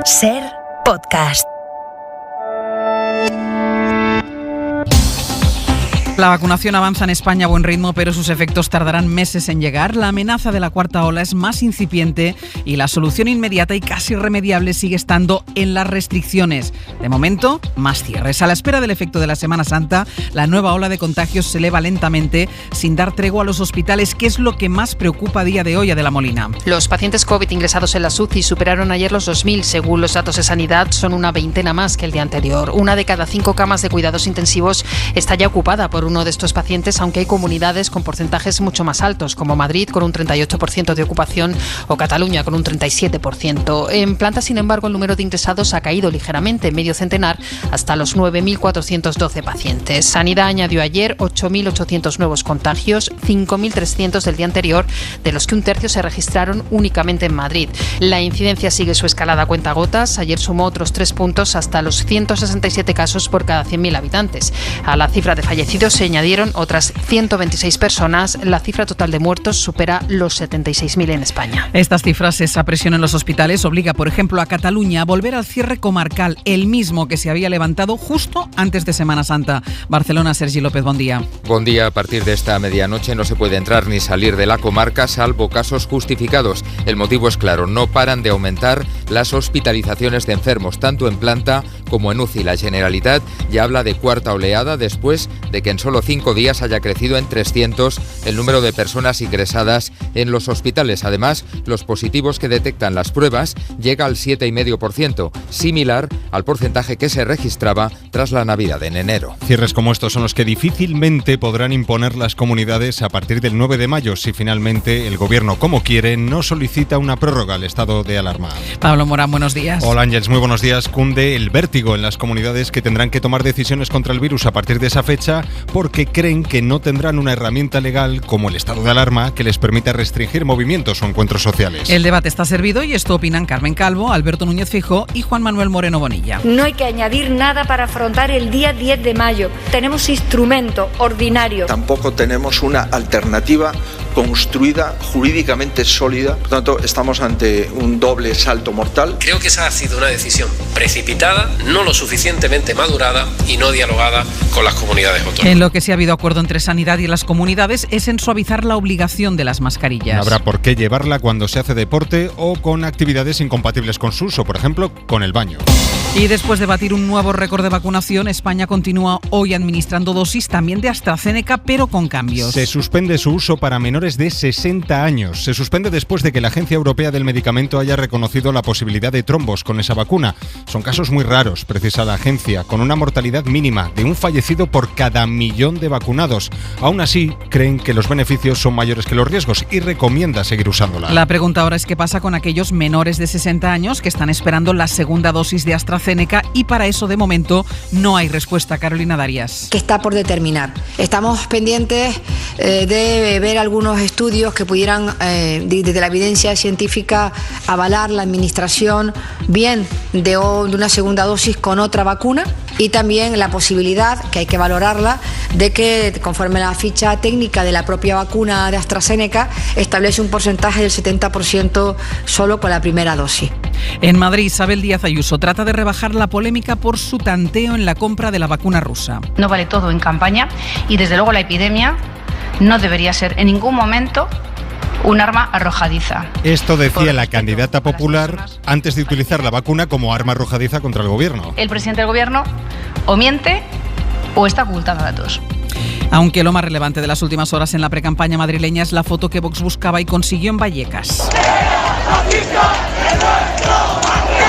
Ser podcast. La vacunación avanza en España a buen ritmo, pero sus efectos tardarán meses en llegar. La amenaza de la cuarta ola es más incipiente y la solución inmediata y casi irremediable sigue estando en las restricciones. De momento, más cierres. A la espera del efecto de la Semana Santa, la nueva ola de contagios se eleva lentamente, sin dar tregua a los hospitales, que es lo que más preocupa a día de hoy a De la Molina. Los pacientes COVID ingresados en las UCI superaron ayer los 2.000. Según los datos de Sanidad, son una veintena más que el día anterior. Una de cada 5 camas de cuidados intensivos está ya ocupada por uno de estos pacientes, aunque hay comunidades con porcentajes mucho más altos, como Madrid con un 38% de ocupación o Cataluña con un 37%. En planta, sin embargo, el número de ingresados ha caído ligeramente, medio centenar, hasta los 9.412 pacientes. Sanidad añadió ayer 8.800 nuevos contagios, 5.300 del día anterior, de los que un tercio se registraron únicamente en Madrid. La incidencia sigue su escalada a cuentagotas. Ayer sumó otros 3 puntos hasta los 167 casos por cada 100.000 habitantes. A la cifra de fallecidos se añadieron otras 126 personas. La cifra total de muertos supera los 76.000 en España. Estas cifras, esa presión en los hospitales, obliga, por ejemplo, a Cataluña a volver al cierre comarcal, el mismo que se había levantado justo antes de Semana Santa. Barcelona, Sergi López, buen día. Buen día. A partir de esta medianoche no se puede entrar ni salir de la comarca, salvo casos justificados. El motivo es claro, no paran de aumentar las hospitalizaciones de enfermos, tanto en planta como en UCI. La Generalitat ya habla de cuarta oleada después de que en solo 5 días haya crecido en 300 el número de personas ingresadas en los hospitales. Además, los positivos que detectan las pruebas llega al 7,5%, similar al porcentaje que se registraba tras la Navidad en enero. Cierres como estos son los que difícilmente podrán imponer las comunidades a partir del 9 de mayo, si finalmente el Gobierno, como quiere, no solicita una prórroga al estado de alarma. Pablo Morán, buenos días. Hola Ángeles, muy buenos días. Cunde el vértigo en las comunidades que tendrán que tomar decisiones contra el virus a partir de esa fecha, porque creen que no tendrán una herramienta legal como el estado de alarma que les permita restringir movimientos o encuentros sociales. El debate está servido y esto opinan Carmen Calvo, Alberto Núñez Feijóo y Juan Manuel Moreno Bonilla. No hay que añadir nada para afrontar el día 10 de mayo. Tenemos instrumento ordinario. Tampoco tenemos una alternativa construida, jurídicamente sólida. Por tanto, estamos ante un doble salto mortal. Creo que esa ha sido una decisión precipitada, no lo suficientemente madurada y no dialogada con las comunidades autónomas. En lo que sí ha habido acuerdo entre Sanidad y las comunidades es en suavizar la obligación de las mascarillas. No habrá por qué llevarla cuando se hace deporte o con actividades incompatibles con su uso, por ejemplo, con el baño. Y después de batir un nuevo récord de vacunación, España continúa hoy administrando dosis también de AstraZeneca, pero con cambios. Se suspende su uso para menores de 60 años. Se suspende después de que la Agencia Europea del Medicamento haya reconocido la posibilidad de trombos con esa vacuna. Son casos muy raros, precisa la agencia, con una mortalidad mínima de un fallecido por cada 1.000.000 de vacunados. Aún así, creen que los beneficios son mayores que los riesgos y recomienda seguir usándola. La pregunta ahora es qué pasa con aquellos menores de 60 años que están esperando la segunda dosis de AstraZeneca, y para eso de momento no hay respuesta. Carolina Darias. Que está por determinar. Estamos pendientes de ver algunos estudios que pudieran, desde la evidencia científica, avalar la administración bien de una segunda dosis con otra vacuna, y también la posibilidad, que hay que valorarla, de que conforme la ficha técnica de la propia vacuna de AstraZeneca establece un porcentaje del 70% solo con la primera dosis. En Madrid, Isabel Díaz Ayuso trata de rebajar la polémica por su tanteo en la compra de la vacuna rusa. No vale todo en campaña y desde luego la epidemia no debería ser en ningún momento un arma arrojadiza. Esto decía la candidata popular antes de utilizar la vacuna como arma arrojadiza contra el gobierno. El presidente del gobierno o miente o está ocultando datos. Aunque lo más relevante de las últimas horas en la precampaña madrileña es la foto que Vox buscaba y consiguió en Vallecas.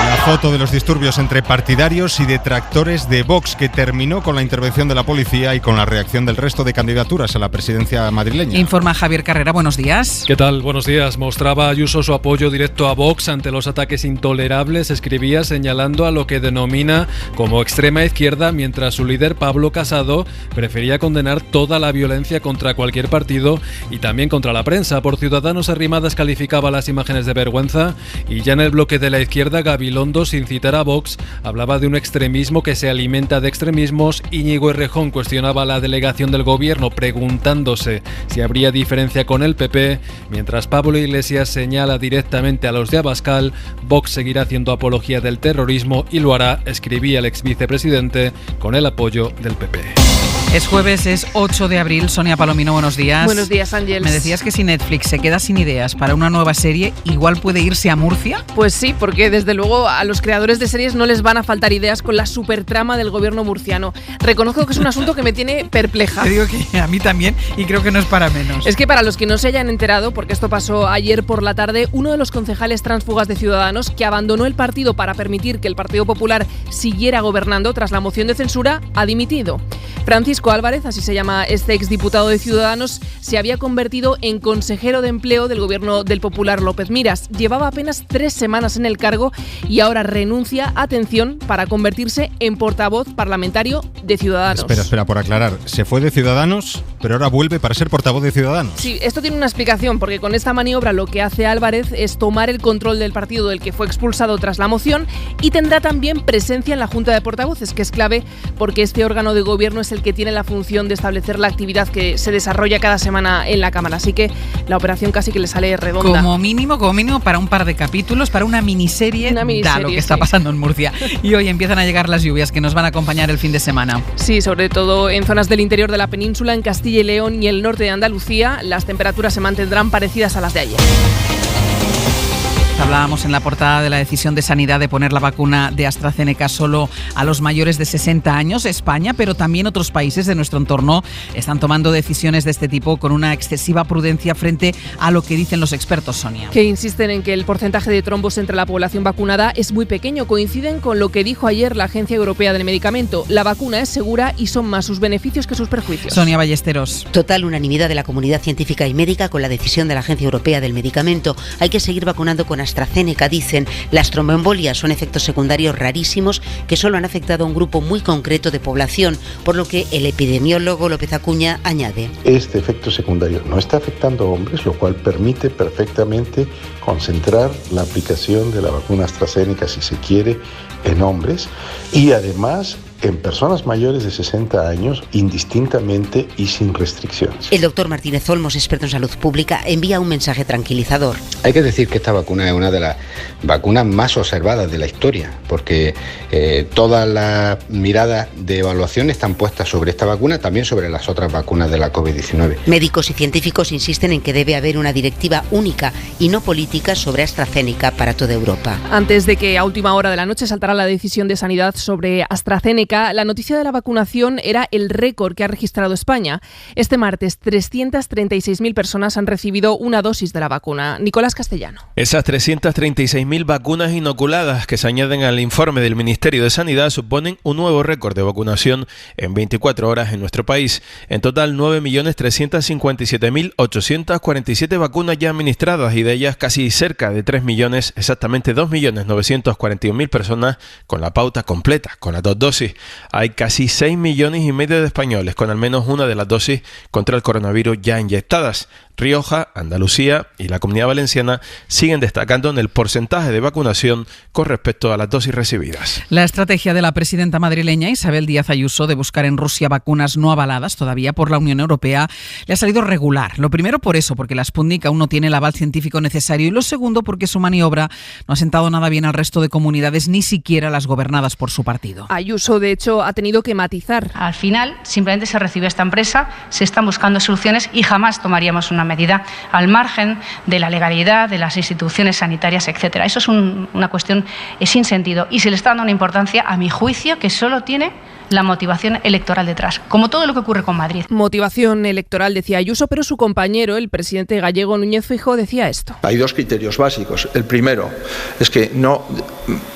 La foto de los disturbios entre partidarios y detractores de Vox, que terminó con la intervención de la policía y con la reacción del resto de candidaturas a la presidencia madrileña. Informa Javier Carrera, buenos días. ¿Qué tal? Buenos días. Mostraba Ayuso su apoyo directo a Vox ante los ataques intolerables, escribía, señalando a lo que denomina como extrema izquierda, mientras su líder Pablo Casado prefería condenar toda la violencia contra cualquier partido y también contra la prensa. Por Ciudadanos, Arrimadas calificaba las imágenes de vergüenza y ya en el bloque de la izquierda, Gabilondo fondo, sin citar a Vox, hablaba de un extremismo que se alimenta de extremismos. Íñigo Errejón cuestionaba la delegación del gobierno preguntándose si habría diferencia con el PP, mientras Pablo Iglesias señala directamente a los de Abascal. Vox seguirá haciendo apología del terrorismo y lo hará, escribía el ex vicepresidente, con el apoyo del PP. Es jueves, es 8 de abril. Sonia Palomino, buenos días. Buenos días, Ángel. Me decías que si Netflix se queda sin ideas para una nueva serie, ¿igual puede irse a Murcia? Pues sí, porque desde luego a los creadores de series no les van a faltar ideas con la supertrama del gobierno murciano. Reconozco que es un asunto que me tiene perpleja. Te digo que a mí también, y creo que no es para menos. Es que para los que no se hayan enterado, porque esto pasó ayer por la tarde, uno de los concejales tránsfugas de Ciudadanos, que abandonó el partido para permitir que el Partido Popular siguiera gobernando tras la moción de censura, ha dimitido. Francisco Álvarez, así se llama este exdiputado de Ciudadanos, se había convertido en consejero de empleo del gobierno del popular López Miras. Llevaba apenas 3 semanas en el cargo y ahora renuncia, atención, para convertirse en portavoz parlamentario de Ciudadanos. Espera, por aclarar. Se fue de Ciudadanos, pero ahora vuelve para ser portavoz de Ciudadanos. Sí, esto tiene una explicación, porque con esta maniobra lo que hace Álvarez es tomar el control del partido del que fue expulsado tras la moción y tendrá también presencia en la Junta de Portavoces, que es clave porque este órgano de gobierno es el que tiene la función de establecer la actividad que se desarrolla cada semana en la Cámara. Así que la operación casi que le sale redonda. Como mínimo, para un par de capítulos, para una miniserie, da lo que está pasando en Murcia. Y hoy empiezan a llegar las lluvias que nos van a acompañar el fin de semana. Sí, sobre todo en zonas del interior de la península, en Castilla y León y el norte de Andalucía, las temperaturas se mantendrán parecidas a las de ayer. Hablábamos en la portada de la decisión de Sanidad de poner la vacuna de AstraZeneca solo a los mayores de 60 años. España, pero también otros países de nuestro entorno están tomando decisiones de este tipo con una excesiva prudencia frente a lo que dicen los expertos, Sonia. Que insisten en que el porcentaje de trombos entre la población vacunada es muy pequeño. Coinciden con lo que dijo ayer la Agencia Europea del Medicamento. La vacuna es segura y son más sus beneficios que sus perjuicios. Sonia Ballesteros. Total unanimidad de la comunidad científica y médica con la decisión de la Agencia Europea del Medicamento. Hay que seguir vacunando con AstraZeneca, dicen. Las tromboembolias son efectos secundarios rarísimos que solo han afectado a un grupo muy concreto de población, por lo que el epidemiólogo López Acuña añade: este efecto secundario no está afectando a hombres, lo cual permite perfectamente concentrar la aplicación de la vacuna AstraZeneca, si se quiere, en hombres y además en personas mayores de 60 años, indistintamente y sin restricciones. El doctor Martínez Olmos, experto en salud pública, envía un mensaje tranquilizador. Hay que decir que esta vacuna es una de las vacunas más observadas de la historia, porque todas las miradas de evaluación están puestas sobre esta vacuna, también sobre las otras vacunas de la COVID-19. Médicos y científicos insisten en que debe haber una directiva única y no política sobre AstraZeneca para toda Europa. Antes de que a última hora de la noche saltara la decisión de Sanidad sobre AstraZeneca, la noticia de la vacunación era el récord que ha registrado España. Este martes, 336.000 personas han recibido una dosis de la vacuna. Nicolás Castellano. Esas 336.000 vacunas inoculadas que se añaden al informe del Ministerio de Sanidad suponen un nuevo récord de vacunación en 24 horas en nuestro país. En total, 9.357.847 vacunas ya administradas y de ellas casi cerca de 3 millones, exactamente 2.941.000 personas con la pauta completa, con las 2 dosis. Hay casi 6,5 millones de españoles con al menos una de las dosis contra el coronavirus ya inyectadas. Rioja, Andalucía y la Comunidad Valenciana siguen destacando en el porcentaje de vacunación con respecto a las dosis recibidas. La estrategia de la presidenta madrileña Isabel Díaz Ayuso de buscar en Rusia vacunas no avaladas todavía por la Unión Europea le ha salido regular. Lo primero por eso, porque la Sputnik aún no tiene el aval científico necesario, y lo segundo porque su maniobra no ha sentado nada bien al resto de comunidades, ni siquiera las gobernadas por su partido. Ayuso, de hecho, ha tenido que matizar. Al final, simplemente se recibe esta empresa, se están buscando soluciones y jamás tomaríamos una medida al margen de la legalidad, de las instituciones sanitarias, etcétera. Eso es una cuestión sin sentido y se le está dando una importancia, a mi juicio, que solo tiene la motivación electoral detrás, como todo lo que ocurre con Madrid. Motivación electoral, decía Ayuso, pero su compañero, el presidente gallego Núñez Feijóo, decía esto. Hay 2 criterios básicos. El primero es que no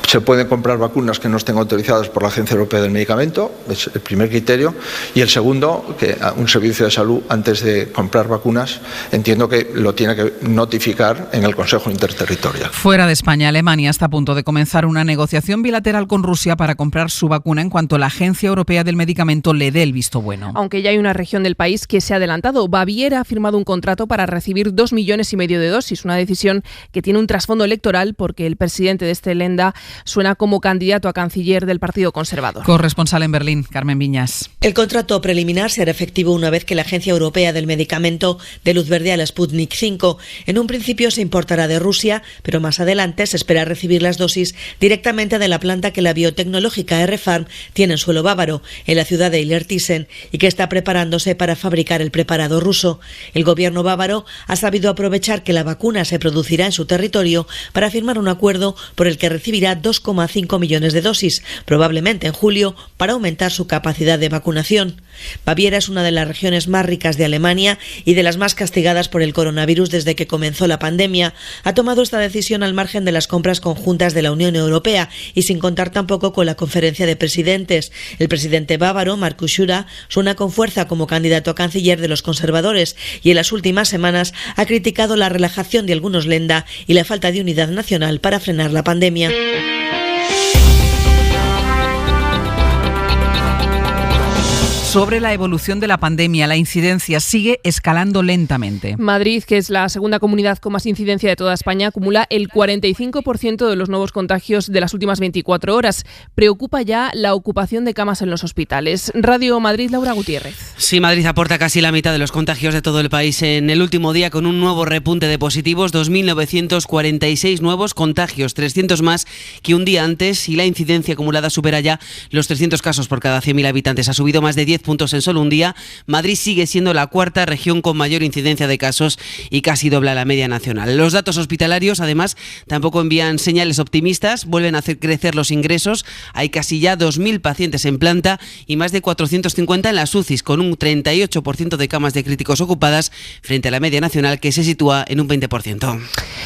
se pueden comprar vacunas que no estén autorizadas por la Agencia Europea del Medicamento, es el primer criterio. Y el segundo, que un servicio de salud, antes de comprar vacunas, entiendo que lo tiene que notificar en el Consejo Interterritorial. Fuera de España, Alemania está a punto de comenzar una negociación bilateral con Rusia para comprar su vacuna en cuanto la Agencia Agencia Europea del Medicamento le dé el visto bueno. Aunque ya hay una región del país que se ha adelantado. Baviera ha firmado un contrato para recibir 2,5 millones de dosis, una decisión que tiene un trasfondo electoral porque el presidente de este Länder suena como candidato a canciller del Partido Conservador. Corresponsal en Berlín, Carmen Viñas. El contrato preliminar será efectivo una vez que la Agencia Europea del Medicamento dé luz verde a la Sputnik 5. En un principio se importará de Rusia, pero más adelante se espera recibir las dosis directamente de la planta que la biotecnológica R-Pharm tiene en suelo bávaro, en la ciudad de Illertissen, y que está preparándose para fabricar el preparado ruso. El gobierno bávaro ha sabido aprovechar que la vacuna se producirá en su territorio para firmar un acuerdo por el que recibirá 2,5 millones de dosis, probablemente en julio, para aumentar su capacidad de vacunación. Baviera es una de las regiones más ricas de Alemania y de las más castigadas por el coronavirus desde que comenzó la pandemia. Ha tomado esta decisión al margen de las compras conjuntas de la Unión Europea y sin contar tampoco con la conferencia de presidentes. El presidente bávaro, Markus Söder, suena con fuerza como candidato a canciller de los conservadores y en las últimas semanas ha criticado la relajación de algunos Länder y la falta de unidad nacional para frenar la pandemia. Sobre la evolución de la pandemia, la incidencia sigue escalando lentamente. Madrid, que es la segunda comunidad con más incidencia de toda España, acumula el 45% de los nuevos contagios de las últimas 24 horas. Preocupa ya la ocupación de camas en los hospitales. Radio Madrid, Laura Gutiérrez. Sí, Madrid aporta casi la mitad de los contagios de todo el país en el último día con un nuevo repunte de positivos, 2.946 nuevos contagios, 300 más que un día antes, y la incidencia acumulada supera ya los 300 casos por cada 100.000 habitantes. Ha subido más de 10 puntos en solo un día. Madrid sigue siendo la cuarta región con mayor incidencia de casos y casi dobla la media nacional. Los datos hospitalarios, además, tampoco envían señales optimistas. Vuelven a hacer crecer los ingresos. Hay casi ya 2.000 pacientes en planta y más de 450 en las UCIs, con un 38% de camas de críticos ocupadas frente a la media nacional, que se sitúa en un 20%.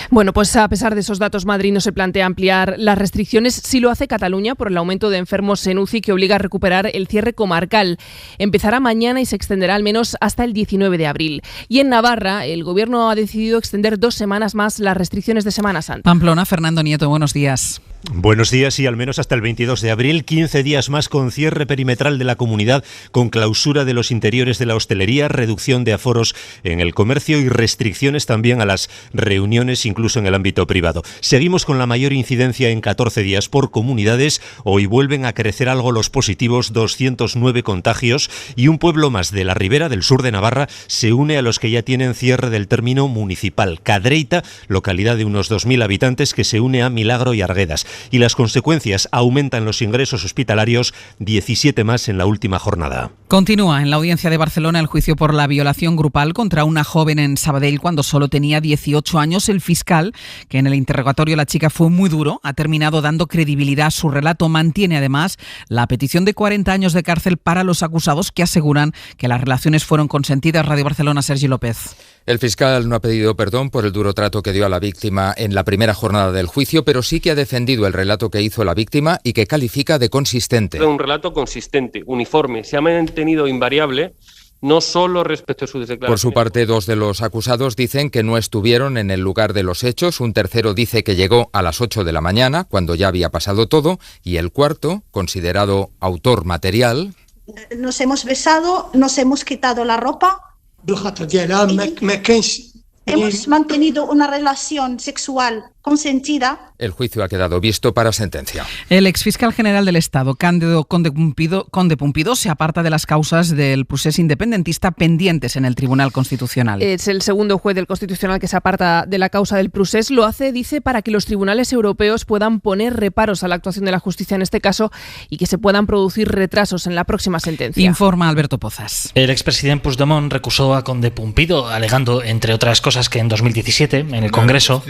Bueno, pues a pesar de esos datos, Madrid no se plantea ampliar las restricciones. Sí lo hace Cataluña por el aumento de enfermos en UCI que obliga a recuperar el cierre comarcal. Empezará mañana y se extenderá al menos hasta el 19 de abril. Y en Navarra, el Gobierno ha decidido extender 2 semanas más las restricciones de Semana Santa. Pamplona, Fernando Nieto, buenos días. Buenos días y al menos hasta el 22 de abril, 15 días más con cierre perimetral de la comunidad, con clausura de los interiores de la hostelería, reducción de aforos en el comercio y restricciones también a las reuniones, incluso en el ámbito privado. Seguimos con la mayor incidencia en 14 días por comunidades. Hoy vuelven a crecer algo los positivos, 209 contagios, y un pueblo más de la ribera del sur de Navarra se une a los que ya tienen cierre del término municipal. Cadreita, localidad de unos 2.000 habitantes que se une a Milagro y Arguedas. Y las consecuencias: aumentan los ingresos hospitalarios, 17 más en la última jornada. Continúa en la audiencia de Barcelona el juicio por la violación grupal contra una joven en Sabadell cuando solo tenía 18 años. El fiscal, que en el interrogatorio la chica fue muy duro, ha terminado dando credibilidad a su relato. Mantiene además la petición de 40 años de cárcel para los acusados, que aseguran que las relaciones fueron consentidas. Radio Barcelona, Sergi López. El fiscal no ha pedido perdón por el duro trato que dio a la víctima en la primera jornada del juicio, pero sí que ha defendido el relato que hizo la víctima y que califica de consistente. Un relato consistente, uniforme, se ha mantenido invariable, no solo respecto a sus declaraciones. Por su parte, 2 de los acusados dicen que no estuvieron en el lugar de los hechos, un tercero dice que llegó a las 8 de la mañana, cuando ya había pasado todo, y el cuarto, considerado autor material... Nos hemos besado, nos hemos quitado la ropa. Hemos mantenido una relación sexual consentida. El juicio ha quedado visto para sentencia. El exfiscal general del Estado, Cándido Conde Pumpido, se aparta de las causas del procés independentista pendientes en el Tribunal Constitucional. Es el segundo juez del Constitucional que se aparta de la causa del procés. Lo hace, dice, para que los tribunales europeos puedan poner reparos a la actuación de la justicia en este caso y que se puedan producir retrasos en la próxima sentencia. Informa Alberto Pozas. El expresidente Puigdemont recusó a Conde Pumpido, alegando, entre otras cosas, que en 2017, en el Congreso,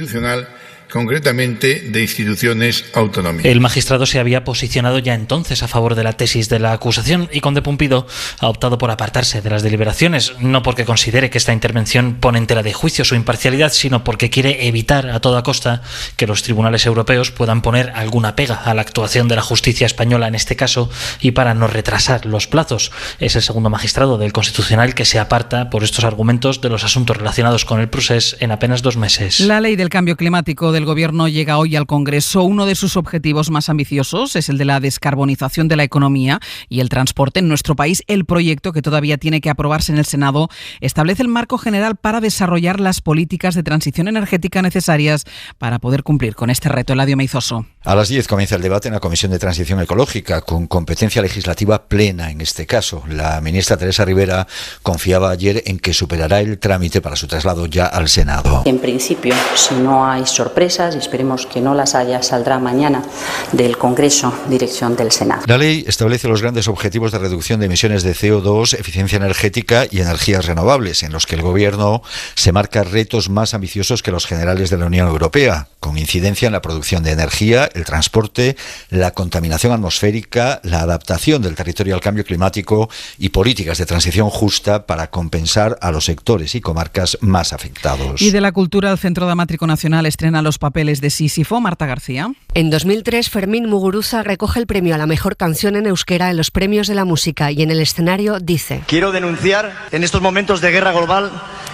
concretamente de instituciones autonómicas. El magistrado se había posicionado ya entonces a favor de la tesis de la acusación y Conde Pumpido ha optado por apartarse de las deliberaciones, no porque considere que esta intervención pone en tela de juicio su imparcialidad, sino porque quiere evitar a toda costa que los tribunales europeos puedan poner alguna pega a la actuación de la justicia española en este caso y para no retrasar los plazos. Es el segundo magistrado del Constitucional que se aparta por estos argumentos de los asuntos relacionados con el procés en apenas 2 meses. La ley del cambio climático del del Gobierno llega hoy al Congreso. Uno de sus objetivos más ambiciosos es el de la descarbonización de la economía y el transporte en nuestro país. El proyecto, que todavía tiene que aprobarse en el Senado, establece el marco general para desarrollar las políticas de transición energética necesarias para poder cumplir con este reto. Eladio Meizoso. A las 10 comienza el debate en la Comisión de Transición Ecológica, con competencia legislativa plena en este caso. La ministra Teresa Rivera confiaba ayer en que superará el trámite para su traslado ya al Senado. En principio, si no hay sorpresas, y esperemos que no las haya, saldrá mañana del Congreso, dirección del Senado. La ley establece los grandes objetivos de reducción de emisiones de CO2, eficiencia energética y energías renovables, en los que el Gobierno se marca retos más ambiciosos que los generales de la Unión Europea, con incidencia en la producción de energía, el transporte, la contaminación atmosférica, la adaptación del territorio al cambio climático y políticas de transición justa para compensar a los sectores y comarcas más afectados. Y de la cultura, el Centro Dramático Nacional estrena Los papeles de Sísifo. Marta García. En 2003, Fermín Muguruza recoge el premio a la mejor canción en euskera en los Premios de la Música y en el escenario dice: quiero denunciar en estos momentos de guerra global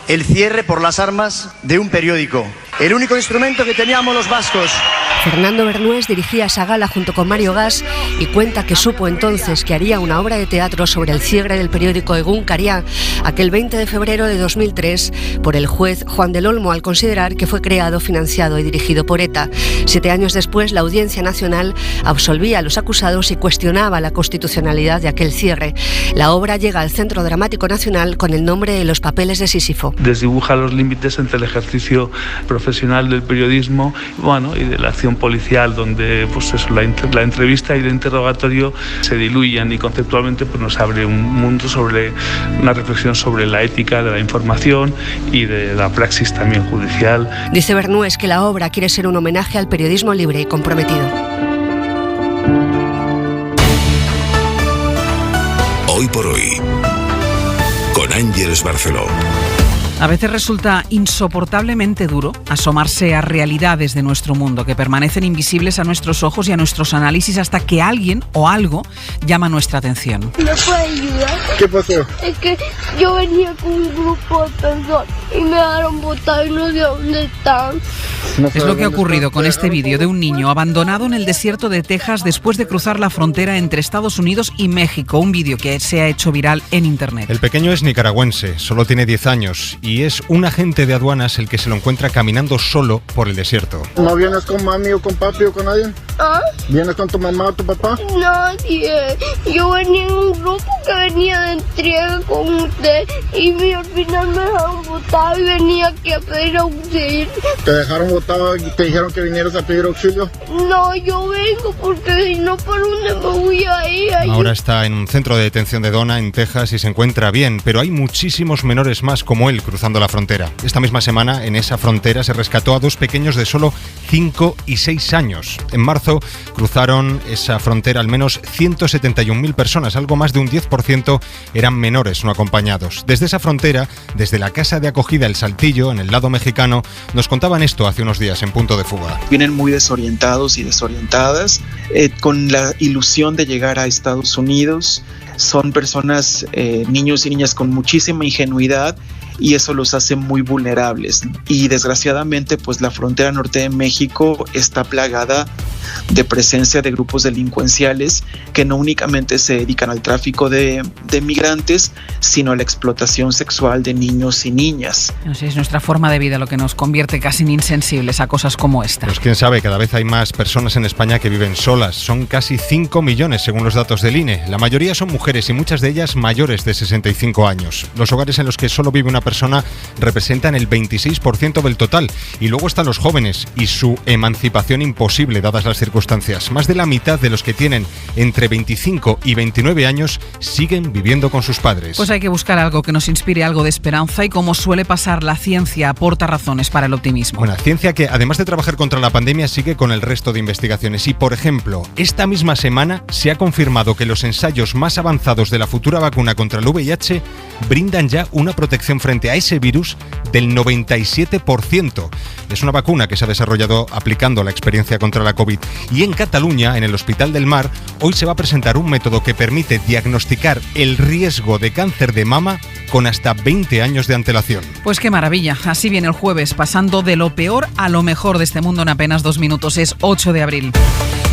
el cierre por las armas de un periódico, el único instrumento que teníamos los vascos. Fernando Bernués dirigía esa gala junto con Mario Gas y cuenta que supo entonces que haría una obra de teatro sobre el cierre del periódico Egunkaria aquel 20 de febrero de 2003 por el juez Juan del Olmo, al considerar que fue creado, financiado y dirigido por ETA. 7 años después, la Audiencia Nacional absolvía a los acusados y cuestionaba la constitucionalidad de aquel cierre. La obra llega al Centro Dramático Nacional con el nombre de Los papeles de Sísifo. Desdibuja los límites entre el ejercicio profesional del periodismo, y de la acción policial, donde la entrevista y el interrogatorio se diluyen, y conceptualmente nos abre un mundo sobre una reflexión sobre la ética de la información y de la praxis también judicial. Dice Bernués que la obra quiere ser un homenaje al periodismo libre y comprometido. Hoy por hoy, con Ángeles Barceló. A veces resulta insoportablemente duro asomarse a realidades de nuestro mundo que permanecen invisibles a nuestros ojos y a nuestros análisis hasta que alguien o algo llama nuestra atención. ¿Me puede ayudar? ¿Qué pasó? Es que yo venía con un grupo de personas y me dejaron botar y no sé dónde están. Es lo que ha ocurrido con este vídeo de un niño abandonado en el desierto de Texas después de cruzar la frontera entre Estados Unidos y México. Un vídeo que se ha hecho viral en internet. El pequeño es nicaragüense, solo tiene 10 años y es un agente de aduanas el que se lo encuentra caminando solo por el desierto. ¿No vienes con mami o con papi o con nadie? ¿Ah? ¿Vienes con tu mamá o tu papá? Nadie. Yo venía en un grupo que venía de entrega con usted y al final me dejaron botar y venía aquí a pedir auxilio. ¿Te dejaron botado y te dijeron que vinieras a pedir auxilio? No, yo vengo porque si no, ¿para dónde me voy a ir? Ahora está en un centro de detención de Donna, en Texas, y se encuentra bien, pero hay muchísimos menores más como él cruzando la frontera. Esta misma semana, en esa frontera, se rescató a 2 pequeños de solo 5 y 6 años. En marzo cruzaron esa frontera al menos 171.000 personas, algo más de un 10% eran menores no acompañados. Desde esa frontera, desde la casa de acogida El Saltillo, en el lado mexicano, nos contaban esto hace unos días en Punto de Fuga. Vienen muy desorientados y desorientadas, con la ilusión de llegar a Estados Unidos. Son personas, niños y niñas con muchísima ingenuidad, y eso los hace muy vulnerables. Y desgraciadamente, pues la frontera norte de México está plagada de presencia de grupos delincuenciales que no únicamente se dedican al tráfico de migrantes, sino a la explotación sexual de niños y niñas. No sé, es nuestra forma de vida lo que nos convierte casi en insensibles a cosas como esta. Pues quién sabe, cada vez hay más personas en España que viven solas. Son casi 5 millones según los datos del INE. La mayoría son mujeres y muchas de ellas mayores de 65 años. Los hogares en los que solo vive una persona representan el 26% del total. Y luego están los jóvenes y su emancipación imposible dadas las circunstancias. Más de la mitad de los que tienen entre 25 y 29 años siguen viviendo con sus padres. Pues hay que buscar algo que nos inspire algo de esperanza y, como suele pasar, la ciencia aporta razones para el optimismo. Una ciencia que, además de trabajar contra la pandemia, sigue con el resto de investigaciones. Y, por ejemplo, esta misma semana se ha confirmado que los ensayos más avanzados de la futura vacuna contra el VIH brindan ya una protección frente a ese virus del 97%. Es una vacuna que se ha desarrollado aplicando la experiencia contra la COVID. Y en Cataluña, en el Hospital del Mar, hoy se va a presentar un método que permite diagnosticar el riesgo de cáncer de mama con hasta 20 años de antelación. Pues qué maravilla. Así viene el jueves, pasando de lo peor a lo mejor de este mundo en apenas 2 minutos. Es 8 de abril.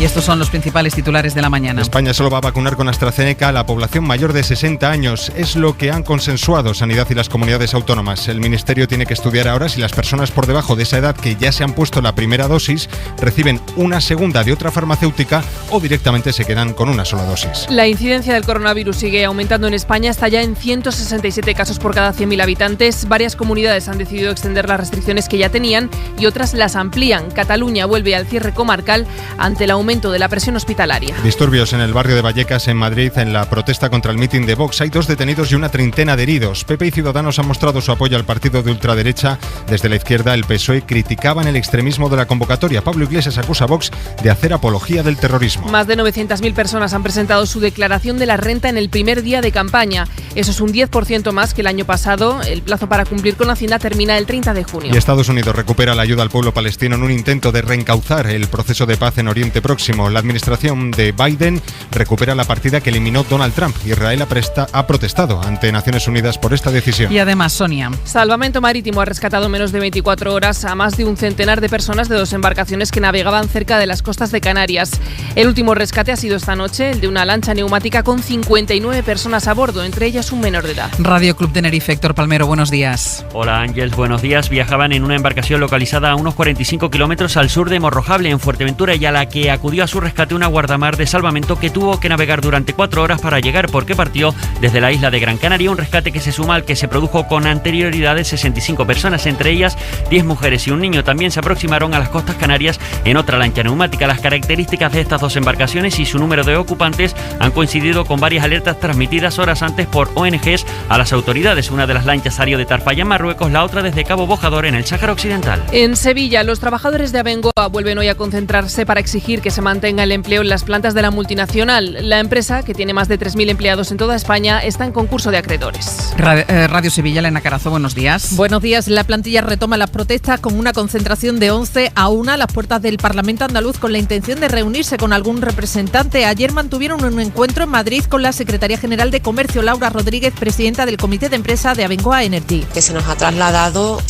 Y estos son los principales titulares de la mañana. España solo va a vacunar con AstraZeneca a la población mayor de 60 años. Es lo que han consensuado Sanidad y las comunidades autónomas. El Ministerio tiene que estudiar ahora si las personas por debajo de esa edad que ya se han puesto la primera dosis reciben una segunda de otra farmacéutica o directamente se quedan con una sola dosis. La incidencia del coronavirus sigue aumentando en España. Está ya en 167 casos por cada 100.000 habitantes. Varias comunidades han decidido extender las restricciones que ya tenían y otras las amplían. Cataluña vuelve al cierre comarcal ante el aumento de la presión hospitalaria. Disturbios en el barrio de Vallecas, en Madrid, en la protesta contra el mitin de Vox. Hay 2 detenidos y una treintena de heridos. PP y Ciudadanos han mostrado su apoyo al partido de ultraderecha. Desde la izquierda, el PSOE criticaban el extremismo de la convocatoria. Pablo Iglesias acusa a Vox de hacer apología del terrorismo. Más de 900.000 personas han presentado su declaración de la renta en el primer día de campaña. Eso es un 10% más que el año pasado. El plazo para cumplir con Hacienda termina el 30 de junio. Y Estados Unidos recupera la ayuda al pueblo palestino en un intento de reencauzar el proceso de paz en Oriente Próximo. La administración de Biden recupera la partida que eliminó Donald Trump. Israel ha protestado ante Naciones Unidas por esta decisión. Y además, Sonia. Salvamento Marítimo ha rescatado en menos de 24 horas a más de un centenar de personas de 2 embarcaciones que navegaban cerca de las costas de Canarias. El último rescate ha sido esta noche, el de una lancha neumática con 59 personas a bordo, entre ellas un menor de edad. Radio Club Tenerife, Héctor Palmero, buenos días. Hola Ángeles, buenos días. Viajaban en una embarcación localizada a unos 45 kilómetros al sur de Morrojable, en Fuerteventura, y a la que acudió a su rescate una guardamar de salvamento que tuvo que navegar durante 4 horas para llegar, porque partió desde la isla de Gran Canaria, un rescate que se suma al que se produjo con anterioridad de 65 personas, entre ellas 10 mujeres y un niño. También se aproximaron a las costas canarias en otra lancha neumática. Las características de estas 2 embarcaciones y su número de ocupantes han coincidido con varias alertas transmitidas horas antes por ONGs a las autoridades. Una de las lanchas salió de Tarfaya, en Marruecos, la otra desde Cabo Bojador, en el Sáhara Occidental. En Sevilla, los trabajadores de Abengoa vuelven hoy a concentrarse para exigir que se mantenga el empleo en las plantas de la multinacional. La empresa, que tiene más de 3.000 empleados en toda España, está en concurso de acreedores. Radio Sevilla, Elena Carazo, buenos días. Buenos días. La plantilla retoma las protestas con una concentración de 11 a 1 a las puertas del Parlamento andaluz con la intención de reunirse con algún representante. Ayer mantuvieron un encuentro en Madrid con la secretaria general de Comercio, Laura Rodríguez, presidenta del Comité de Empresa de Abengoa Energy. Que se nos ha trasladado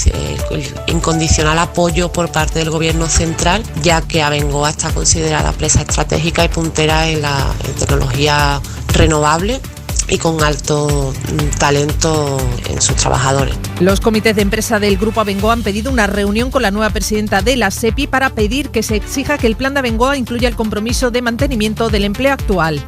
el incondicional apoyo por parte del Gobierno central, ya que Abengoa está considerada empresa estratégica y puntera en tecnología renovable y con alto talento en sus trabajadores. Los comités de empresa del Grupo Abengoa han pedido una reunión con la nueva presidenta de la SEPI para pedir que se exija que el plan de Abengoa incluya el compromiso de mantenimiento del empleo actual.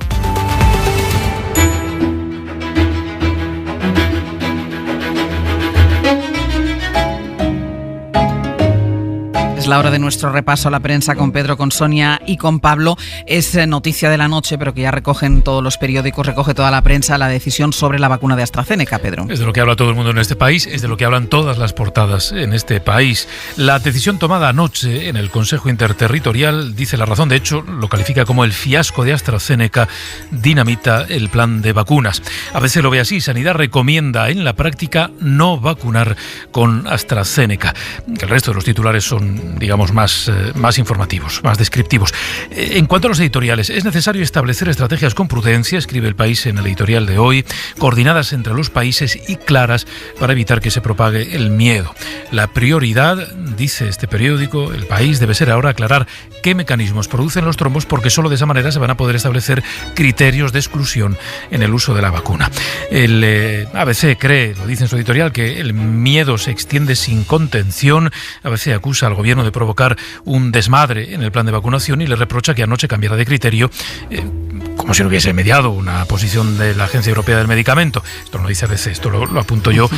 Es la hora de nuestro repaso a la prensa con Pedro, con Sonia y con Pablo. Es noticia de la noche, pero que ya recogen todos los periódicos, recoge toda la prensa, la decisión sobre la vacuna de AstraZeneca, Pedro. Es de lo que habla todo el mundo en este país, es de lo que hablan todas las portadas en este país. La decisión tomada anoche en el Consejo Interterritorial, dice La Razón, de hecho, lo califica como el fiasco de AstraZeneca, dinamita el plan de vacunas. A veces lo ve así, Sanidad recomienda en la práctica no vacunar con AstraZeneca. El resto de los titulares son, digamos, más informativos, más descriptivos. En cuanto a los editoriales, es necesario establecer estrategias con prudencia, escribe El País en el editorial de hoy, coordinadas entre los países y claras para evitar que se propague el miedo. La prioridad, dice este periódico, El País, debe ser ahora aclarar qué mecanismos producen los trombos, porque solo de esa manera se van a poder establecer criterios de exclusión en el uso de la vacuna. El ABC cree, lo dice en su editorial, que el miedo se extiende sin contención. ABC acusa al gobierno de provocar un desmadre en el plan de vacunación y le reprocha que anoche cambiara de criterio, como si no hubiese mediado una posición de la Agencia Europea del Medicamento. Esto no lo dice ABC, esto lo apunto yo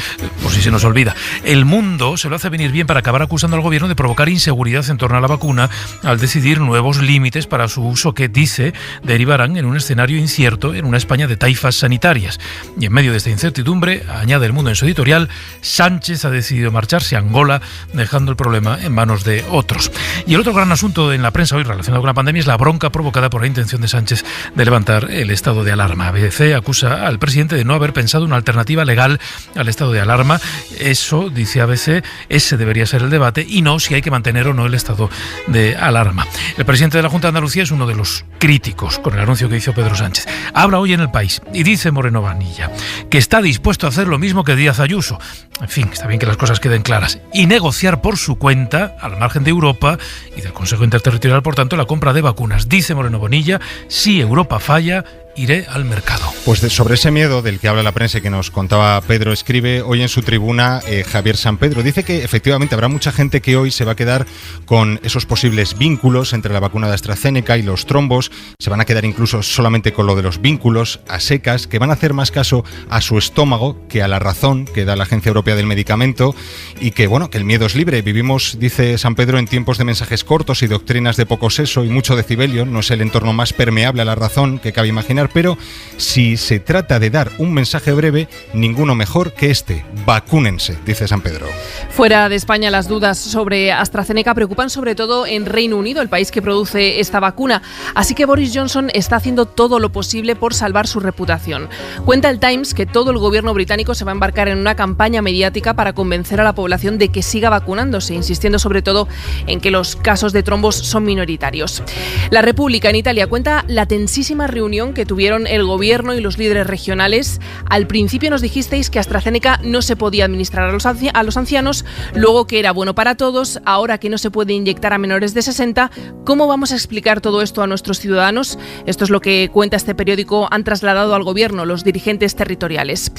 por si se nos olvida. El Mundo se lo hace venir bien para acabar acusando al gobierno de provocar inseguridad en torno a la vacuna al decidir nuevos límites para su uso que, dice, derivarán en un escenario incierto en una España de taifas sanitarias. Y en medio de esta incertidumbre, añade El Mundo en su editorial, Sánchez ha decidido marcharse a Angola, dejando el problema en manos de otros. Y el otro gran asunto en la prensa hoy relacionado con la pandemia es la bronca provocada por la intención de Sánchez de levantar levantar el estado de alarma. ABC acusa al presidente de no haber pensado una alternativa legal al estado de alarma. Eso, dice ABC, ese debería ser el debate y no si hay que mantener o no el estado de alarma. El presidente de la Junta de Andalucía es uno de los críticos con el anuncio que hizo Pedro Sánchez. Habla hoy en El País y dice Moreno Vanilla que está dispuesto a hacer lo mismo que Díaz Ayuso. En fin, está bien que las cosas queden claras. Y negociar por su cuenta, al margen de Europa y del Consejo Interterritorial, por tanto, la compra de vacunas. Dice Moreno Bonilla, si Europa falla, iré al mercado. Pues sobre ese miedo del que habla la prensa y que nos contaba Pedro, escribe hoy en su tribuna Javier San Pedro. Dice que efectivamente habrá mucha gente que hoy se va a quedar con esos posibles vínculos entre la vacuna de AstraZeneca y los trombos. Se van a quedar incluso solamente con lo de los vínculos a secas, que van a hacer más caso a su estómago que a la razón que da la Agencia Europea del Medicamento, y que, bueno, que el miedo es libre. Vivimos, dice San Pedro, en tiempos de mensajes cortos y doctrinas de poco seso y mucho decibelio. No es el entorno más permeable a la razón que cabe imaginar, pero si se trata de dar un mensaje breve, ninguno mejor que este: vacúnense, dice San Pedro. Fuera de España, las dudas sobre AstraZeneca preocupan sobre todo en Reino Unido, el país que produce esta vacuna. Así que Boris Johnson está haciendo todo lo posible por salvar su reputación. Cuenta el Times que todo el gobierno británico se va a embarcar en una campaña mediática para convencer a la población de que siga vacunándose, insistiendo sobre todo en que los casos de trombos son minoritarios. La República en Italia cuenta la tensísima reunión que tuvieron el gobierno y los líderes regionales. Al principio nos dijisteis que AstraZeneca no se podía administrar a los ancianos, luego que era bueno para todos, ahora que no se puede inyectar a menores de 60. ¿Cómo vamos a explicar todo esto a nuestros ciudadanos? Esto es lo que cuenta este periódico. Han trasladado al gobierno los dirigentes territoriales.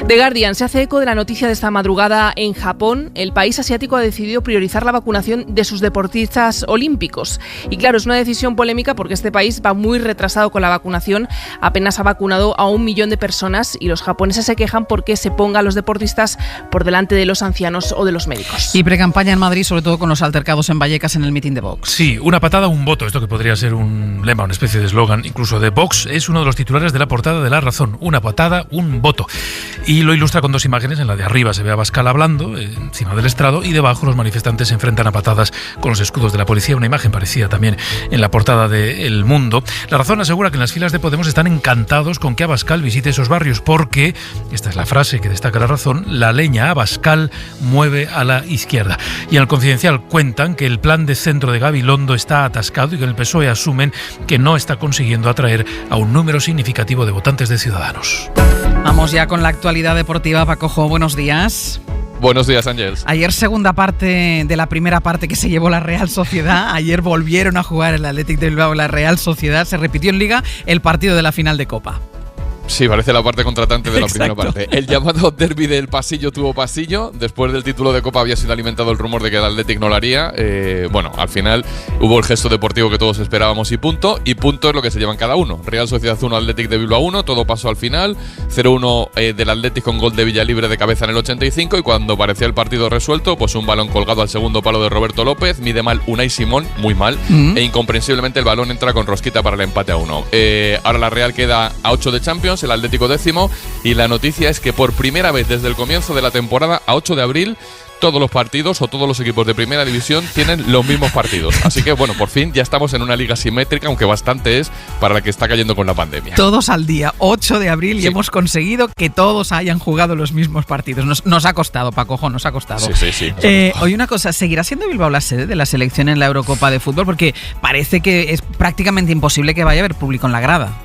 The Guardian se hace eco de la noticia de esta madrugada en Japón. El país asiático ha decidido priorizar la vacunación de sus deportistas olímpicos. Y claro, es una decisión polémica porque este país va muy retrasado con la vacunación. Apenas ha vacunado a 1 millón de personas y los japoneses se quejan porque se ponga a los deportistas por delante de los ancianos o de los médicos. Y precampaña en Madrid, sobre todo con los altercados en Vallecas en el mitin de Vox. Sí, una patada, un voto. Esto que podría ser un lema, una especie de eslogan incluso de Vox, es uno de los titulares de la portada de La Razón. Una patada, un voto. Y lo ilustra con dos imágenes. En la de arriba se ve a Abascal hablando, encima del estrado, y debajo los manifestantes se enfrentan a patadas con los escudos de la policía. Una imagen parecida también en la portada de El Mundo. La Razón asegura que en las filas de Podemos están encantados con que Abascal visite esos barrios porque, esta es la frase que destaca La Razón, la leña Abascal mueve a la izquierda. Y en el Confidencial cuentan que el plan de centro de Gabilondo está atascado y que en el PSOE asumen que no está consiguiendo atraer a un número significativo de votantes de Ciudadanos. Vamos ya con la actualidad deportiva. Pacojo, buenos días. Buenos días, Ángeles. Ayer segunda parte de la primera parte que se llevó la Real Sociedad. Ayer volvieron a jugar el Athletic de Bilbao, la Real Sociedad. Se repitió en Liga el partido de la final de Copa. Sí, parece la parte contratante de la primera parte. El llamado derbi del pasillo tuvo pasillo. Después del título de Copa había sido alimentado el rumor de que el Athletic no lo haría. Bueno, al final hubo el gesto deportivo que todos esperábamos y punto. Y punto es lo que se llevan cada uno. Real Sociedad 1, Athletic de Bilbao 1. Todo pasó al final. 0-1 del Athletic con gol de Villalibre de cabeza en el 85. Y cuando parecía el partido resuelto, pues un balón colgado al segundo palo de Roberto López. Mide mal Unai Simón, muy mal. E incomprensiblemente el balón entra con rosquita para el empate a 1. Ahora la Real queda a 8 de Champions. El Atlético 10º, y la noticia es que por primera vez desde el comienzo de la temporada, a 8 de abril, todos los partidos o todos los equipos de primera división tienen los mismos partidos. Así que bueno, por fin ya estamos en una liga simétrica, aunque bastante es para la que está cayendo con la pandemia. Todos al día, 8 de abril, sí. Y hemos conseguido que todos hayan jugado los mismos partidos. Nos ha costado, Pacojo, nos ha costado. Sí. Oye, una cosa, ¿seguirá siendo Bilbao la sede de la selección en la Eurocopa de fútbol? Porque parece que es prácticamente imposible que vaya a haber público en la grada.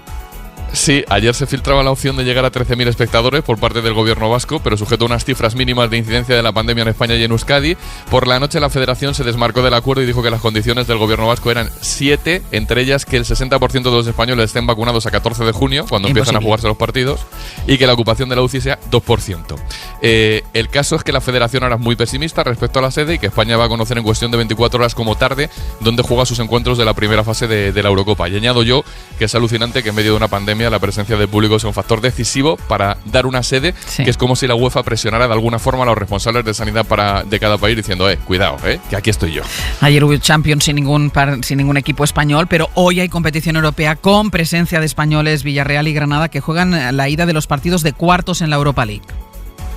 Sí, ayer se filtraba la opción de llegar a 13.000 espectadores por parte del gobierno vasco, pero sujeto a unas cifras mínimas de incidencia de la pandemia en España y en Euskadi. Por la noche la federación se desmarcó del acuerdo y dijo que las condiciones del gobierno vasco eran 7, entre ellas que el 60% de los españoles estén vacunados a 14 de junio, cuando empiezan a jugarse los partidos, y que la ocupación de la UCI sea 2%. El caso es que la federación ahora es muy pesimista respecto a la sede y que España va a conocer en cuestión de 24 horas como tarde dónde juega sus encuentros de la primera fase de la Eurocopa. Y añado yo que es alucinante que en medio de una pandemia la presencia del público sea un factor decisivo para dar una sede, que es como si la UEFA presionara de alguna forma a los responsables de sanidad de cada país diciendo, cuidado, que aquí estoy yo. Ayer hubo Champions sin ningún equipo español, pero hoy hay competición europea con presencia de españoles, Villarreal y Granada, que juegan la ida de los partidos de cuartos en la Europa League.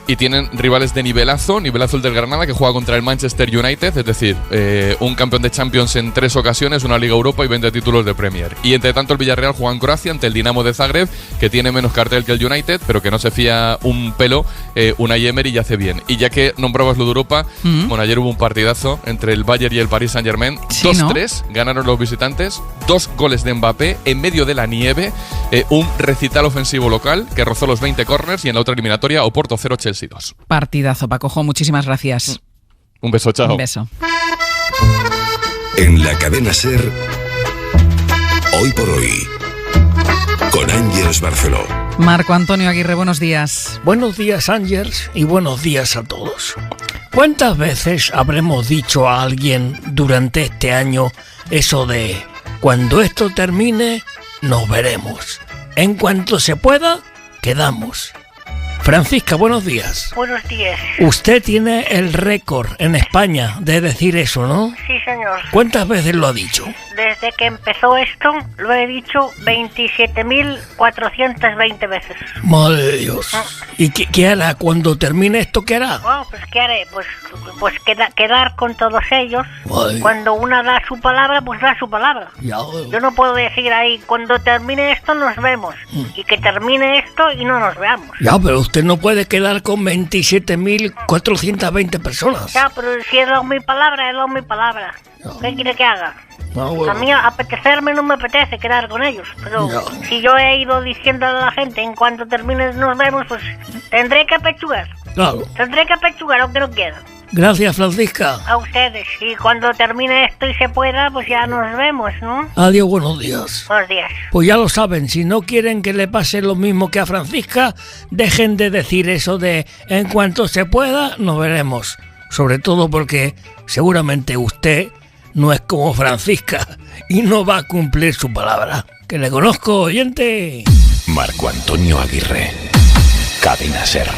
y tienen rivales de nivelazo el del Granada, que juega contra el Manchester United, es decir, un campeón de Champions en 3 ocasiones, una Liga Europa y 20 títulos de Premier. Y entre tanto el Villarreal juega en Croacia ante el Dinamo de Zagreb, que tiene menos cartel que el United, pero que no se fía un pelo Unai Emery y hace bien. Y ya que nombrabas lo de Europa, bueno, ayer hubo un partidazo entre el Bayern y el Paris Saint-Germain, 2-3, ganaron los visitantes, 2 goles de Mbappé en medio de la nieve, un recital ofensivo local que rozó los 20 corners, y en la otra eliminatoria Oporto 0, Chelsea 2. Partidazo, Pacojo, muchísimas gracias. Un beso, chao. Un beso. En la cadena SER, Hoy por Hoy, con Ángeles Barceló. Marco Antonio Aguirre, buenos días. Buenos días, Ángeles, y buenos días a todos. ¿Cuántas veces habremos dicho a alguien durante este año eso de cuando esto termine, nos veremos? En cuanto se pueda, quedamos. Francisca, buenos días. Buenos días. Usted tiene el récord en España de decir eso, ¿no? Sí, señor. ¿Cuántas veces lo ha dicho? Desde que empezó esto, lo he dicho 27.420 veces. Madre de Dios. ¿Y qué hará cuando termine esto? ¿Qué hará? Bueno, pues ¿qué haré? Pues quedar con todos ellos. Ay. Cuando una da su palabra, pues da su palabra. Ya. Yo no puedo decir ahí, cuando termine esto nos vemos. Y que termine esto y no nos veamos. Ya, pero usted no puede quedar con 27.420 personas. Ya, pero si he dado mi palabra, he dado mi palabra. ¿Qué quiere que haga? Bueno. A mí apetecerme no me apetece quedar con ellos, pero si yo he ido diciendo a la gente en cuanto termine nos vemos, pues tendré que apechugar. Claro. Tendré que apechugar aunque no quiera. Gracias, Francisca. A ustedes. Y cuando termine esto y se pueda, pues ya nos vemos, ¿no? Adiós, buenos días. Buenos días. Pues ya lo saben, si no quieren que le pase lo mismo que a Francisca, dejen de decir eso de en cuanto se pueda, nos veremos. Sobre todo porque seguramente usted no es como Francisca y no va a cumplir su palabra. Que le conozco, oyente. Marco Antonio Aguirre, Cadena SER.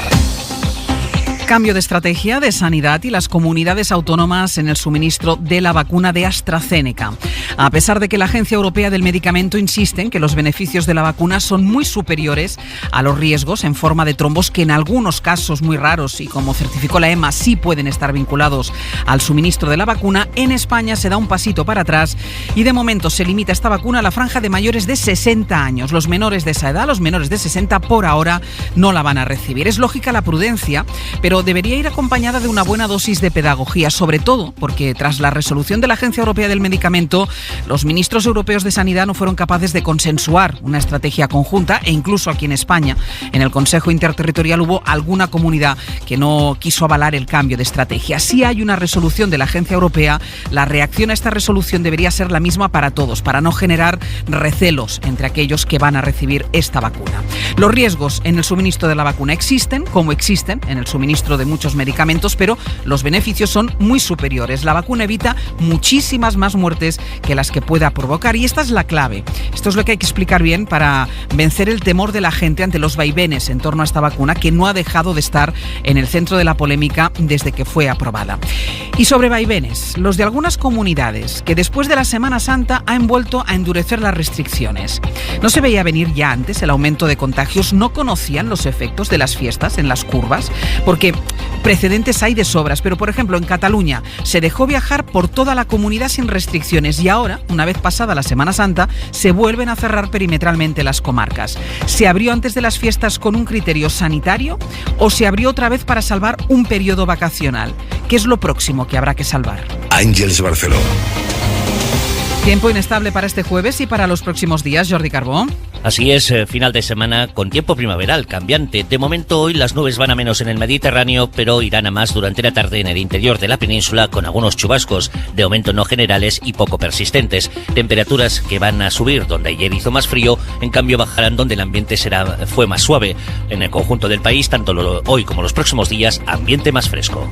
Cambio de estrategia de Sanidad y las comunidades autónomas en el suministro de la vacuna de AstraZeneca. A pesar de que la Agencia Europea del Medicamento insiste en que los beneficios de la vacuna son muy superiores a los riesgos en forma de trombos que en algunos casos muy raros y como certificó la EMA sí pueden estar vinculados al suministro de la vacuna, en España se da un pasito para atrás y de momento se limita esta vacuna a la franja de mayores de 60 años. Los menores de esa edad, los menores de 60 por ahora no la van a recibir. Es lógica la prudencia, pero debería ir acompañada de una buena dosis de pedagogía, sobre todo porque tras la resolución de la Agencia Europea del Medicamento, los ministros europeos de Sanidad no fueron capaces de consensuar una estrategia conjunta e incluso aquí en España, en el Consejo Interterritorial, hubo alguna comunidad que no quiso avalar el cambio de estrategia. Si hay una resolución de la Agencia Europea, la reacción a esta resolución debería ser la misma para todos, para no generar recelos entre aquellos que van a recibir esta vacuna. Los riesgos en el suministro de la vacuna existen, como existen en el suministro de muchos medicamentos, pero los beneficios son muy superiores. La vacuna evita muchísimas más muertes que las que pueda provocar y esta es la clave. Esto es lo que hay que explicar bien para vencer el temor de la gente ante los vaivenes en torno a esta vacuna que no ha dejado de estar en el centro de la polémica desde que fue aprobada. Y sobre vaivenes, los de algunas comunidades que después de la Semana Santa han vuelto a endurecer las restricciones. No se veía venir ya antes el aumento de contagios, no conocían los efectos de las fiestas en las curvas, porque precedentes hay de sobras, pero por ejemplo en Cataluña se dejó viajar por toda la comunidad sin restricciones y ahora, una vez pasada la Semana Santa, se vuelven a cerrar perimetralmente las comarcas. ¿Se abrió antes de las fiestas con un criterio sanitario o se abrió otra vez para salvar un periodo vacacional? ¿Qué es lo próximo que habrá que salvar? Ángeles Barceló. Tiempo inestable para este jueves y para los próximos días, Jordi Carbó. Así es, final de semana con tiempo primaveral cambiante. De momento hoy las nubes van a menos en el Mediterráneo, pero irán a más durante la tarde en el interior de la península con algunos chubascos, de momento no generales y poco persistentes. Temperaturas que van a subir donde ayer hizo más frío, en cambio bajarán donde el ambiente fue más suave. En el conjunto del país, tanto hoy como los próximos días, ambiente más fresco.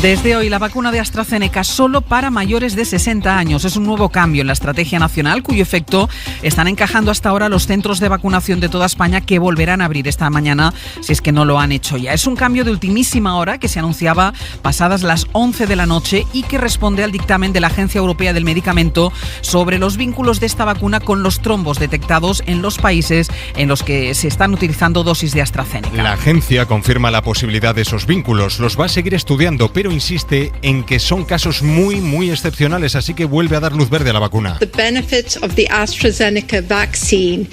Desde hoy, la vacuna de AstraZeneca solo para mayores de 60 años. Es un nuevo cambio en la estrategia nacional, cuyo efecto están encajando hasta ahora los centros de vacunación de toda España, que volverán a abrir esta mañana, si es que no lo han hecho ya. Es un cambio de ultimísima hora que se anunciaba pasadas las 11 de la noche y que responde al dictamen de la Agencia Europea del Medicamento sobre los vínculos de esta vacuna con los trombos detectados en los países en los que se están utilizando dosis de AstraZeneca. La agencia confirma la posibilidad de esos vínculos. Los va a seguir estudiando, pero insiste en que son casos muy excepcionales, así que vuelve a dar luz verde a la vacuna. The benefits of the AstraZeneca vaccine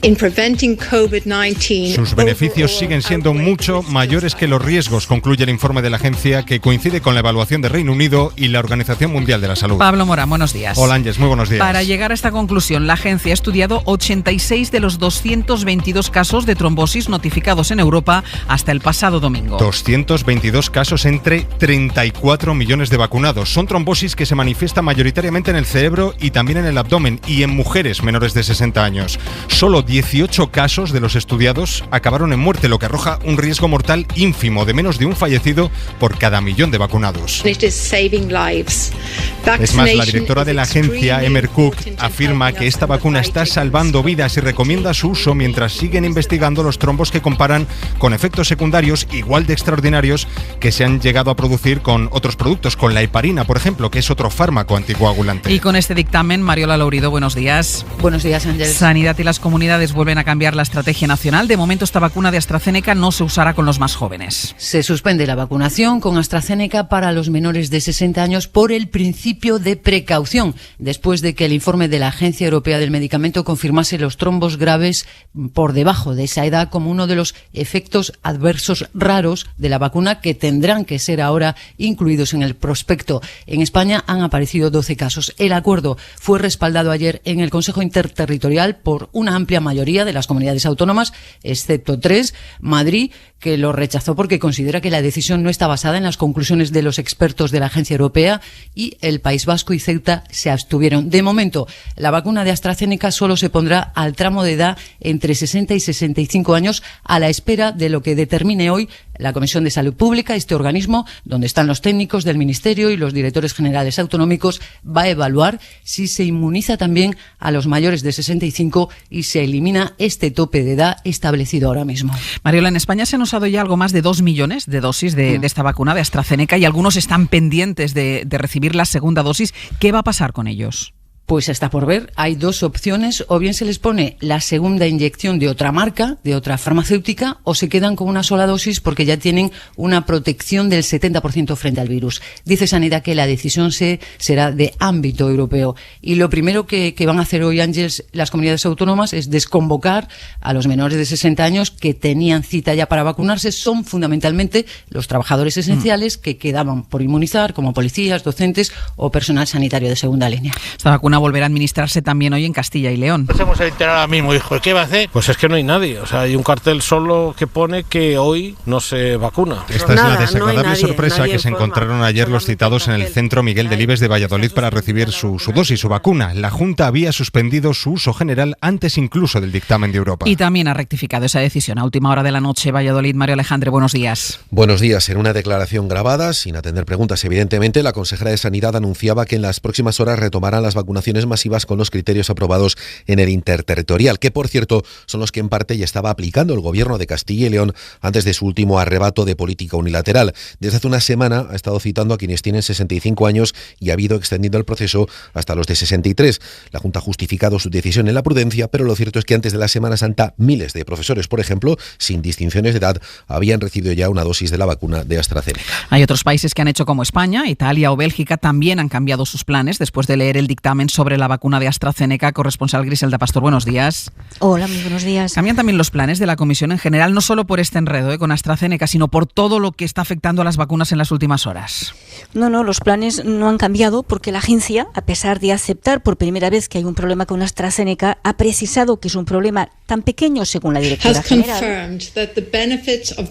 in preventing COVID-19. Sus beneficios siguen siendo mucho mayores que los riesgos, concluye el informe de la agencia, que coincide con la evaluación de Reino Unido y la Organización Mundial de la Salud. Pablo Morán, buenos días. Hola Ángeles, muy buenos días. Para llegar a esta conclusión, la agencia ha estudiado 86 de los 222 casos de trombosis notificados en Europa hasta el pasado domingo. 222 casos entre 34 millones de vacunados. Son trombosis que se manifiestan mayoritariamente en el cerebro y también en el abdomen y en mujeres menores de 60 años. Solo 18 casos de los estudiados acabaron en muerte, lo que arroja un riesgo mortal ínfimo de menos de un fallecido por cada millón de vacunados. Es más, la directora de la agencia, Emer Cook, afirma que esta vacuna está salvando vidas y recomienda su uso mientras siguen investigando los trombos que comparan con efectos secundarios igual de extraordinarios que se han llegado a producir con otros productos, con la heparina, por ejemplo, que es otro fármaco anticoagulante. Y con este dictamen, Mariola Lourido, buenos días. Buenos días, Ángeles. Sanidad y las comunidades vuelven a cambiar la estrategia nacional. De momento, esta vacuna de AstraZeneca no se usará con los más jóvenes. Se suspende la vacunación con AstraZeneca para los menores de 60 años por el principio de precaución, después de que el informe de la Agencia Europea del Medicamento confirmase los trombos graves por debajo de esa edad como uno de los efectos adversos raros de la vacuna, que tendrán que ser ahora incluidos en el prospecto. En España han aparecido 12 casos. El acuerdo fue respaldado ayer en el Consejo Interterritorial por una amplia mayoría de las comunidades autónomas, excepto 3, Madrid, que lo rechazó porque considera que la decisión no está basada en las conclusiones de los expertos de la Agencia Europea, y el País Vasco y Ceuta se abstuvieron. De momento, la vacuna de AstraZeneca solo se pondrá al tramo de edad entre 60 y 65 años, a la espera de lo que determine hoy la Comisión de Salud Pública. Este organismo, donde están los técnicos del Ministerio y los directores generales autonómicos, va a evaluar si se inmuniza también a los mayores de 65 y se elimina este tope de edad establecido ahora mismo. Mariola, en España se han usado ya algo más de 2 millones de dosis de esta vacuna de AstraZeneca, y algunos están pendientes de recibir la segunda dosis. ¿Qué va a pasar con ellos? Pues está por ver. Hay dos opciones: o bien se les pone la segunda inyección de otra marca, de otra farmacéutica, o se quedan con una sola dosis porque ya tienen una protección del 70% frente al virus. Dice Sanidad que la decisión será de ámbito europeo. Y lo primero que van a hacer hoy, Ángeles, las comunidades autónomas es desconvocar a los menores de 60 años que tenían cita ya para vacunarse. Son fundamentalmente los trabajadores esenciales que quedaban por inmunizar, como policías, docentes o personal sanitario de segunda línea. Esta vacuna volverá a administrarse también hoy en Castilla y León. Nos hemos enterado ahora mismo, hijo, ¿qué va a hacer? Pues es que no hay nadie, o sea, hay un cartel solo que pone que hoy no se vacuna. Esta es la desagradable sorpresa que se encontraron ayer los citados en el Centro Miguel Delibes de Valladolid para recibir su dosis, su vacuna. La Junta había suspendido su uso general antes incluso del dictamen de Europa. Y también ha rectificado esa decisión a última hora de la noche. Valladolid, Mario Alejandre, buenos días. Buenos días. En una declaración grabada, sin atender preguntas evidentemente, la consejera de Sanidad anunciaba que en las próximas horas retomarán las vacunaciones masivas con los criterios aprobados en el interterritorial, que por cierto son los que en parte ya estaba aplicando el gobierno de Castilla y León antes de su último arrebato de política unilateral. Desde hace una semana ha estado citando a quienes tienen 65 años y ha habido extendido el proceso hasta los de 63. La Junta ha justificado su decisión en la prudencia, pero lo cierto es que antes de la Semana Santa miles de profesores, por ejemplo, sin distinciones de edad, habían recibido ya una dosis de la vacuna de AstraZeneca. Hay otros países que han hecho como España, Italia o Bélgica, también han cambiado sus planes después de leer el dictamen sobre la vacuna de AstraZeneca. Corresponsal Griselda Pastor, buenos días. Hola, muy buenos días. Cambian también los planes de la Comisión en general, no solo por este enredo con AstraZeneca, sino por todo lo que está afectando a las vacunas en las últimas horas. No, los planes no han cambiado porque la agencia, a pesar de aceptar por primera vez que hay un problema con AstraZeneca, ha precisado que es un problema tan pequeño, según la directora general,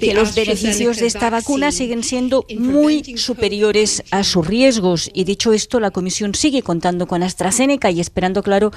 que los beneficios de esta vacuna siguen siendo muy superiores a sus riesgos. Y dicho esto, la Comisión sigue contando con AstraZeneca AstraZeneca y esperando, claro,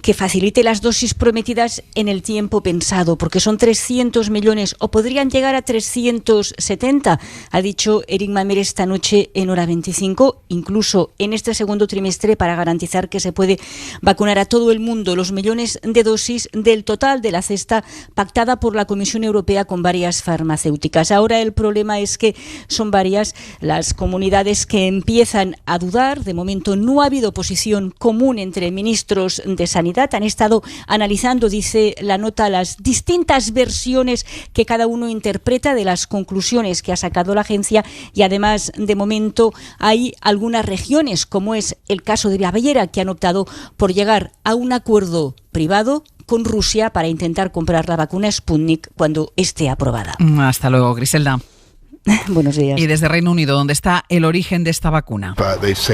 que facilite las dosis prometidas en el tiempo pensado, porque son 300 millones o podrían llegar a 370, ha dicho Eric Mamer esta noche en Hora 25, incluso en este segundo trimestre, para garantizar que se puede vacunar a todo el mundo, los millones de dosis del total de la cesta pactada por la Comisión Europea con varias farmacéuticas. Ahora el problema es que son varias las comunidades que empiezan a dudar. De momento no ha habido posición común entre ministros de Sanidad. Han estado analizando, dice la nota, las distintas versiones que cada uno interpreta de las conclusiones que ha sacado la agencia, y además de momento hay algunas regiones, como es el caso de Baviera, que han optado por llegar a un acuerdo privado con Rusia para intentar comprar la vacuna Sputnik cuando esté aprobada. Hasta luego, Griselda. Buenos días. Y desde Reino Unido, ¿dónde está el origen de esta vacuna? Boris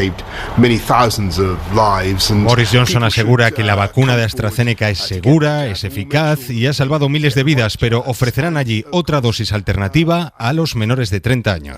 Johnson asegura que la vacuna de AstraZeneca es segura, es eficaz y ha salvado miles de vidas, pero ofrecerán allí otra dosis alternativa a los menores de 30 años.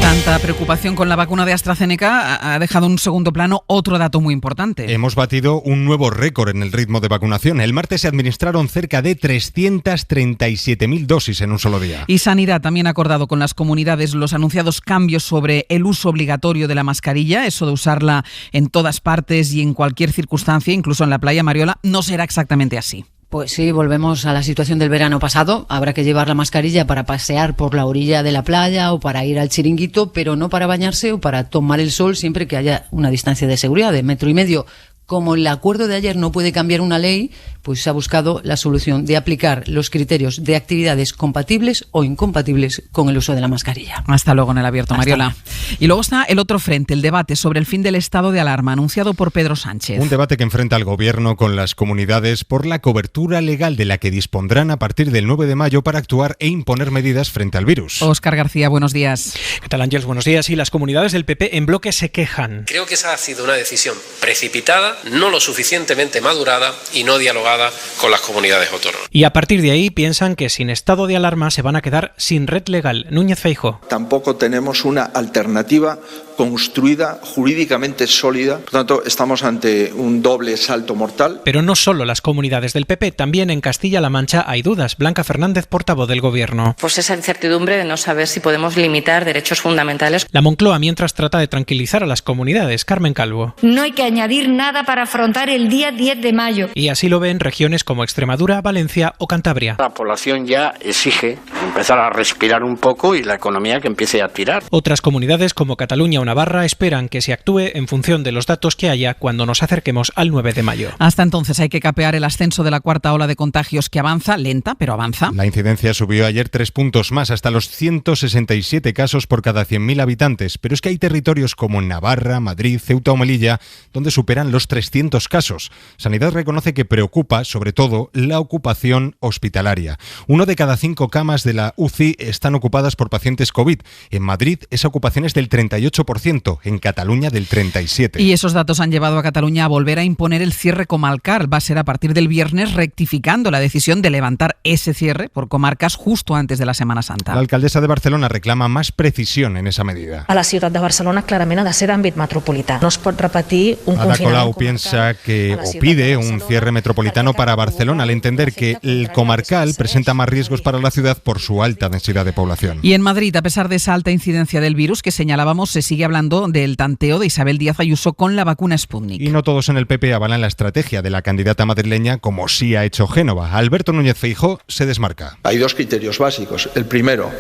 Tanta preocupación con la vacuna de AstraZeneca ha dejado en segundo plano otro dato muy importante. Hemos batido un nuevo récord en el ritmo de vacunación. El martes se administraron cerca de 337.000 dosis en un solo día. Y Sanidad también ha acordado con las comunidades los anunciados cambios sobre el uso obligatorio de la mascarilla. Eso de usarla en todas partes y en cualquier circunstancia, incluso en la playa. Mariola, no será exactamente así. Pues sí, volvemos a la situación del verano pasado. Habrá que llevar la mascarilla para pasear por la orilla de la playa o para ir al chiringuito, pero no para bañarse o para tomar el sol, siempre que haya una distancia de seguridad de 1,5 metros. Como el acuerdo de ayer no puede cambiar una ley, pues se ha buscado la solución de aplicar los criterios de actividades compatibles o incompatibles con el uso de la mascarilla. Hasta luego en el abierto, Mariola. Y luego está el otro frente, el debate sobre el fin del estado de alarma, anunciado por Pedro Sánchez. Un debate que enfrenta al gobierno con las comunidades por la cobertura legal de la que dispondrán a partir del 9 de mayo para actuar e imponer medidas frente al virus. Óscar García, buenos días. ¿Qué tal, Ángeles? Buenos días. Y las comunidades del PP en bloque se quejan. Creo que esa ha sido una decisión precipitada, no lo suficientemente madurada y no dialogada con las comunidades autónomas. Y a partir de ahí piensan que sin estado de alarma se van a quedar sin red legal. Núñez Feijóo. Tampoco tenemos una alternativa construida, jurídicamente sólida. Por tanto, estamos ante un doble salto mortal. Pero no solo las comunidades del PP, también en Castilla-La Mancha hay dudas. Blanca Fernández, portavoz del Gobierno. Pues esa incertidumbre de no saber si podemos limitar derechos fundamentales. La Moncloa, mientras, trata de tranquilizar a las comunidades. Carmen Calvo. No hay que añadir nada para afrontar el día 10 de mayo. Y así lo ven regiones como Extremadura, Valencia o Cantabria. La población ya exige empezar a respirar un poco y la economía que empiece a tirar. Otras comunidades como Cataluña o Navarra esperan que se actúe en función de los datos que haya cuando nos acerquemos al 9 de mayo. Hasta entonces hay que capear el ascenso de la cuarta ola de contagios que avanza, lenta, pero avanza. La incidencia subió ayer 3 puntos más, hasta los 167 casos por cada 100.000 habitantes, pero es que hay territorios como Navarra, Madrid, Ceuta o Melilla donde superan los 300 casos. Sanidad reconoce que preocupa, sobre todo, la ocupación hospitalaria. 1 de cada 5 camas de la UCI están ocupadas por pacientes COVID. En Madrid esa ocupación es del 38%. En Cataluña del 37%. Y esos datos han llevado a Cataluña a volver a imponer el cierre comarcal. Va a ser a partir del viernes, rectificando la decisión de levantar ese cierre por comarcas justo antes de la Semana Santa. La alcaldesa de Barcelona reclama más precisión en esa medida. A la ciutat de Barcelona clarament ha de ser d'àmbit metropolità. No es pot repetir un Ada Colau piensa que o pide un cierre metropolitano para Barcelona al entender que el comarcal presenta más riesgos para la ciudad por su alta densidad de población. Y en Madrid, a pesar de esa alta incidencia del virus que señalábamos, se sigue hablando del tanteo de Isabel Díaz Ayuso con la vacuna Sputnik. Y no todos en el PP avalan la estrategia de la candidata madrileña, como sí ha hecho Génova. Alberto Núñez Feijóo se desmarca. Hay 2 criterios básicos. El primero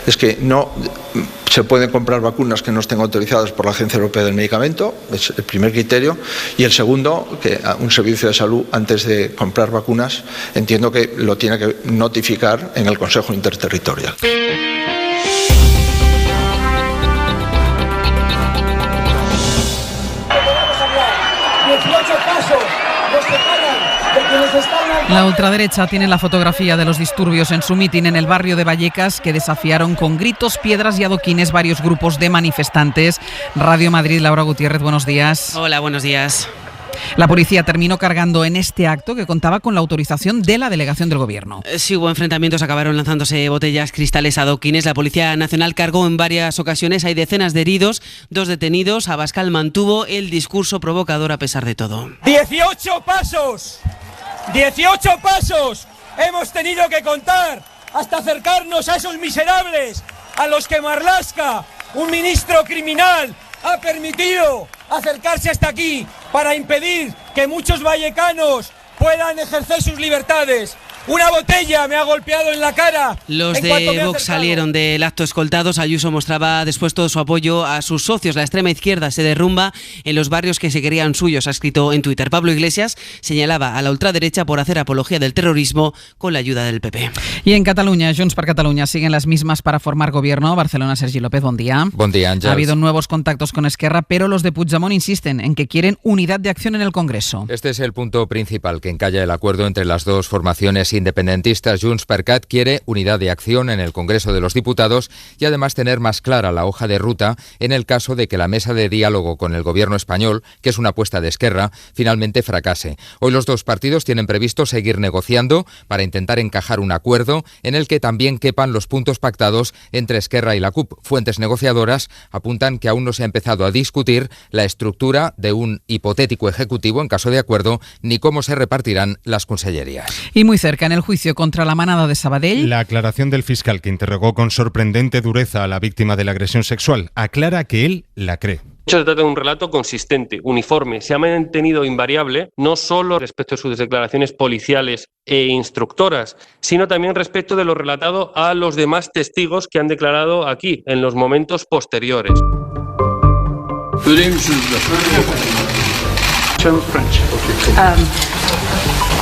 es que no se pueden comprar vacunas que no estén autorizadas por la Agencia Europea del Medicamento, es el primer criterio. Y el segundo, que un servicio de salud, antes de comprar vacunas, entiendo que lo tiene que notificar en el Consejo Interterritorial. La ultraderecha tiene la fotografía de los disturbios en su mitin en el barrio de Vallecas, que desafiaron con gritos, piedras y adoquines varios grupos de manifestantes. Radio Madrid, Laura Gutiérrez, buenos días. Hola, buenos días. La policía terminó cargando en este acto que contaba con la autorización de la delegación del gobierno. Sí, hubo enfrentamientos, acabaron lanzándose botellas, cristales, adoquines. La Policía Nacional cargó en varias ocasiones, hay decenas de heridos, 2 detenidos. Abascal mantuvo el discurso provocador a pesar de todo. 18 pasos, 18 pasos hemos tenido que contar hasta acercarnos a esos miserables a los que Marlaska, un ministro criminal, ha permitido acercarse hasta aquí para impedir que muchos vallecanos puedan ejercer sus libertades. Una botella me ha golpeado en la cara. Los de Vox salieron del acto escoltados. Ayuso mostraba después todo su apoyo a sus socios. La extrema izquierda se derrumba en los barrios que se querían suyos, ha escrito en Twitter. Pablo Iglesias señalaba a la ultraderecha por hacer apología del terrorismo con la ayuda del PP. Y en Cataluña, Junts per Catalunya siguen las mismas para formar gobierno. Barcelona, Sergi López, buen día. Buen día, Ángel. Ha habido nuevos contactos con Esquerra, pero los de Puigdemont insisten en que quieren unidad de acción en el Congreso. Este es el punto principal que encalla el acuerdo entre las dos formaciones independentistas. Junts per Cat quiere unidad de acción en el Congreso de los Diputados y además tener más clara la hoja de ruta en el caso de que la mesa de diálogo con el gobierno español, que es una apuesta de Esquerra, finalmente fracase. Hoy los dos partidos tienen previsto seguir negociando para intentar encajar un acuerdo en el que también quepan los puntos pactados entre Esquerra y la CUP. Fuentes negociadoras apuntan que aún no se ha empezado a discutir la estructura de un hipotético ejecutivo en caso de acuerdo ni cómo se repartirán las consellerías. Y muy cerca, en el juicio contra la manada de Sabadell, la aclaración del fiscal que interrogó con sorprendente dureza a la víctima de la agresión sexual aclara que él la cree. Se trata de un relato consistente, uniforme, se ha mantenido invariable, no solo respecto a sus declaraciones policiales e instructoras, sino también respecto de lo relatado a los demás testigos que han declarado aquí, en los momentos posteriores.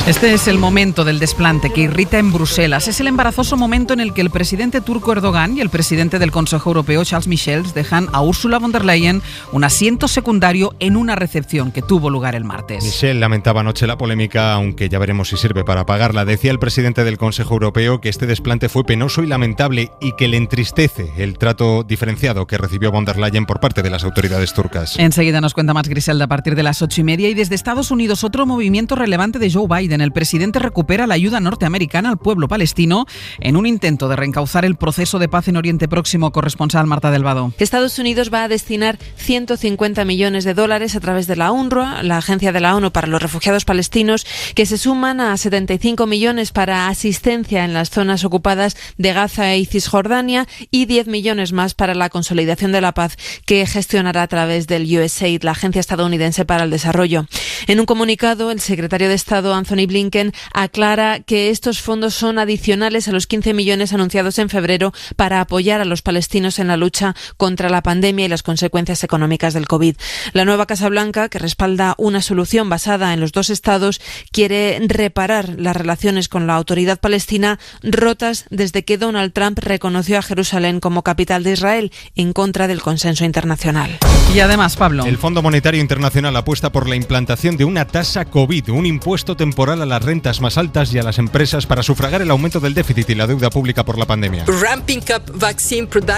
Este es el momento del desplante que irrita en Bruselas. Es el embarazoso momento en el que el presidente turco Erdogan y el presidente del Consejo Europeo, Charles Michel, dejan a Ursula von der Leyen un asiento secundario en una recepción que tuvo lugar el martes. Michel lamentaba anoche la polémica, aunque ya veremos si sirve para apagarla. Decía el presidente del Consejo Europeo que este desplante fue penoso y lamentable y que le entristece el trato diferenciado que recibió von der Leyen por parte de las autoridades turcas. Enseguida nos cuenta más Griselda a partir de las 8:30. Y desde Estados Unidos, otro movimiento relevante de Joe Biden. El presidente recupera la ayuda norteamericana al pueblo palestino en un intento de reencauzar el proceso de paz en Oriente Próximo. Corresponsal Marta del Vado. Estados Unidos va a destinar 150 millones de dólares a través de la UNRWA, la Agencia de la ONU para los Refugiados Palestinos, que se suman a 75 millones para asistencia en las zonas ocupadas de Gaza y Cisjordania y 10 millones más para la consolidación de la paz, que gestionará a través del USAID, la Agencia Estadounidense para el Desarrollo. En un comunicado, el secretario de Estado, Anthony Blinken, aclara que estos fondos son adicionales a los 15 millones anunciados en febrero para apoyar a los palestinos en la lucha contra la pandemia y las consecuencias económicas del COVID. La nueva Casa Blanca, que respalda una solución basada en los dos estados, quiere reparar las relaciones con la autoridad palestina rotas desde que Donald Trump reconoció a Jerusalén como capital de Israel, en contra del consenso internacional. Y además, Pablo, el Fondo Monetario Internacional apuesta por la implantación de una tasa COVID, un impuesto temporal a las rentas más altas y a las empresas para sufragar el aumento del déficit y la deuda pública por la pandemia.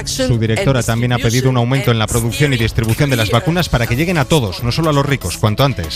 Su directora también ha pedido un aumento en la producción y distribución de las vacunas para que lleguen a todos, no solo a los ricos, cuanto antes.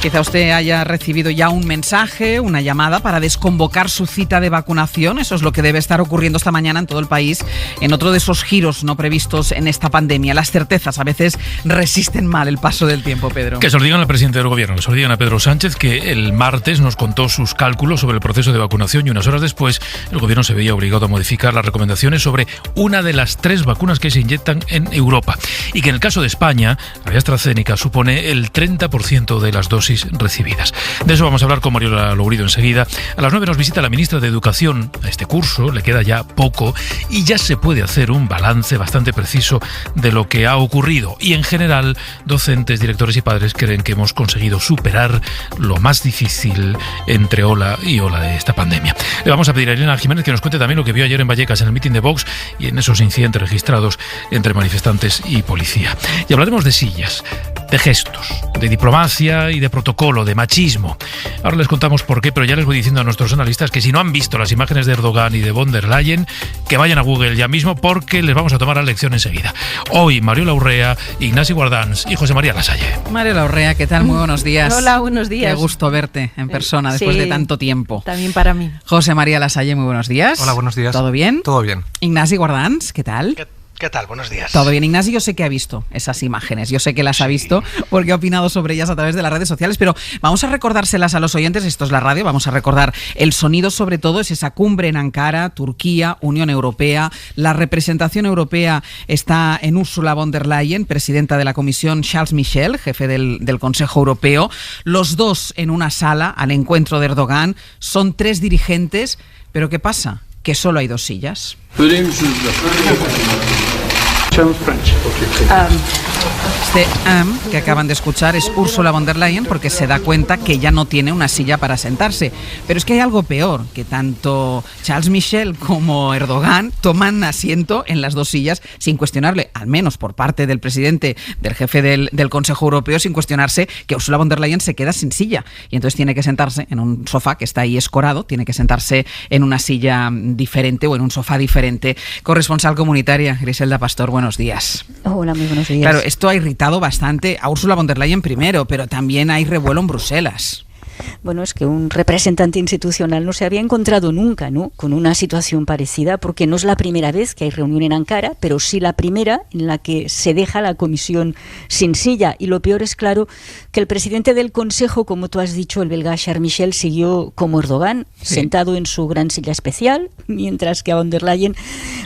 Quizá usted haya recibido ya un mensaje, una llamada para desconvocar su cita de vacunación. Eso es lo que debe estar ocurriendo esta mañana en todo el país, en otro de esos giros no previstos en esta pandemia. Las certezas a veces resisten mal el paso del tiempo, Pedro. Que se lo digan al presidente del gobierno, que se lo digan a Pedro Sánchez, que el martes nos contó sus cálculos sobre el proceso de vacunación y unas horas después el gobierno se veía obligado a modificar las recomendaciones sobre una de las 3 vacunas que se inyectan en Europa. Y que en el caso de España, la de AstraZeneca supone el 30% de las dosis recibidas. De eso vamos a hablar con Mariola Lourido enseguida. A las 9 nos visita la ministra de Educación. A este curso le queda ya poco y ya se puede hacer un balance bastante preciso de lo que ha ocurrido. Y en general, docentes, directores y padres creen que hemos conseguido superar lo más difícil entre ola y ola de esta pandemia. Le vamos a pedir a Elena Jiménez que nos cuente también lo que vio ayer en Vallecas en el mitin de Vox y en esos incidentes registrados entre manifestantes y policía. Y hablaremos de sillas. de gestos, de diplomacia y de protocolo, de machismo. Ahora les contamos por qué, pero ya les voy diciendo a nuestros analistas que si no han visto las imágenes de Erdogan y de von der Leyen, que vayan a Google ya mismo porque les vamos a tomar la lección enseguida. Hoy, Mariola Urrea, Ignasi Guardans y José María Lasalle. Mariola Urrea, ¿qué tal? Muy buenos días. Hola, buenos días. Qué gusto verte en persona después de tanto tiempo. También para mí. José María Lasalle, muy buenos días. Hola, buenos días. ¿Todo bien? Todo bien. Ignasi Guardans, ¿qué tal? ¿Qué tal? Buenos días. Todo bien, Ignasi. Yo sé que ha visto esas imágenes, yo sé que las ha visto porque ha opinado sobre ellas a través de las redes sociales, pero vamos a recordárselas a los oyentes. Esto es la radio, vamos a recordar el sonido. Sobre todo es esa cumbre en Ankara, Turquía, Unión Europea. La representación europea está en Ursula von der Leyen, presidenta de la Comisión, Charles Michel, jefe del Consejo Europeo. Los dos en una sala al encuentro de Erdogan. Son 3 dirigentes, pero ¿qué pasa? Que solo hay 2 sillas. Este que acaban de escuchar es Ursula von der Leyen, porque se da cuenta que ya no tiene una silla para sentarse. Pero es que hay algo peor, que tanto Charles Michel como Erdogan toman asiento en las 2 sillas sin cuestionarle, al menos por parte del presidente, del jefe del Consejo Europeo, sin cuestionarse que Ursula von der Leyen se queda sin silla. Y entonces tiene que sentarse en un sofá que está ahí escorado, tiene que sentarse en una silla diferente o en un sofá diferente. Corresponsal comunitaria, Griselda Pastor, buenos días. Hola, muy buenos días. Claro, esto ha irritado bastante a Ursula von der Leyen primero, pero también hay revuelo en Bruselas. Bueno, es que un representante institucional no se había encontrado nunca, ¿no?, con una situación parecida, porque no es la primera vez que hay reunión en Ankara, pero sí la primera en la que se deja la comisión sin silla. Y lo peor es, claro, que el presidente del Consejo, como tú has dicho, el belga Charles Michel, siguió como Erdogan, sentado en su gran silla especial, mientras que a von der Leyen,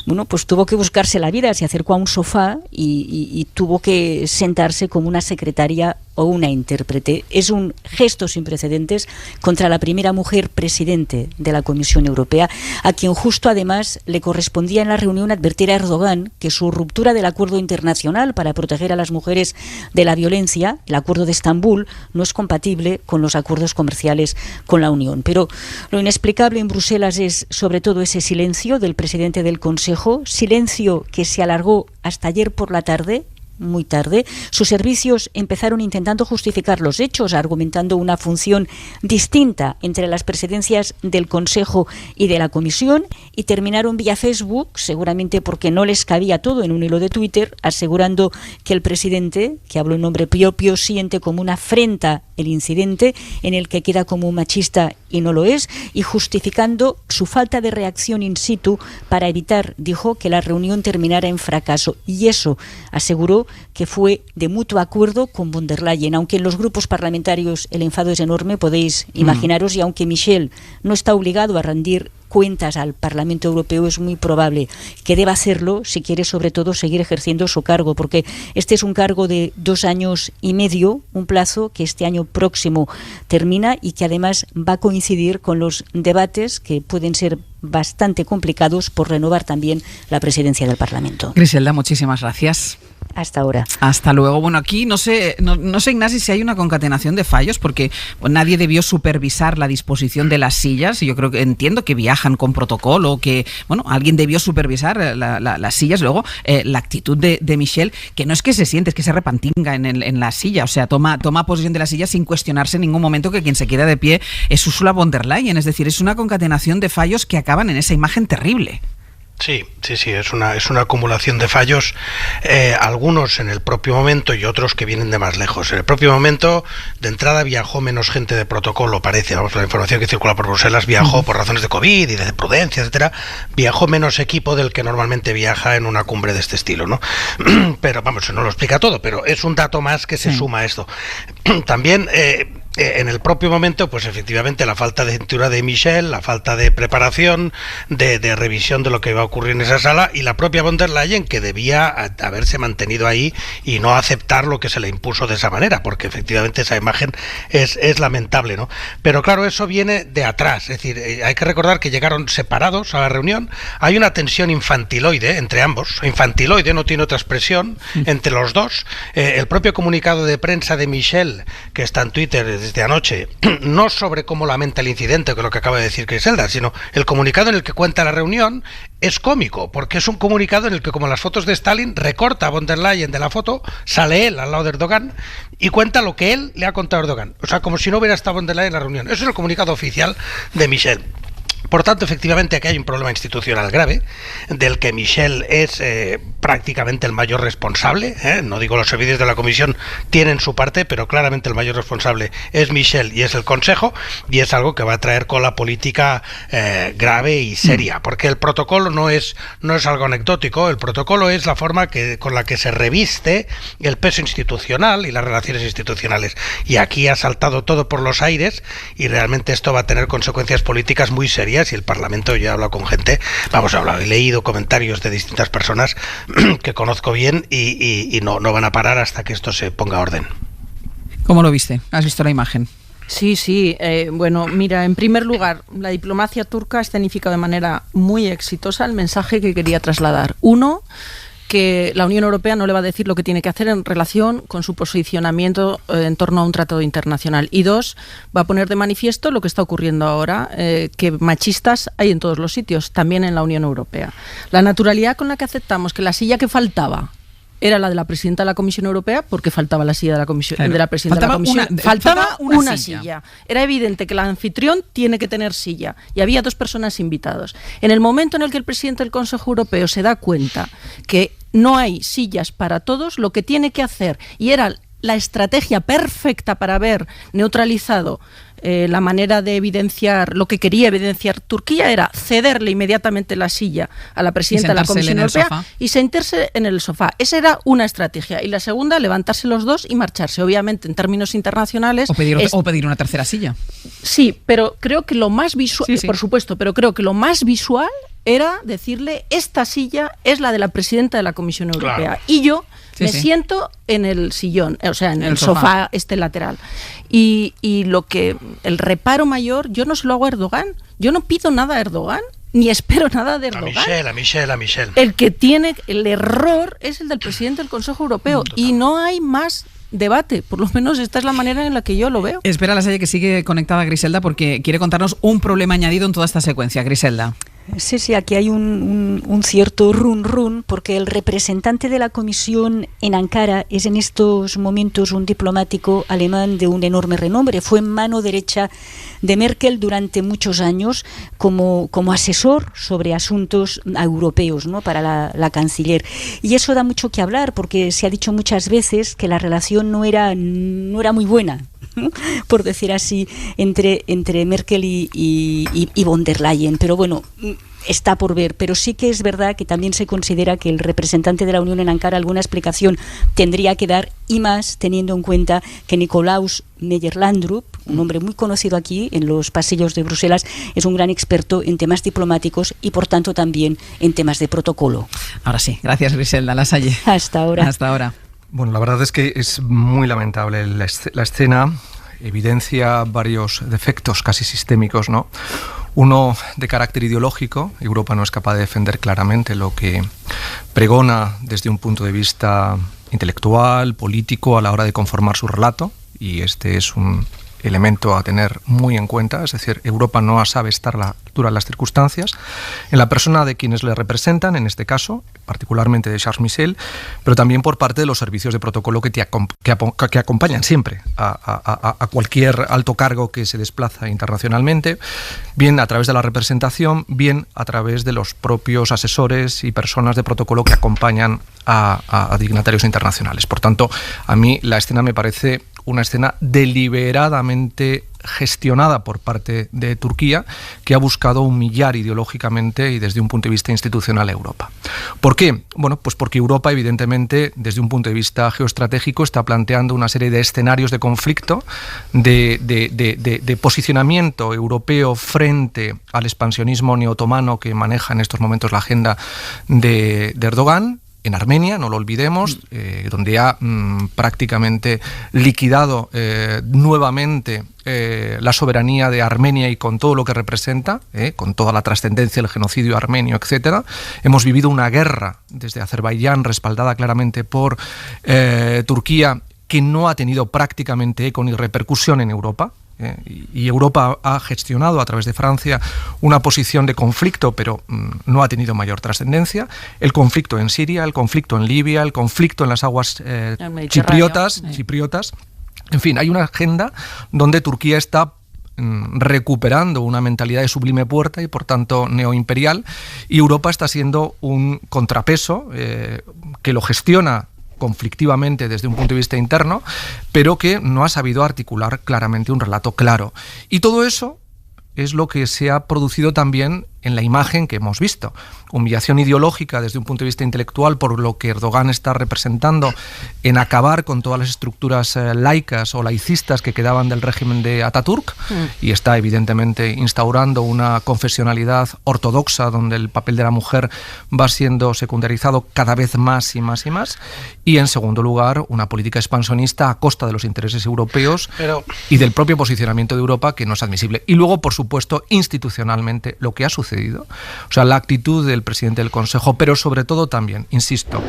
bueno, pues tuvo que buscarse la vida, se acercó a un sofá y tuvo que sentarse como una secretaria o una intérprete. Es un gesto sin precedentes contra la primera mujer presidente de la Comisión Europea, a quien justo además le correspondía en la reunión advertir a Erdogan que su ruptura del acuerdo internacional para proteger a las mujeres de la violencia, el acuerdo de Estambul, no es compatible con los acuerdos comerciales con la Unión. Pero lo inexplicable en Bruselas es sobre todo ese silencio del presidente del Consejo, silencio que se alargó hasta ayer por la tarde, muy tarde. Sus servicios empezaron intentando justificar los hechos, argumentando una función distinta entre las presidencias del Consejo y de la Comisión, y terminaron vía Facebook, seguramente porque no les cabía todo en un hilo de Twitter, asegurando que el presidente, que habló en nombre propio, siente como una afrenta el incidente, en el que queda como un machista y no lo es, y justificando su falta de reacción in situ para evitar, dijo, que la reunión terminara en fracaso. Y eso, aseguró, que fue de mutuo acuerdo con von der Leyen. Aunque en los grupos parlamentarios el enfado es enorme, podéis imaginaros, y aunque Michel no está obligado a rendir cuentas al Parlamento Europeo, es muy probable que deba hacerlo si quiere sobre todo seguir ejerciendo su cargo, porque este es un cargo de 2 años y medio, un plazo que este año próximo termina y que además va a coincidir con los debates que pueden ser bastante complicados por renovar también la presidencia del Parlamento. Griselda, muchísimas gracias. Hasta ahora. Hasta luego. Bueno, aquí no sé, Ignasi, si hay una concatenación de fallos, porque nadie debió supervisar la disposición de las sillas. Yo creo que entiendo que viajan con protocolo, que alguien debió supervisar las sillas. Luego, la actitud de Michel, que no es que se siente, es que se repantinga en la silla. O sea, toma posesión de la silla sin cuestionarse en ningún momento que quien se queda de pie es Ursula von der Leyen. Es decir, es una concatenación de fallos que acaban en esa imagen terrible. Sí, es una acumulación de fallos, algunos en el propio momento y otros que vienen de más lejos. En el propio momento, de entrada viajó menos gente de protocolo, parece, la información que circula por Bruselas, viajó por razones de COVID y de prudencia, etcétera, viajó menos equipo del que normalmente viaja en una cumbre de este estilo, ¿no? Pero vamos, eso no lo explica todo, pero es un dato más que se suma a esto. También en el propio momento, pues efectivamente la falta de cintura de Michel, la falta de preparación, de revisión de lo que iba a ocurrir en esa sala, y la propia von der Leyen, que debía haberse mantenido ahí y no aceptar lo que se le impuso de esa manera, porque efectivamente esa imagen es lamentable, ¿no? Pero claro, eso viene de atrás, es decir, hay que recordar que llegaron separados a la reunión, hay una tensión infantiloide entre ambos, infantiloide, no tiene otra expresión, entre los dos. El propio comunicado de prensa de Michel, que está en Twitter, desde anoche, no sobre cómo lamenta el incidente, que es lo que acaba de decir Griselda, sino el comunicado en el que cuenta la reunión es cómico, porque es un comunicado en el que, como las fotos de Stalin, recorta a von der Leyen de la foto, sale él al lado de Erdogan y cuenta lo que él le ha contado a Erdogan. O sea, como si no hubiera estado von der Leyen en la reunión. Eso es el comunicado oficial de Michel. Por tanto, efectivamente, aquí hay un problema institucional grave, del que Michel es prácticamente el mayor responsable. No digo los servicios de la Comisión tienen su parte, pero claramente el mayor responsable es Michel y es el Consejo, y es algo que va a traer cola política grave y seria, porque el protocolo no es algo anecdótico. El protocolo es la forma con la que se reviste el peso institucional y las relaciones institucionales, y aquí ha saltado todo por los aires, y realmente esto va a tener consecuencias políticas muy serias. Y el Parlamento, yo he hablado con gente, he leído comentarios de distintas personas que conozco bien y no van a parar hasta que esto se ponga a orden. ¿Cómo lo viste? ¿Has visto la imagen? Sí, bueno, mira, en primer lugar, la diplomacia turca ha escenificado de manera muy exitosa el mensaje que quería trasladar. Uno, que la Unión Europea no le va a decir lo que tiene que hacer en relación con su posicionamiento en torno a un tratado internacional. Y dos, va a poner de manifiesto lo que está ocurriendo ahora, que machistas hay en todos los sitios, también en la Unión Europea. La naturalidad con la que aceptamos que la silla que faltaba era la de la presidenta de la Comisión Europea, porque faltaba la silla de la Comisión, de la presidenta de la Comisión. Faltaba una silla. Era evidente que el anfitrión tiene que tener silla, y había 2 personas invitadas. En el momento en el que el presidente del Consejo Europeo se da cuenta que no hay sillas para todos, lo que tiene que hacer, y era la estrategia perfecta para haber neutralizado la manera de evidenciar lo que quería evidenciar Turquía, era cederle inmediatamente la silla a la presidenta de la Comisión Europea y sentarse en el sofá. Esa era una estrategia. Y la segunda, levantarse los dos y marcharse. Obviamente, en términos internacionales... O pedir una tercera silla. Sí, pero creo que lo más visual, por supuesto, pero creo que lo más visual era decirle: esta silla es la de la presidenta de la Comisión Europea. Claro. Y yo me siento en el sillón, o sea, en el sofá lateral. Y el reparo mayor, yo no se lo hago a Erdogan. Yo no pido nada a Erdogan, ni espero nada de Erdogan. A Michel. El que tiene el error es el del presidente del Consejo Europeo. Y no hay más debate, por lo menos esta es la manera en la que yo lo veo. Espera, la Salle, que sigue conectada Griselda, porque quiere contarnos un problema añadido en toda esta secuencia. Griselda. Sí, aquí hay un cierto run, porque el representante de la Comisión en Ankara es en estos momentos un diplomático alemán de un enorme renombre. Fue mano derecha de Merkel durante muchos años como asesor sobre asuntos europeos, ¿no?, para la canciller. Y eso da mucho que hablar, porque se ha dicho muchas veces que la relación no era muy buena, por decir así, entre Merkel y von der Leyen. Pero bueno, está por ver, pero sí que es verdad que también se considera que el representante de la Unión en Ankara alguna explicación tendría que dar, y más teniendo en cuenta que Nicolaus Meyer-Landrut, un hombre muy conocido aquí en los pasillos de Bruselas, es un gran experto en temas diplomáticos y por tanto también en temas de protocolo. Ahora sí, gracias Griselda, La Salle. Hasta ahora. Bueno, la verdad es que es muy lamentable la escena, evidencia varios defectos casi sistémicos, ¿no? Uno de carácter ideológico. Europa no es capaz de defender claramente lo que pregona desde un punto de vista intelectual, político, a la hora de conformar su relato, y este es un elemento a tener muy en cuenta. Es decir, Europa no sabe estar a la altura de las circunstancias, en la persona de quienes le representan, en este caso, particularmente de Charles Michel, pero también por parte de los servicios de protocolo que acompañan siempre a cualquier alto cargo que se desplaza internacionalmente, bien a través de la representación, bien a través de los propios asesores y personas de protocolo que acompañan a dignatarios internacionales. Por tanto, a mí la escena me parece una escena deliberadamente gestionada por parte de Turquía, que ha buscado humillar ideológicamente y desde un punto de vista institucional a Europa. ¿Por qué? Bueno, pues porque Europa, evidentemente, desde un punto de vista geoestratégico, está planteando una serie de escenarios de conflicto, de posicionamiento europeo frente al expansionismo neotomano que maneja en estos momentos la agenda de Erdogan, en Armenia, no lo olvidemos, donde ha prácticamente liquidado nuevamente la soberanía de Armenia y con todo lo que representa, con toda la trascendencia del genocidio armenio, etcétera. Hemos vivido una guerra desde Azerbaiyán, respaldada claramente por Turquía, que no ha tenido prácticamente eco ni repercusión en Europa. Y Europa ha gestionado a través de Francia una posición de conflicto, pero no ha tenido mayor trascendencia. El conflicto en Siria, el conflicto en Libia, el conflicto en las aguas chipriotas. En fin, hay una agenda donde Turquía está recuperando una mentalidad de sublime puerta y por tanto neoimperial, y Europa está siendo un contrapeso que lo gestiona conflictivamente desde un punto de vista interno, pero que no ha sabido articular claramente un relato claro. Y todo eso es lo que se ha producido también en la imagen que hemos visto. Humillación ideológica desde un punto de vista intelectual por lo que Erdogan está representando en acabar con todas las estructuras laicas o laicistas que quedaban del régimen de Ataturk, y está evidentemente instaurando una confesionalidad ortodoxa donde el papel de la mujer va siendo secundarizado cada vez más y más y más, y en segundo lugar una política expansionista a costa de los intereses europeos y del propio posicionamiento de Europa, que no es admisible. Y luego, por supuesto, institucionalmente lo que ha sucedido, o sea, la actitud del presidente del Consejo, pero sobre todo también, insisto,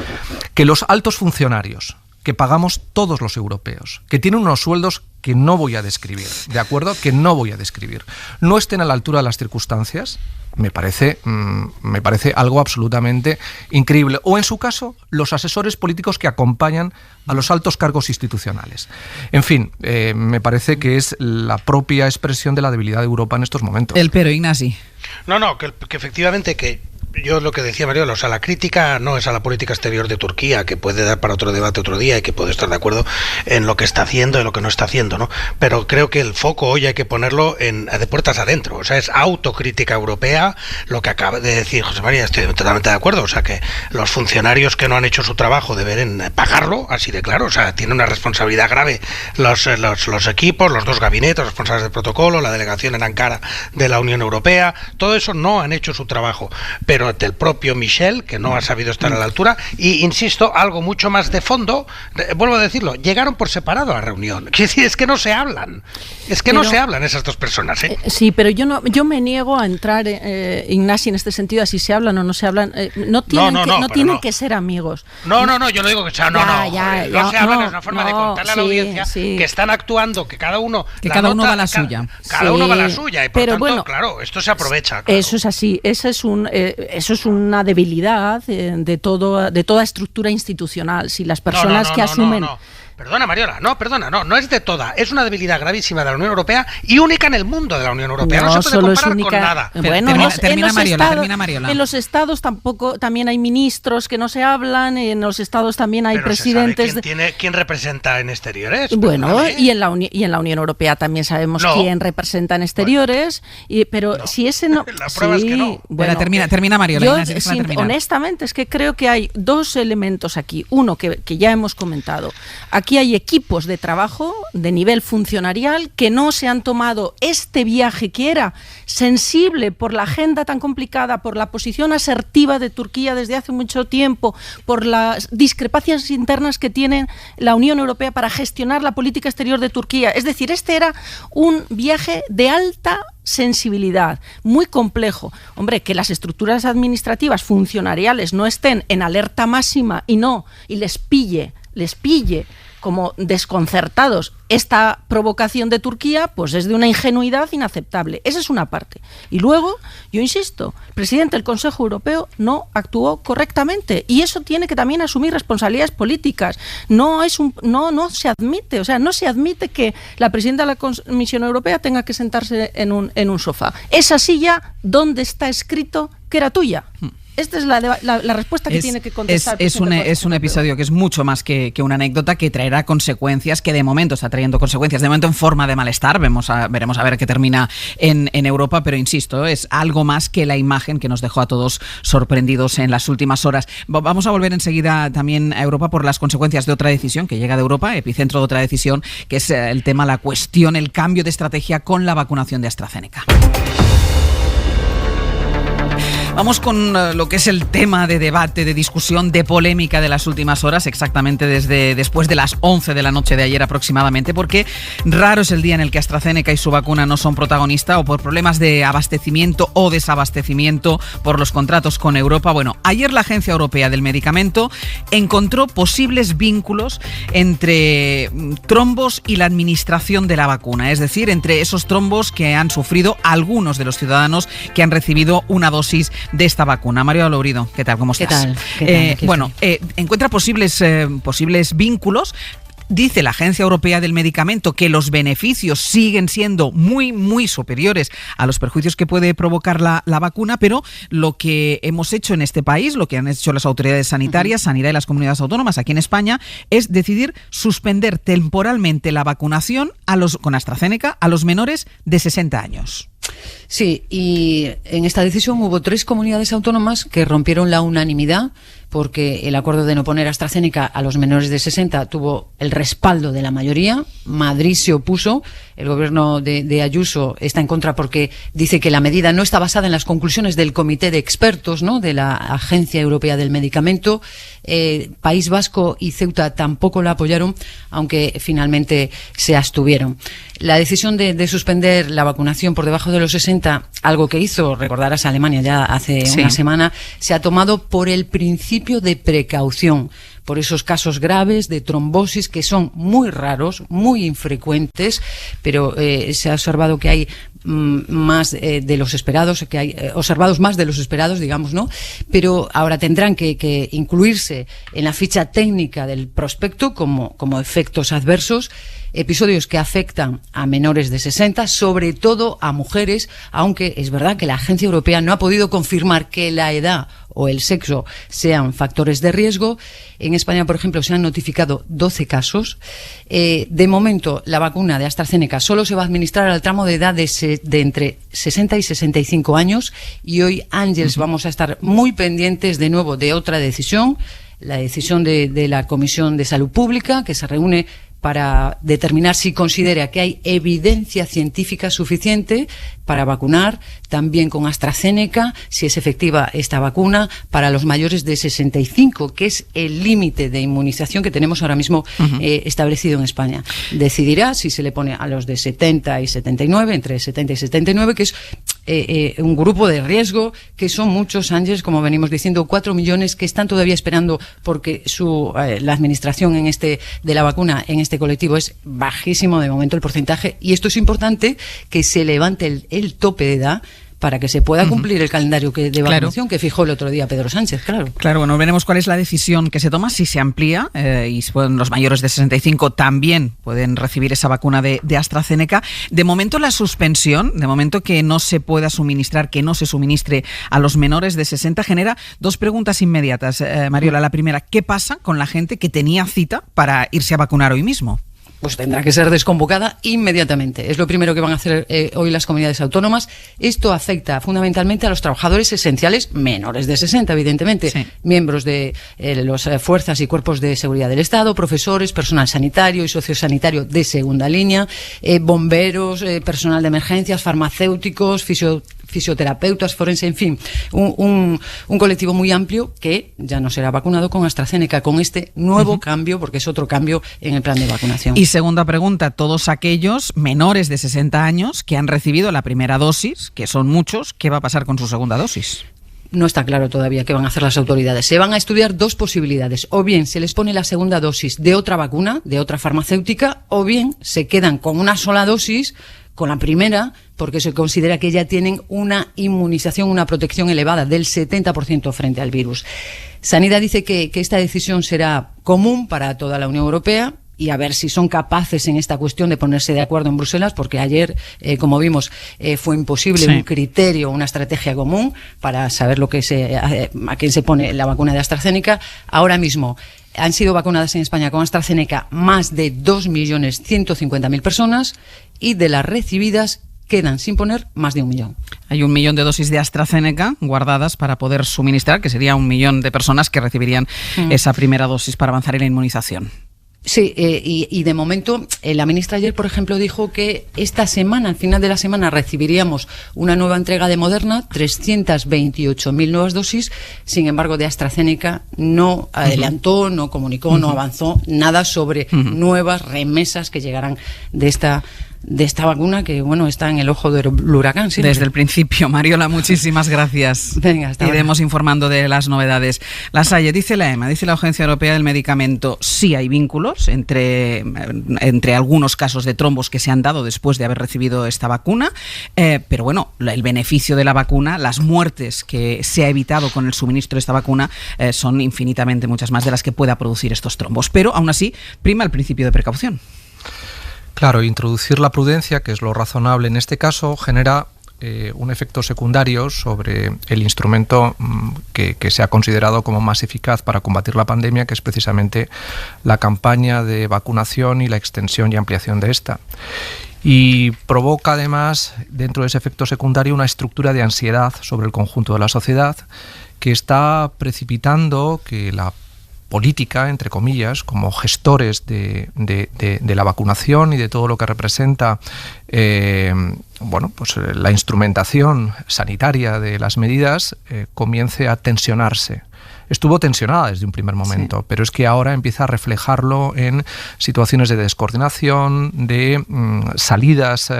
que los altos funcionarios que pagamos todos los europeos, que tienen unos sueldos que no voy a describir, ¿de acuerdo? Que no voy a describir, no estén a la altura de las circunstancias, me parece algo absolutamente increíble. O en su caso, los asesores políticos que acompañan a los altos cargos institucionales. En fin, me parece que es la propia expresión de la debilidad de Europa en estos momentos. Pero Ignasi. No, que efectivamente que yo lo que decía Mariola, o sea, la crítica no es a la política exterior de Turquía, que puede dar para otro debate otro día y que puede estar de acuerdo en lo que está haciendo y lo que no está haciendo, ¿no? Pero creo que el foco hoy hay que ponerlo de puertas adentro, o sea, es autocrítica europea, lo que acaba de decir José María, estoy totalmente de acuerdo, o sea, que los funcionarios que no han hecho su trabajo deben pagarlo, así de claro, o sea, tiene una responsabilidad grave los equipos, los dos gabinetes, los responsables de protocolo, la delegación en Ankara de la Unión Europea, todo eso no han hecho su trabajo, pero del propio Michel, que no ha sabido estar a la altura, y insisto, algo mucho más de fondo, vuelvo a decirlo, llegaron por separado a la reunión, es que no se hablan, no se hablan esas dos personas, ¿eh? Sí, pero yo me niego a entrar, Ignasi, en este sentido, a si se hablan o no se hablan, no tienen que ser amigos. No, yo no digo que sea, no se hablan, es una forma de contarle a la audiencia que están actuando, que cada uno va a la suya. Cada uno va a la suya, y por pero tanto, bueno, claro, esto se aprovecha. Claro. Eso es así, eso es una debilidad de toda estructura institucional. Si las personas que asumen... Perdona, Mariola, no es de toda, es una debilidad gravísima de la Unión Europea y única en el mundo de la Unión Europea, no se puede comparar con nada. Bueno, termina Mariola. En los estados también hay ministros que no se hablan, en los estados también hay presidentes... ¿Quién representa en exteriores? Bueno, y en la Unión Europea también sabemos quién representa en exteriores, pero si ese no... La prueba es que no. Bueno, termina Mariola. Honestamente, es que creo que hay dos elementos aquí. Uno que ya hemos comentado. Aquí hay equipos de trabajo de nivel funcionarial que no se han tomado este viaje que era sensible por la agenda tan complicada, por la posición asertiva de Turquía desde hace mucho tiempo, por las discrepancias internas que tiene la Unión Europea para gestionar la política exterior de Turquía. Es decir, este era un viaje de alta sensibilidad, muy complejo. Hombre, que las estructuras administrativas funcionariales no estén en alerta máxima y les pille como desconcertados esta provocación de Turquía, pues es de una ingenuidad inaceptable. Esa es una parte. Y luego, yo insisto, el presidente del Consejo Europeo no actuó correctamente y eso tiene que también asumir responsabilidades políticas. No se admite, o sea, no se admite que la presidenta de la Comisión Europea tenga que sentarse en un sofá. Esa silla, ¿dónde está escrito que era tuya? Esta es la respuesta que tiene que contestar. Es un episodio que es mucho más que una anécdota, que traerá consecuencias, que de momento está trayendo consecuencias, de momento en forma de malestar, veremos a ver qué termina en Europa, pero insisto, es algo más que la imagen que nos dejó a todos sorprendidos en las últimas horas. Vamos a volver enseguida también a Europa por las consecuencias de otra decisión que llega de Europa, epicentro de otra decisión, que es el tema, la cuestión, el cambio de estrategia con la vacunación de AstraZeneca. Vamos con lo que es el tema de debate, de discusión, de polémica de las últimas horas, exactamente desde después de las 11 de la noche de ayer aproximadamente, porque raro es el día en el que AstraZeneca y su vacuna no son protagonista, o por problemas de abastecimiento o desabastecimiento por los contratos con Europa. Bueno, ayer la Agencia Europea del Medicamento encontró posibles vínculos entre trombos y la administración de la vacuna, es decir, entre esos trombos que han sufrido algunos de los ciudadanos que han recibido una dosis de esta vacuna. Mario Lourido, ¿qué tal? ¿Cómo estás? ¿Qué tal? Encuentra posibles vínculos. Dice la Agencia Europea del Medicamento que los beneficios siguen siendo muy, muy superiores a los perjuicios que puede provocar la vacuna, pero lo que hemos hecho en este país, lo que han hecho las autoridades sanitarias, Sanidad y las comunidades autónomas aquí en España, es decidir suspender temporalmente la vacunación con AstraZeneca a los menores de 60 años. Sí, y en esta decisión hubo 3 comunidades autónomas que rompieron la unanimidad, porque el acuerdo de no poner AstraZeneca a los menores de 60 tuvo el respaldo de la mayoría. Madrid se opuso, el gobierno de Ayuso está en contra porque dice que la medida no está basada en las conclusiones del comité de expertos, ¿no?, de la Agencia Europea del Medicamento. País Vasco y Ceuta tampoco la apoyaron, aunque finalmente se abstuvieron. La decisión de suspender la vacunación por debajo de los 60, algo que hizo, recordarás, Alemania ya hace una semana, se ha tomado por el principio de precaución, por esos casos graves de trombosis que son muy raros, muy infrecuentes, pero se ha observado que hay más de los esperados, que hay observados más de los esperados, digamos, ¿no? Pero ahora tendrán que incluirse en la ficha técnica del prospecto como efectos adversos, episodios que afectan a menores de 60, sobre todo a mujeres, aunque es verdad que la Agencia Europea no ha podido confirmar que la edad o el sexo sean factores de riesgo. En España, por ejemplo, se han notificado 12 casos. De momento, la vacuna de AstraZeneca solo se va a administrar al tramo de edad de entre 60 y 65 años. Y hoy, Ángeles, vamos a estar muy pendientes de nuevo de otra decisión, la decisión de la Comisión de Salud Pública, que se reúne para determinar si considera que hay evidencia científica suficiente para vacunar también con AstraZeneca, si es efectiva esta vacuna para los mayores de 65, que es el límite de inmunización que tenemos ahora mismo establecido en España. Decidirá si se le pone a los de 70 y 79, entre 70 y 79, que es un grupo de riesgo, que son muchos, Ángeles, como venimos diciendo, 4 millones que están todavía esperando porque la administración de la vacuna en este colectivo es bajísimo de momento el porcentaje, y esto es importante, que se levante el tope de edad para que se pueda cumplir el calendario de vacunación que fijó el otro día Pedro Sánchez, Claro, bueno, veremos cuál es la decisión que se toma, si se amplía y los mayores de 65 también pueden recibir esa vacuna de AstraZeneca. De momento la suspensión, de momento que no se pueda suministrar, que no se suministre a los menores de 60, genera 2 preguntas inmediatas. Mariola, la primera, ¿qué pasa con la gente que tenía cita para irse a vacunar hoy mismo? Pues tendrá que ser desconvocada inmediatamente. Es lo primero que van a hacer hoy las comunidades autónomas. Esto afecta fundamentalmente a los trabajadores esenciales menores de 60, evidentemente. Sí. Miembros de las fuerzas y cuerpos de seguridad del Estado, profesores, personal sanitario y sociosanitario de segunda línea, bomberos, personal de emergencias, farmacéuticos, fisioterapeutas, forense, en fin, un colectivo muy amplio que ya no será vacunado con AstraZeneca, con este nuevo cambio, porque es otro cambio en el plan de vacunación. Y segunda pregunta, todos aquellos menores de 60 años que han recibido la primera dosis, que son muchos, ¿qué va a pasar con su segunda dosis? No está claro todavía qué van a hacer las autoridades. Se van a estudiar 2 posibilidades. O bien se les pone la segunda dosis de otra vacuna, de otra farmacéutica, o bien se quedan con una sola dosis, con la primera, porque se considera que ya tienen una inmunización, una protección elevada del 70% frente al virus. Sanidad dice que esta decisión será común para toda la Unión Europea, y a ver si son capaces en esta cuestión de ponerse de acuerdo en Bruselas, porque ayer, como vimos, fue imposible un criterio, una estrategia común para saber a quién se pone la vacuna de AstraZeneca. Ahora mismo han sido vacunadas en España con AstraZeneca más de 2.150.000 personas, y de las recibidas quedan sin poner más de 1 millón. Hay 1 millón de dosis de AstraZeneca guardadas para poder suministrar, que sería 1 millón de personas que recibirían esa primera dosis para avanzar en la inmunización. Sí, y de momento la ministra ayer, por ejemplo, dijo que esta semana, al final de la semana, recibiríamos una nueva entrega de Moderna, 328.000 nuevas dosis. Sin embargo, de AstraZeneca no adelantó, no comunicó, no avanzó nada sobre nuevas remesas que llegarán de esta vacuna que, bueno, está en el ojo del huracán. Siempre. Desde el principio. Mariola, muchísimas gracias. Venga, hasta Iremos informando de las novedades. Lasalle, dice la EMA, dice la Agencia Europea del Medicamento, sí hay vínculos entre algunos casos de trombos que se han dado después de haber recibido esta vacuna, pero bueno, el beneficio de la vacuna, las muertes que se ha evitado con el suministro de esta vacuna son infinitamente muchas más de las que pueda producir estos trombos. Pero aún así, prima el principio de precaución. Claro, introducir la prudencia, que es lo razonable en este caso, genera un efecto secundario sobre el instrumento que se ha considerado como más eficaz para combatir la pandemia, que es precisamente la campaña de vacunación y la extensión y ampliación de esta. Y provoca además, dentro de ese efecto secundario, una estructura de ansiedad sobre el conjunto de la sociedad que está precipitando que la política, entre comillas, como gestores de la vacunación y de todo lo que representa la instrumentación sanitaria de las medidas, comience a tensionarse. Estuvo tensionada desde un primer momento, pero es que ahora empieza a reflejarlo en situaciones de descoordinación, de salidas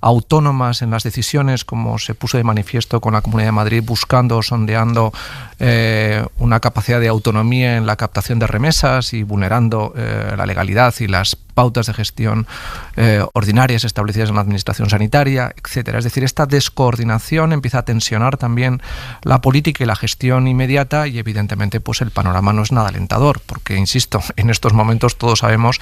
autónomas en las decisiones, como se puso de manifiesto con la Comunidad de Madrid, buscando, sondeando una capacidad de autonomía en la captación de remesas y vulnerando la legalidad y las pautas de gestión ordinarias establecidas en la administración sanitaria, etcétera. Es decir, esta descoordinación empieza a tensionar también la política y la gestión inmediata, y evidentemente pues el panorama no es nada alentador, porque, insisto, en estos momentos todos sabemos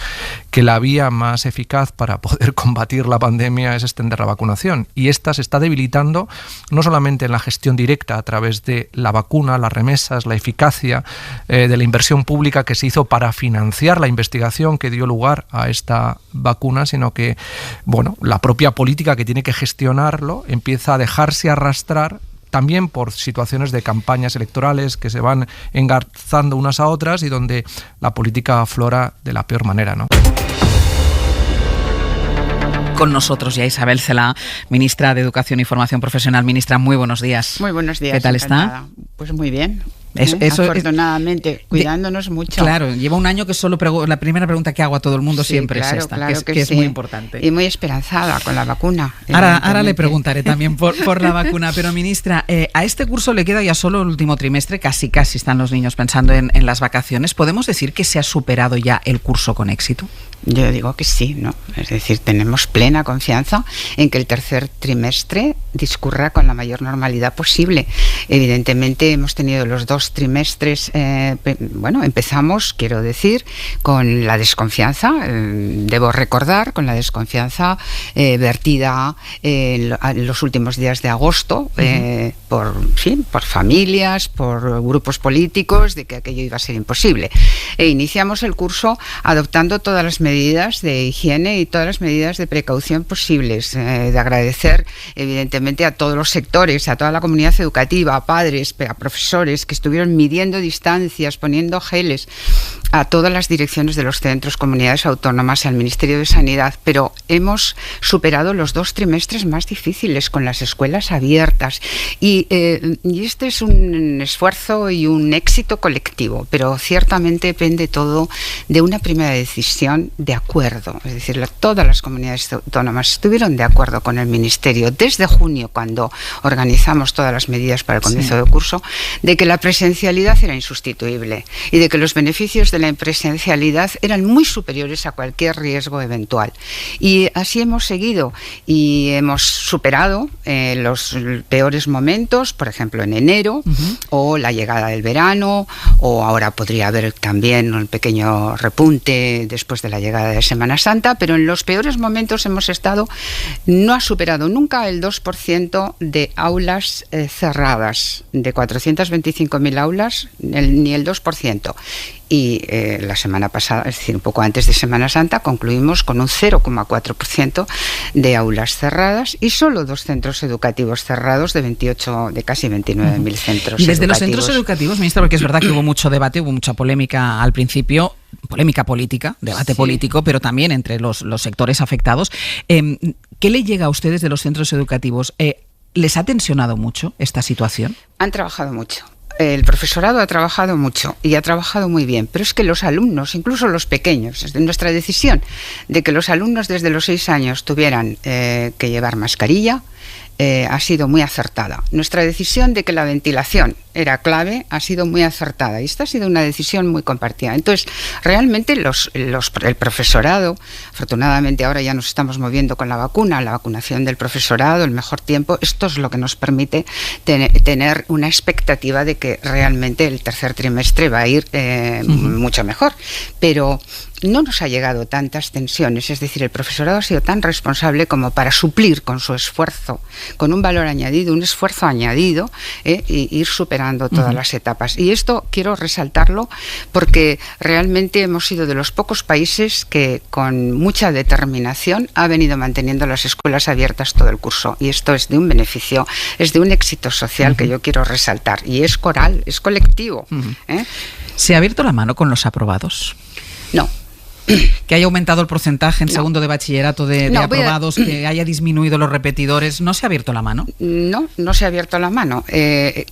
que la vía más eficaz para poder combatir la pandemia es extender la vacunación, y esta se está debilitando no solamente en la gestión directa a través de la vacuna, las remesas, la eficacia de la inversión pública que se hizo para financiar la investigación que dio lugar a esta vacuna, sino que, bueno, la propia política que tiene que gestionarlo empieza a dejarse arrastrar también por situaciones de campañas electorales que se van engarzando unas a otras y donde la política aflora de la peor manera, ¿no? Con nosotros ya Isabel Celaá, ministra de Educación y Formación Profesional. Ministra, muy buenos días. Muy buenos días. ¿Qué tal encantada. Está? Pues muy bien. Afortunadamente, cuidándonos mucho. Claro, lleva un año que solo la primera pregunta que hago a todo el mundo siempre es esta, claro que es muy importante. Y muy esperanzada con la vacuna. Ahora le preguntaré también por la vacuna, pero ministra, a este curso le queda ya solo el último trimestre, casi están los niños pensando en las vacaciones. ¿Podemos decir que se ha superado ya el curso con éxito? Yo digo que sí, ¿no? Es decir, tenemos plena confianza en que el tercer trimestre discurra con la mayor normalidad posible. Evidentemente hemos tenido los 2 trimestres, empezamos, quiero decir, con la desconfianza, debo recordar, con la desconfianza vertida en los últimos días de agosto, por familias, por grupos políticos, de que aquello iba a ser imposible. E iniciamos el curso adoptando todas las medidas de higiene y todas las medidas de precaución posibles, de agradecer evidentemente a todos los sectores, a toda la comunidad educativa, a padres, a profesores que estuvieron midiendo distancias, poniendo geles, a todas las direcciones de los centros, comunidades autónomas, al Ministerio de Sanidad, pero hemos superado los 2 trimestres más difíciles con las escuelas abiertas y este es un esfuerzo y un éxito colectivo, pero ciertamente depende todo de una primera decisión de acuerdo, es decir, todas las comunidades autónomas estuvieron de acuerdo con el Ministerio desde junio, cuando organizamos todas las medidas para el comienzo del curso, de que la presencialidad era insustituible y de que los beneficios de la presencialidad eran muy superiores a cualquier riesgo eventual. Y así hemos seguido y hemos superado los peores momentos, por ejemplo en enero, o la llegada del verano, o ahora podría haber también un pequeño repunte después de la llegada de Semana Santa, pero en los peores momentos hemos estado, no ha superado nunca el 2% de aulas cerradas, de 425.000 aulas, ni el 2%. Y la semana pasada, es decir, un poco antes de Semana Santa, concluimos con un 0,4% de aulas cerradas y solo 2 centros educativos cerrados de casi 29.000 centros Desde educativos. Los centros educativos, ministra, porque es verdad que hubo mucho debate, hubo mucha polémica al principio, polémica política, debate político, pero también entre los sectores afectados. ¿Qué le llega a ustedes de los centros educativos? ¿Les ha tensionado mucho esta situación? Han trabajado mucho. El profesorado ha trabajado mucho y ha trabajado muy bien, pero es que los alumnos, incluso los pequeños, es de nuestra decisión de que los alumnos desde los 6 años tuvieran que llevar mascarilla, ha sido muy acertada. Nuestra decisión de que la ventilación era clave ha sido muy acertada y esta ha sido una decisión muy compartida. Entonces, realmente el profesorado, afortunadamente ahora ya nos estamos moviendo con la vacunación del profesorado, el mejor tiempo, esto es lo que nos permite tener una expectativa de que realmente el tercer trimestre va a ir mucho mejor. Pero no nos ha llegado tantas tensiones, es decir, el profesorado ha sido tan responsable como para suplir con su esfuerzo, con un valor añadido, un esfuerzo añadido, e ir superando todas las etapas. Y esto quiero resaltarlo porque realmente hemos sido de los pocos países que con mucha determinación ha venido manteniendo las escuelas abiertas todo el curso. Y esto es de un beneficio, es de un éxito social que yo quiero resaltar. Y es coral, es colectivo. ¿Se ha abierto la mano con los aprobados? No. Que haya aumentado el porcentaje en segundo de bachillerato de aprobados, que haya disminuido los repetidores. ¿No se ha abierto la mano? No, no se ha abierto la mano.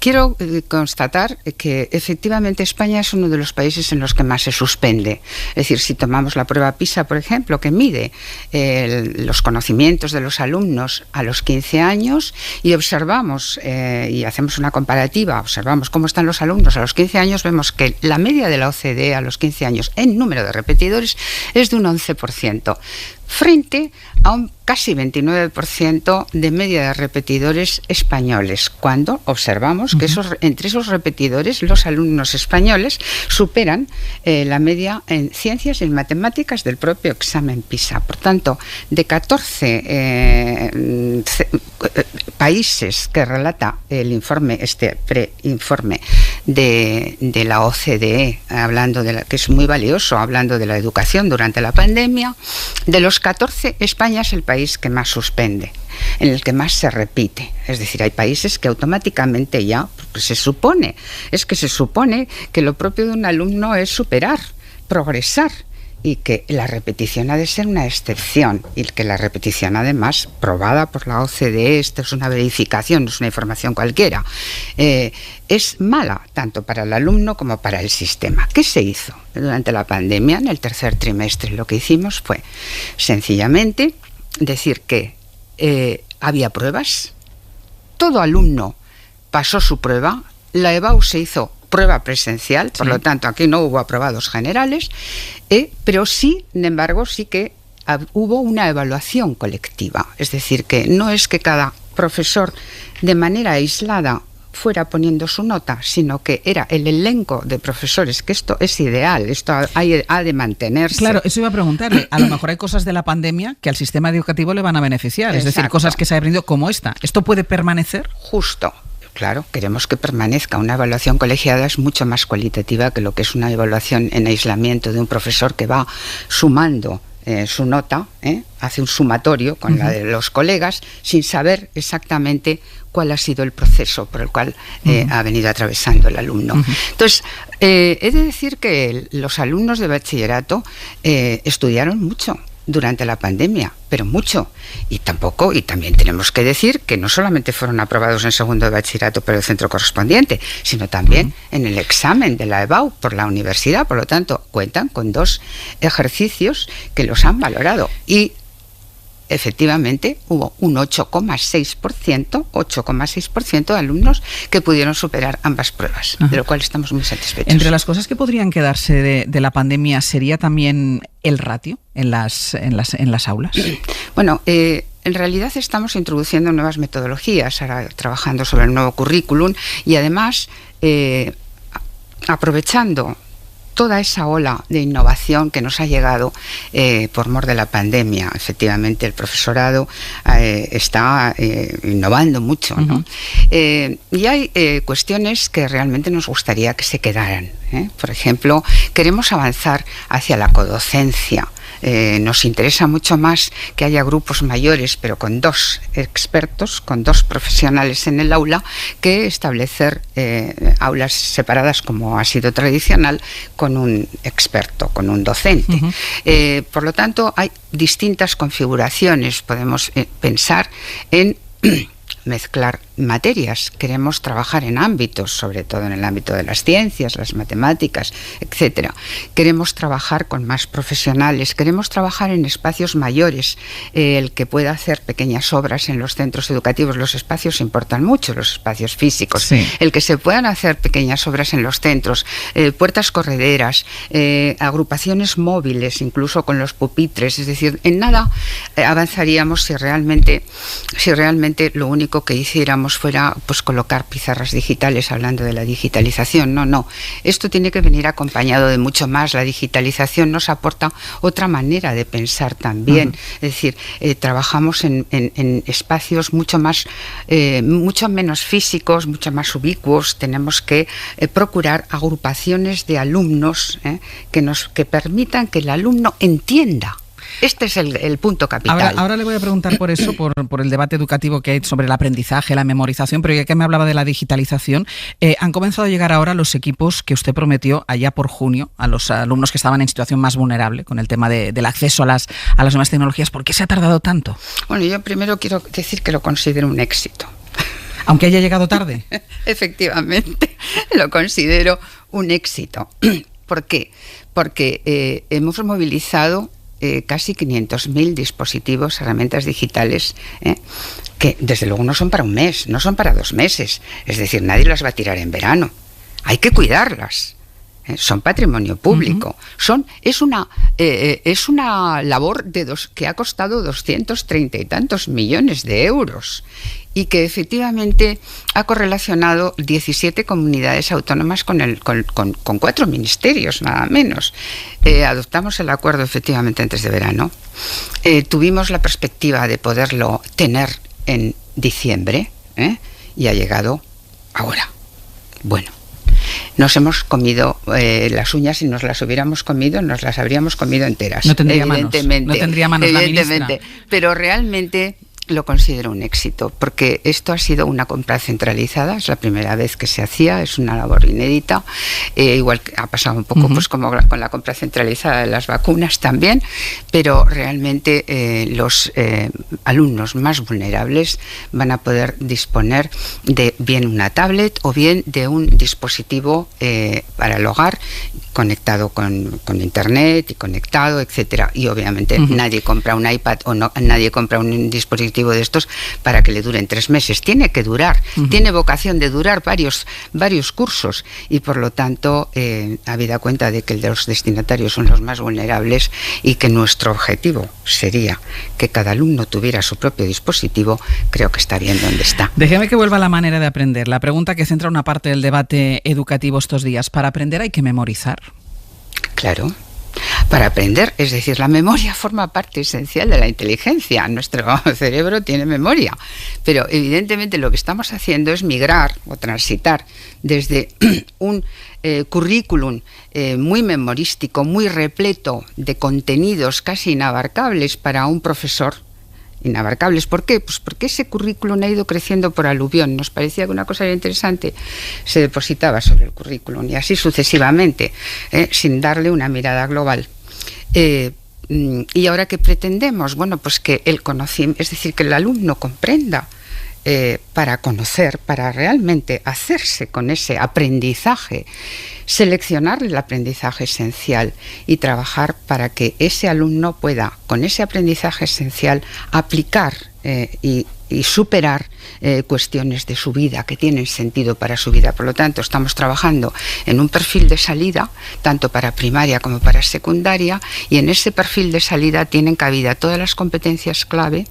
Quiero constatar que efectivamente España es uno de los países en los que más se suspende. Es decir, si tomamos la prueba PISA, por ejemplo, que mide los conocimientos de los alumnos a los 15 años y observamos y hacemos una comparativa, observamos cómo están los alumnos a los 15 años, vemos que la media de la OCDE a los 15 años en número de repetidores es de un 11%, frente a un casi 29% de media de repetidores españoles, cuando observamos que entre esos repetidores los alumnos españoles superan la media en ciencias y en matemáticas del propio examen PISA. Por tanto, de 14 países que relata el informe, este preinforme de la OCDE, hablando que es muy valioso, hablando de la educación durante la pandemia, de los 14, España es el país que más suspende, en el que más se repite. Es decir, hay países que automáticamente ya se supone que lo propio de un alumno es superar, progresar, y que la repetición ha de ser una excepción, y que la repetición, además, probada por la OCDE, esto es una verificación, no es una información cualquiera, es mala tanto para el alumno como para el sistema. ¿Qué se hizo durante la pandemia? En el tercer trimestre lo que hicimos fue sencillamente decir que había pruebas, todo alumno pasó su prueba, la EBAU se hizo prueba presencial, por lo tanto aquí no hubo aprobados generales, pero sí, sin embargo, sí que hubo una evaluación colectiva. Es decir, que no es que cada profesor de manera aislada fuera poniendo su nota, sino que era el elenco de profesores, que esto es ideal, esto ha de mantenerse. Claro, eso iba a preguntarle. A lo mejor hay cosas de la pandemia que al sistema educativo le van a beneficiar, es decir, cosas que se han aprendido como esta. ¿Esto puede permanecer? Justo. Claro, queremos que permanezca. Una evaluación colegiada es mucho más cualitativa que lo que es una evaluación en aislamiento de un profesor que va sumando su nota, hace un sumatorio con la de los colegas sin saber exactamente cuál ha sido el proceso por el cual ha venido atravesando el alumno. Entonces, he de decir que los alumnos de bachillerato estudiaron mucho durante la pandemia, pero mucho. Y también tenemos que decir que no solamente fueron aprobados en segundo de bachillerato por el centro correspondiente, sino también en el examen de la EBAU por la universidad. Por lo tanto, cuentan con 2 ejercicios que los han valorado. Y efectivamente hubo un 8,6% de alumnos que pudieron superar ambas pruebas, de lo cual estamos muy satisfechos. Entre las cosas que podrían quedarse de la pandemia sería también el ratio en las aulas. Bueno, en realidad estamos introduciendo nuevas metodologías, ahora trabajando sobre el nuevo currículum y además aprovechando toda esa ola de innovación que nos ha llegado por mor de la pandemia. Efectivamente, el profesorado está innovando mucho, ¿no? Y hay cuestiones que realmente nos gustaría que se quedaran. Por ejemplo, queremos avanzar hacia la codocencia. Nos interesa mucho más que haya grupos mayores, pero con 2 expertos, con 2 profesionales en el aula, que establecer aulas separadas, como ha sido tradicional, con un experto, con un docente. Por lo tanto, hay distintas configuraciones. Podemos pensar en mezclar materias. Queremos trabajar en ámbitos, sobre todo en el ámbito de las ciencias, las matemáticas, etcétera. Queremos trabajar con más profesionales, queremos trabajar en espacios mayores, el que pueda hacer pequeñas obras en los centros educativos. Los espacios importan mucho, los espacios físicos. Sí. El que se puedan hacer pequeñas obras en los centros, puertas correderas, agrupaciones móviles, incluso con los pupitres. Es decir, en nada avanzaríamos si realmente lo único que hiciéramos fuera pues colocar pizarras digitales, hablando de la digitalización. No. Esto tiene que venir acompañado de mucho más. La digitalización nos aporta otra manera de pensar también. Es decir, trabajamos en espacios mucho menos físicos, mucho más ubicuos. Tenemos que procurar agrupaciones de alumnos que permitan que el alumno entienda. Este es el punto capital. Ahora le voy a preguntar por eso, por el debate educativo que hay sobre el aprendizaje, la memorización, pero ya que me hablaba de la digitalización, han comenzado a llegar ahora los equipos que usted prometió allá por junio a los alumnos que estaban en situación más vulnerable con el tema del acceso a las nuevas tecnologías. ¿Por qué se ha tardado tanto? Bueno, yo primero quiero decir que lo considero un éxito. Aunque haya llegado tarde. Efectivamente, lo considero un éxito. ¿Por qué? Porque hemos movilizado casi 500.000 dispositivos, herramientas digitales, que desde luego no son para un mes, no son para 2 meses. Es decir, nadie las va a tirar en verano. Hay que cuidarlas. Son patrimonio público. Es una labor que ha costado 230 y tantos millones de euros y que efectivamente ha correlacionado 17 comunidades autónomas con 4 ministerios, nada menos. Adoptamos el acuerdo efectivamente antes de verano. Tuvimos la perspectiva de poderlo tener en diciembre, y ha llegado ahora. Bueno. Nos hemos comido las uñas, si nos las hubiéramos comido, nos las habríamos comido enteras. No tendría manos. No tendría manos la ministra. Pero realmente lo considero un éxito, porque esto ha sido una compra centralizada, es la primera vez que se hacía, es una labor inédita, igual que ha pasado un poco pues como con la compra centralizada de las vacunas también, pero realmente los alumnos más vulnerables van a poder disponer de bien una tablet o bien de un dispositivo para el hogar, conectado con internet y conectado, etcétera. Y obviamente nadie compra un iPad o nadie compra un dispositivo de estos para que le duren 3 meses. Tiene que durar, tiene vocación de durar varios cursos, y por lo tanto, habida cuenta de que los destinatarios son los más vulnerables y que nuestro objetivo sería que cada alumno tuviera su propio dispositivo, creo que está bien donde está. Déjeme que vuelva a la manera de aprender. La pregunta que centra una parte del debate educativo estos días: ¿para aprender hay que memorizar? Claro. Para aprender, es decir, la memoria forma parte esencial de la inteligencia. Nuestro cerebro tiene memoria, pero evidentemente lo que estamos haciendo es migrar o transitar desde un currículum muy memorístico, muy repleto de contenidos casi inabarcables para un profesor. Inabarcables. ¿Por qué? Pues porque ese currículum ha ido creciendo por aluvión. Nos parecía que una cosa era interesante, se depositaba sobre el currículum y así sucesivamente, sin darle una mirada global. Y ahora, ¿qué pretendemos? Bueno, pues que el conocimiento, es decir, que el alumno comprenda, para conocer, para realmente hacerse con ese aprendizaje, seleccionar el aprendizaje esencial y trabajar para que ese alumno pueda, con ese aprendizaje esencial, aplicar y superar cuestiones de su vida que tienen sentido para su vida. Por lo tanto, estamos trabajando en un perfil de salida, tanto para primaria como para secundaria, y en ese perfil de salida tienen cabida todas las competencias clave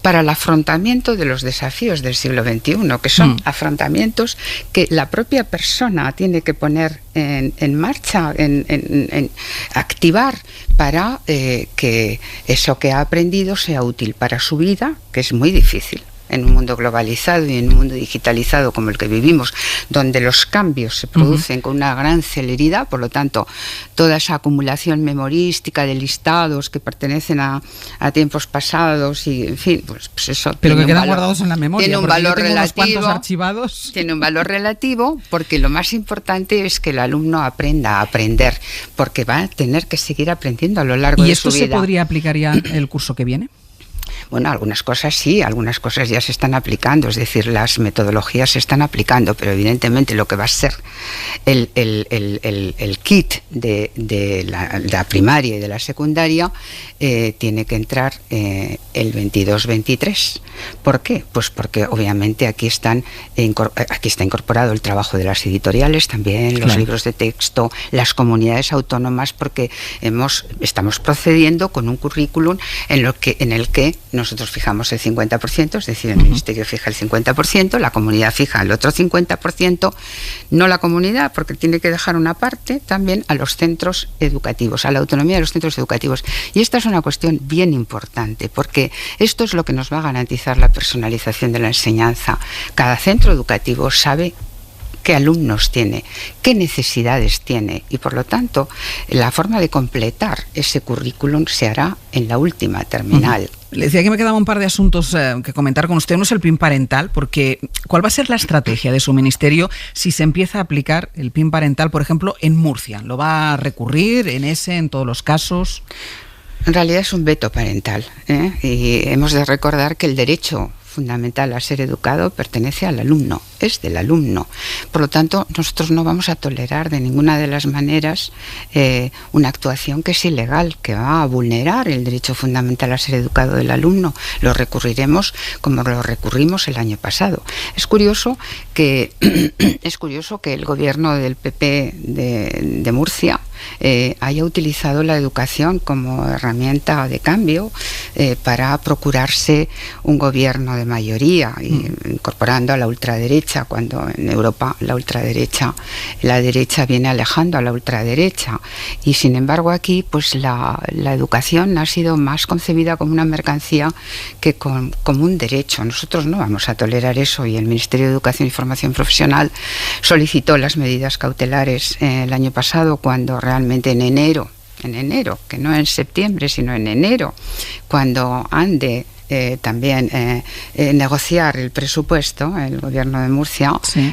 para el afrontamiento de los desafíos del siglo XXI, que son afrontamientos que la propia persona tiene que poner en marcha, en activar, para que eso que ha aprendido sea útil para su vida, que es muy difícil. en un mundo globalizado y en un mundo digitalizado como el que vivimos, donde los cambios se producen con una gran celeridad, por lo tanto, toda esa acumulación memorística de listados que pertenecen a tiempos pasados y, en fin, pues eso. Pero que quedan guardados en la memoria. Tiene un valor relativo. Archivados. Tiene un valor relativo porque lo más importante es que el alumno aprenda a aprender, porque va a tener que seguir aprendiendo a lo largo de su vida. ¿Y esto se podría aplicar ya el curso que viene? Bueno, algunas cosas sí, algunas cosas ya se están aplicando, es decir, las metodologías se están aplicando, pero evidentemente lo que va a ser el kit de la primaria y de la secundaria tiene que entrar el 22-23. ¿Por qué? Pues porque obviamente aquí está incorporado el trabajo de las editoriales, también los libros de texto, las comunidades autónomas, porque estamos procediendo con un currículum en el que nosotros fijamos el 50%, es decir, el Ministerio fija el 50%, la comunidad fija el otro 50%, no la comunidad, porque tiene que dejar una parte también a los centros educativos, a la autonomía de los centros educativos. Y esta es una cuestión bien importante, porque esto es lo que nos va a garantizar la personalización de la enseñanza. Cada centro educativo sabe qué alumnos tiene, qué necesidades tiene, y por lo tanto la forma de completar ese currículum se hará en la última terminal. Le decía que me quedaba un par de asuntos que comentar con usted. Uno es el PIN parental, porque ¿cuál va a ser la estrategia de su ministerio si se empieza a aplicar el PIN parental, por ejemplo, en Murcia? ¿Lo va a recurrir en todos los casos? En realidad es un veto parental, y hemos de recordar que el derecho fundamental a ser educado pertenece al alumno, es del alumno. Por lo tanto, nosotros no vamos a tolerar de ninguna de las maneras una actuación que es ilegal, que va a vulnerar el derecho fundamental a ser educado del alumno. Lo recurriremos como lo recurrimos el año pasado. Es curioso que el gobierno del PP de Murcia haya utilizado la educación como herramienta de cambio para procurarse un gobierno de mayoría, incorporando a la ultraderecha, cuando en Europa la derecha viene alejando a la ultraderecha, y sin embargo aquí pues la educación ha sido más concebida como una mercancía que como un derecho. Nosotros no vamos a tolerar eso, y el Ministerio de Educación y Formación Profesional solicitó las medidas cautelares el año pasado, cuando realmente en enero, que no en septiembre, sino en enero, cuando han de también negociar el presupuesto, el gobierno de Murcia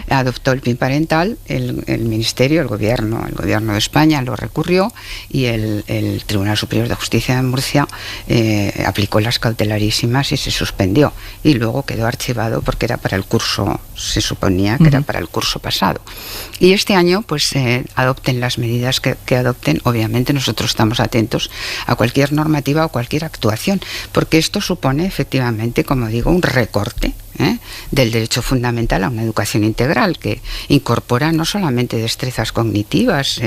adoptó el PIN parental, el ministerio, el gobierno de España lo recurrió, y el Tribunal Superior de Justicia de Murcia aplicó las cautelarísimas y se suspendió, y luego quedó archivado porque era para el curso, se suponía que era para el curso pasado. Y este año pues adopten las medidas que adopten. Obviamente nosotros estamos atentos a cualquier normativa o cualquier actuación, porque esto supone efectivamente, como digo, un recorte del derecho fundamental a una educación integral, que incorpora no solamente destrezas cognitivas,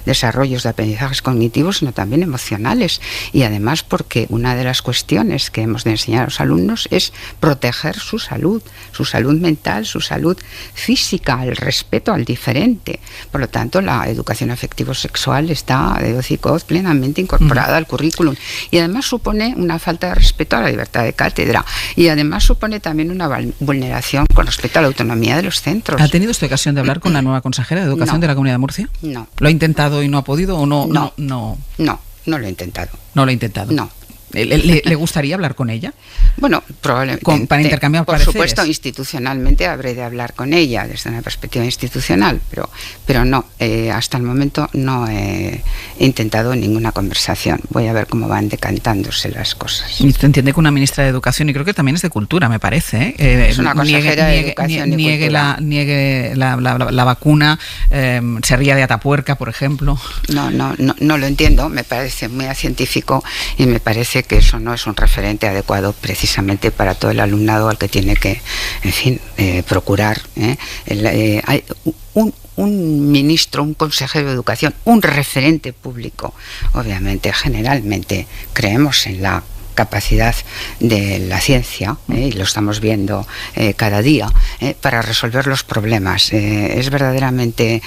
desarrollos de aprendizajes cognitivos, sino también emocionales, y además porque una de las cuestiones que hemos de enseñar a los alumnos es proteger su salud mental, su salud física, el respeto al diferente. Por lo tanto, la educación afectivo-sexual está de hoz y coz plenamente incorporada al currículum, y además supone una falta de respeto a la libertad de cátedra, y además supone también una vulneración con respecto a la autonomía de los centros. ¿Ha tenido usted ocasión de hablar con la nueva consejera de Educación de la Comunidad de Murcia? No. ¿Lo ha intentado y no ha podido o no? No lo he intentado. ¿No lo ha intentado? No. ¿Le gustaría hablar con ella? Bueno, probablemente. Para intercambiar por pareceres. Supuesto, institucionalmente habré de hablar con ella desde una perspectiva institucional, pero no, hasta el momento no he intentado ninguna conversación. Voy a ver cómo van decantándose las cosas. Y usted entiende que una ministra de Educación, y creo que también es de Cultura, me parece, es una consejera de Educación y Cultura. Niegue la vacuna, se ría de Atapuerca, por ejemplo. No lo entiendo, me parece muy científico, y me parece que eso no es un referente adecuado precisamente para todo el alumnado al que tiene que, en fin, procurar. Hay un ministro, un consejero de Educación, un referente público. Obviamente, generalmente creemos en la capacidad de la ciencia, y lo estamos viendo cada día, para resolver los problemas. Es verdaderamente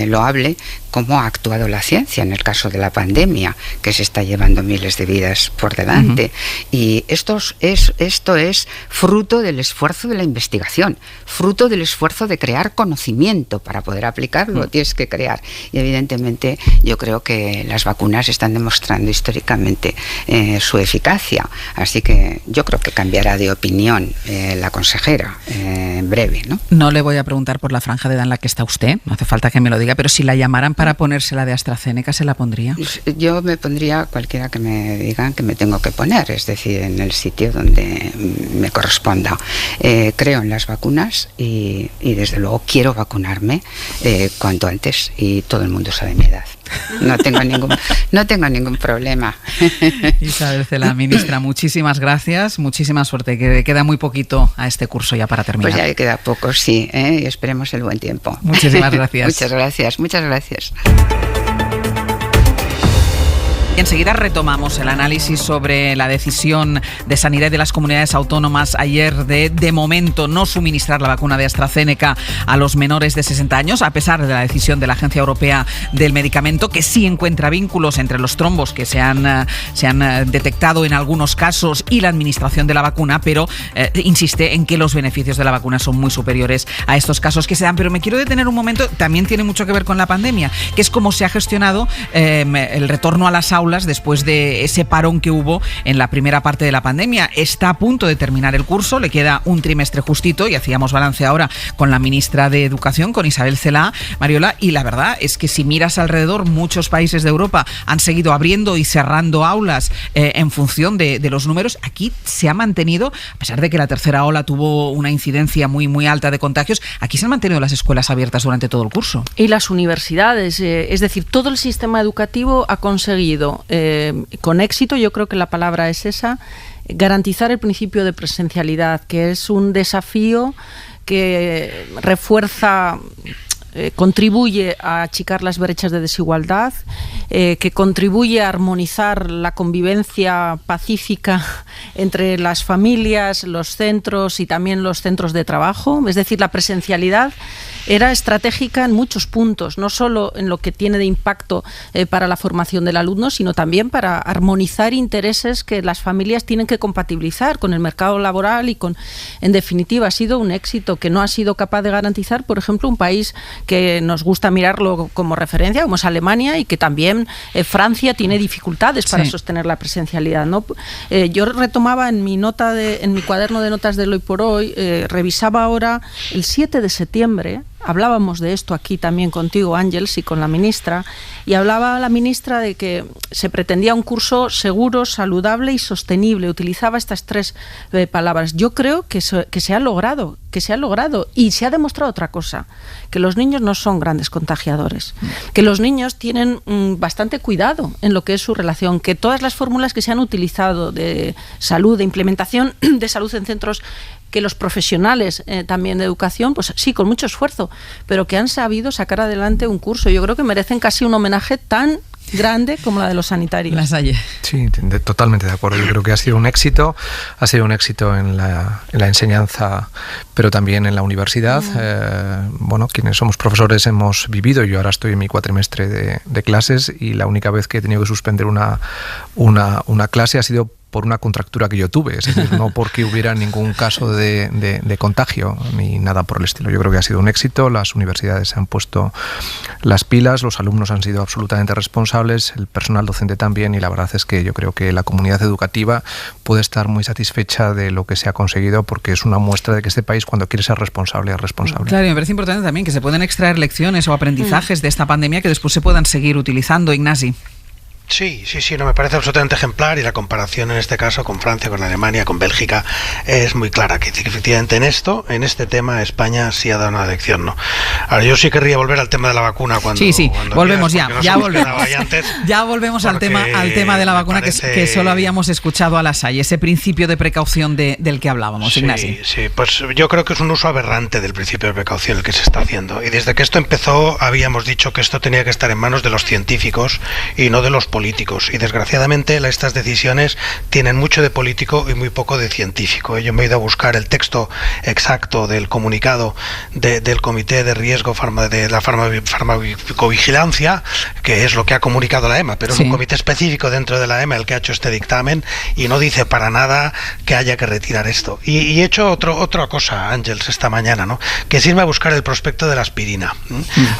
loable cómo ha actuado la ciencia en el caso de la pandemia, que se está llevando miles de vidas por delante. Y esto es fruto del esfuerzo de la investigación, fruto del esfuerzo de crear conocimiento. Para poder aplicarlo tienes que crear. Y evidentemente yo creo que las vacunas están demostrando históricamente su eficacia. Así que yo creo que cambiará de opinión la consejera en breve, ¿no? No le voy a preguntar por la franja de edad en la que está usted, no hace falta que me lo diga, pero si la llamaran para ponerse la de AstraZeneca, ¿se la pondría? Yo me pondría cualquiera que me digan que me tengo que poner, es decir, en el sitio donde me corresponda. Creo en las vacunas y desde luego quiero vacunarme cuanto antes, y todo el mundo sabe mi edad. No tengo ningún problema. Isabel Celaá, ministra, muchísimas gracias, muchísima suerte, que queda muy poquito a este curso ya para terminar. Pues ya le queda poco, sí, y esperemos el buen tiempo. Muchísimas gracias. Muchas gracias. Y enseguida retomamos el análisis sobre la decisión de Sanidad de las comunidades autónomas ayer de momento no suministrar la vacuna de AstraZeneca a los menores de 60 años, a pesar de la decisión de la Agencia Europea del Medicamento, que sí encuentra vínculos entre los trombos que se han detectado en algunos casos y la administración de la vacuna, pero insiste en que los beneficios de la vacuna son muy superiores a estos casos que se dan. Pero me quiero detener un momento, también tiene mucho que ver con la pandemia, que es cómo se ha gestionado el retorno a las aulas después de ese parón que hubo en la primera parte de la pandemia. Está a punto de terminar el curso, le queda un trimestre justito y hacíamos balance ahora con la ministra de Educación, con Isabel Celaá, Mariola, y la verdad es que si miras alrededor, muchos países de Europa han seguido abriendo y cerrando aulas en función de los números. Aquí se ha mantenido, a pesar de que la tercera ola tuvo una incidencia muy, muy alta de contagios, aquí se han mantenido las escuelas abiertas durante todo el curso. Y las universidades, es decir, todo el sistema educativo ha conseguido con éxito, yo creo que la palabra es esa, garantizar el principio de presencialidad, que es un desafío que refuerza, contribuye a achicar las brechas de desigualdad, que contribuye a armonizar la convivencia pacífica entre las familias, los centros y también los centros de trabajo. Es decir, la presencialidad era estratégica en muchos puntos, no solo en lo que tiene de impacto para la formación del alumno, sino también para armonizar intereses que las familias tienen que compatibilizar con el mercado laboral y con, en definitiva, ha sido un éxito que no ha sido capaz de garantizar, por ejemplo, un país que nos gusta mirarlo como referencia, como es Alemania, y que también Francia tiene dificultades para sostener la presencialidad, ¿no? Yo retomaba en mi cuaderno de notas del Hoy por Hoy, revisaba ahora el 7 de septiembre, hablábamos de esto aquí también contigo, Ángeles, y con la ministra, y hablaba la ministra de que se pretendía un curso seguro, saludable y sostenible. Utilizaba estas tres palabras. Yo creo que se ha logrado, y se ha demostrado otra cosa, que los niños no son grandes contagiadores, que los niños tienen bastante cuidado en lo que es su relación, que todas las fórmulas que se han utilizado de salud, de implementación de salud en centros, que los profesionales también de educación, pues sí, con mucho esfuerzo, pero que han sabido sacar adelante un curso. Yo creo que merecen casi un homenaje tan grande como la de los sanitarios. Lasalle. Sí, totalmente de acuerdo. Yo creo que ha sido un éxito en la enseñanza, pero también en la universidad. Bueno, quienes somos profesores hemos vivido, yo ahora estoy en mi cuatrimestre de clases, y la única vez que he tenido que suspender una clase ha sido por una contractura que yo tuve, es decir, no porque hubiera ningún caso de contagio ni nada por el estilo. Yo creo que ha sido un éxito, las universidades se han puesto las pilas, los alumnos han sido absolutamente responsables, el personal docente también, y la verdad es que yo creo que la comunidad educativa puede estar muy satisfecha de lo que se ha conseguido, porque es una muestra de que este país, cuando quiere ser responsable, es responsable. Claro, y me parece importante también que se pueden extraer lecciones o aprendizajes de esta pandemia que después se puedan seguir utilizando. Ignasi. Sí, no, me parece absolutamente ejemplar, y la comparación en este caso con Francia, con Alemania, con Bélgica es muy clara, que efectivamente en este tema España sí ha dado una lección, ¿no? Ahora yo sí querría volver al tema de la vacuna cuando volvemos quieras, ya volvemos al tema de la vacuna que solo habíamos escuchado a Lasalle, ese principio de precaución del que hablábamos, Ignasi. Sí, pues yo creo que es un uso aberrante del principio de precaución el que se está haciendo, y desde que esto empezó habíamos dicho que esto tenía que estar en manos de los científicos y no de los políticos. políticos, y desgraciadamente estas decisiones tienen mucho de político y muy poco de científico. Yo me he ido a buscar el texto exacto del comunicado del Comité de Riesgo de la Farmacovigilancia, que es lo que ha comunicado la EMA, pero es un comité específico dentro de la EMA el que ha hecho este dictamen, y no dice para nada que haya que retirar esto. Y he hecho otra cosa, Ángels, esta mañana, ¿no? Que es irme a buscar el prospecto de la aspirina.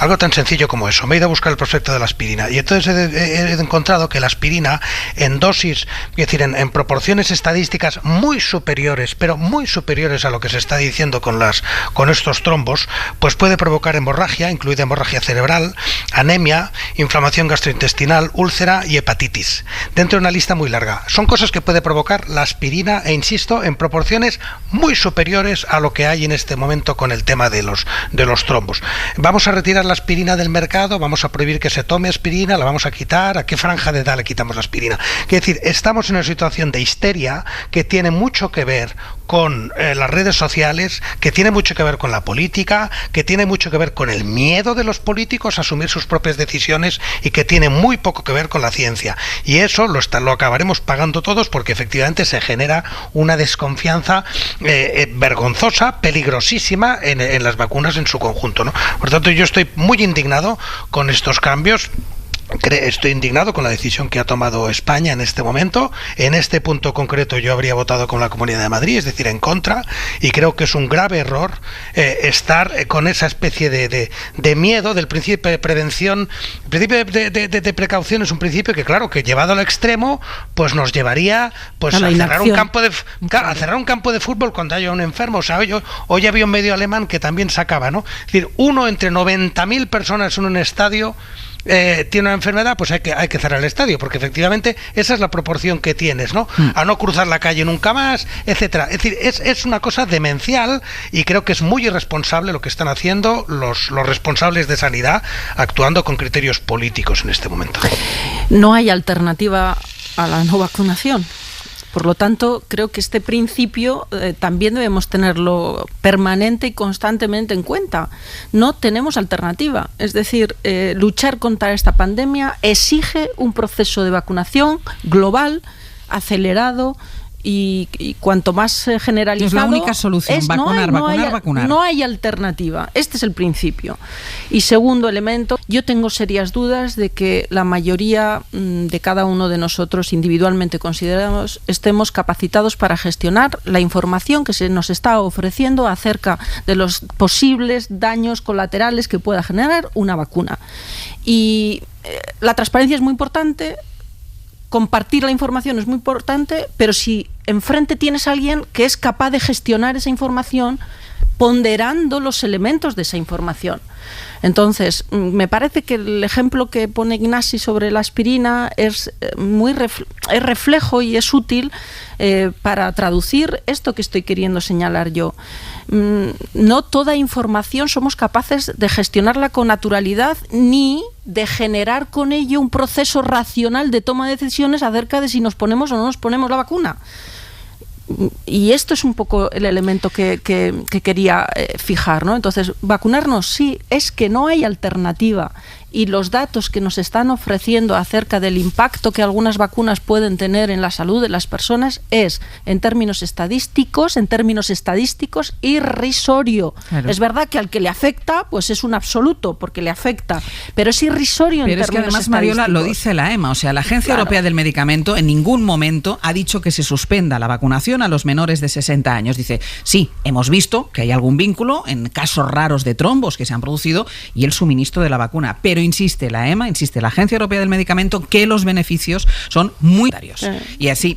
Algo tan sencillo como eso. Me he ido a buscar el prospecto de la aspirina, y entonces he encontrado que la aspirina en dosis, es decir, en proporciones estadísticas muy superiores, pero muy superiores a lo que se está diciendo con estos trombos, pues puede provocar hemorragia, incluida hemorragia cerebral, anemia, inflamación gastrointestinal, úlcera y hepatitis. Dentro de una lista muy larga. Son cosas que puede provocar la aspirina, e insisto, en proporciones muy superiores a lo que hay en este momento con el tema de los trombos. Vamos a retirar la aspirina del mercado, vamos a prohibir que se tome aspirina, la vamos a quitar. ¿A qué franja de edad le quitamos la aspirina? Es decir, estamos en una situación de histeria que tiene mucho que ver con las redes sociales, que tiene mucho que ver con la política, que tiene mucho que ver con el miedo de los políticos a asumir sus propias decisiones, y que tiene muy poco que ver con la ciencia. Y eso lo acabaremos pagando todos, porque efectivamente se genera una desconfianza vergonzosa, peligrosísima en las vacunas en su conjunto, ¿no? Por tanto, yo estoy muy indignado con estos cambios. Estoy indignado con la decisión que ha tomado España en este momento. En este punto concreto yo habría votado con la Comunidad de Madrid, es decir, en contra, y creo que es un grave error estar con esa especie de miedo del principio de prevención. El principio de precaución es un principio que, claro, que llevado al extremo, pues nos llevaría pues a cerrar un campo de fútbol cuando haya un enfermo. O sea, hoy había un medio alemán que también sacaba, ¿no? Es decir, 1 entre 90.000 personas en un estadio tiene una enfermedad, pues hay que cerrar el estadio, porque efectivamente esa es la proporción que tienes, ¿no? A no cruzar la calle nunca más, etcétera. Es decir, es una cosa demencial, y creo que es muy irresponsable lo que están haciendo los responsables de sanidad, actuando con criterios políticos en este momento. No hay alternativa a la no vacunación. Por lo tanto, creo que este principio también debemos tenerlo permanente y constantemente en cuenta. No tenemos alternativa. Es decir, luchar contra esta pandemia exige un proceso de vacunación global, acelerado, y cuanto más generalizado. Es la única solución, vacunar. No hay alternativa. Este es el principio. Y segundo elemento, yo tengo serias dudas de que la mayoría de cada uno de nosotros individualmente consideramos estemos capacitados para gestionar la información que se nos está ofreciendo acerca de los posibles daños colaterales que pueda generar una vacuna. Y la transparencia es muy importante. Compartir la información es muy importante, pero si enfrente tienes a alguien que es capaz de gestionar esa información, ponderando los elementos de esa información. Entonces, me parece que el ejemplo que pone Ignasi sobre la aspirina es reflejo y es útil para traducir esto que estoy queriendo señalar yo. No toda información somos capaces de gestionarla con naturalidad, ni de generar con ello un proceso racional de toma de decisiones acerca de si nos ponemos o no nos ponemos la vacuna. Y esto es un poco el elemento que quería fijar, ¿no? Entonces, vacunarnos sí, es que no hay alternativa. Y los datos que nos están ofreciendo acerca del impacto que algunas vacunas pueden tener en la salud de las personas es, en términos estadísticos, irrisorio. Claro. Es verdad que al que le afecta, pues es un absoluto, porque le afecta, pero es irrisorio en términos estadísticos. Pero es que además, Mariola, lo dice la EMA, o sea, la Agencia Europea del Medicamento en ningún momento ha dicho que se suspenda la vacunación a los menores de 60 años. Dice, sí, hemos visto que hay algún vínculo en casos raros de trombos que se han producido y el suministro de la vacuna, pero insiste la EMA, insiste la Agencia Europea del Medicamento, que los beneficios son muy varios. Y así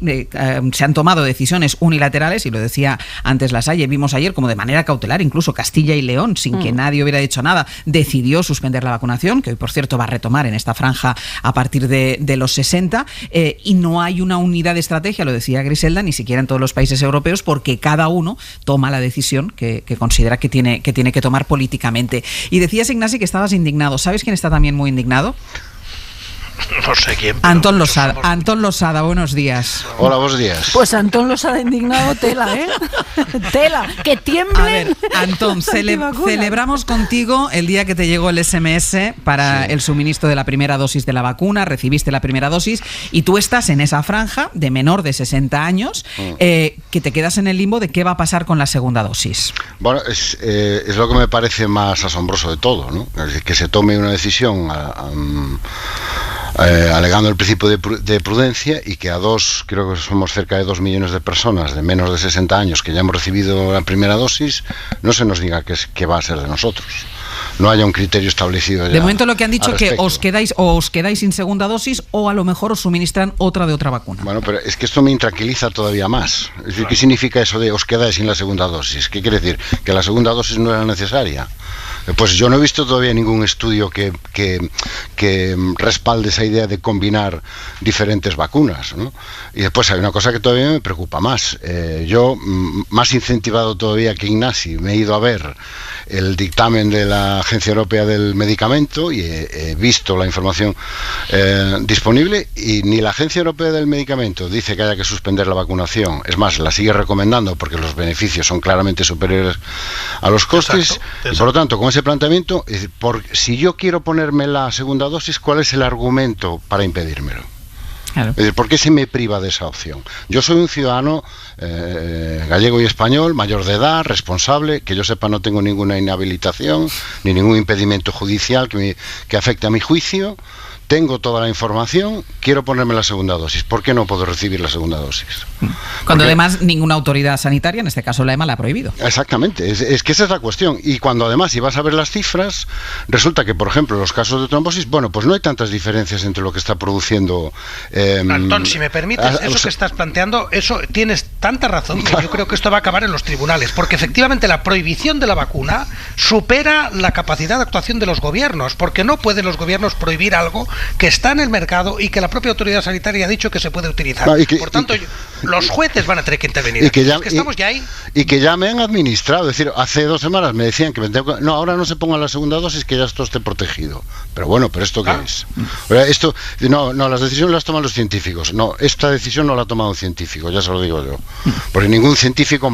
se han tomado decisiones unilaterales, y lo decía antes Lasalle, vimos ayer como de manera cautelar, incluso Castilla y León, sin que nadie hubiera dicho nada, decidió suspender la vacunación, que hoy por cierto va a retomar en esta franja a partir de los 60, y no hay una unidad de estrategia, lo decía Griselda, ni siquiera en todos los países europeos, porque cada uno toma la decisión que considera que tiene que tomar políticamente. Y decías, Ignasi, que estabas indignado. ¿Sabes quién está también muy indignado? No sé quién. Antón Losada, buenos días. Hola, buenos días. Pues Antón Losada indignado, tela, ¿eh? Tela, que tiemblen. A ver, Antón, celebramos contigo el día que te llegó el SMS para el suministro de la primera dosis de la vacuna, recibiste la primera dosis y tú estás en esa franja de menor de 60 años que te quedas en el limbo de qué va a pasar con la segunda dosis. Bueno, es lo que me parece más asombroso de todo, ¿no? Que se tome una decisión alegando el principio de prudencia y que creo que somos cerca de 2 millones de personas de menos de 60 años que ya hemos recibido la primera dosis, no se nos diga que va a ser de nosotros. No haya un criterio establecido ya. De momento lo que han dicho es que os quedáis sin segunda dosis o a lo mejor os suministran otra de otra vacuna. Bueno, pero es que esto me intranquiliza todavía más. Es decir, ¿qué significa eso de os quedáis sin la segunda dosis? ¿Qué quiere decir? ¿Que la segunda dosis no era necesaria? Pues yo no he visto todavía ningún estudio que respalde esa idea de combinar diferentes vacunas, ¿no? Y después hay una cosa que todavía me preocupa más. Yo, más incentivado todavía que Ignasi, me he ido a ver el dictamen de la Agencia Europea del Medicamento y he visto la información disponible y ni la Agencia Europea del Medicamento dice que haya que suspender la vacunación. Es más, la sigue recomendando porque los beneficios son claramente superiores a los costes. Exacto. Y por lo tanto, con ese planteamiento, si yo quiero ponerme la segunda dosis, ¿cuál es el argumento para impedírmelo? Claro. Es decir, ¿por qué se me priva de esa opción? Yo soy un ciudadano gallego y español, mayor de edad, responsable, que yo sepa no tengo ninguna inhabilitación, ni ningún impedimento judicial que afecte a mi juicio. Tengo toda la información, quiero ponerme la segunda dosis. ¿Por qué no puedo recibir la segunda dosis? Cuando además ninguna autoridad sanitaria, en este caso la EMA, la ha prohibido. Exactamente, es que esa es la cuestión. Y cuando además, si vas a ver las cifras, resulta que, por ejemplo, los casos de trombosis, bueno, pues no hay tantas diferencias entre lo que está produciendo... Antón, si me permites, eso que estás planteando, eso tienes tanta razón que yo creo que esto va a acabar en los tribunales, porque efectivamente la prohibición de la vacuna supera la capacidad de actuación de los gobiernos, porque no pueden los gobiernos prohibir algo que está en el mercado y que la propia autoridad sanitaria ha dicho que se puede utilizar. No, por tanto, los jueces van a tener que intervenir. Y que estamos ya ahí. Y que ya me han administrado. Es decir, hace 2 semanas me decían que no, ahora no se ponga la segunda dosis, que ya esto esté protegido. Pero bueno, ¿pero esto qué es? Esto, no, las decisiones las toman los científicos. No, esta decisión no la ha tomado un científico, ya se lo digo yo. Porque ningún científico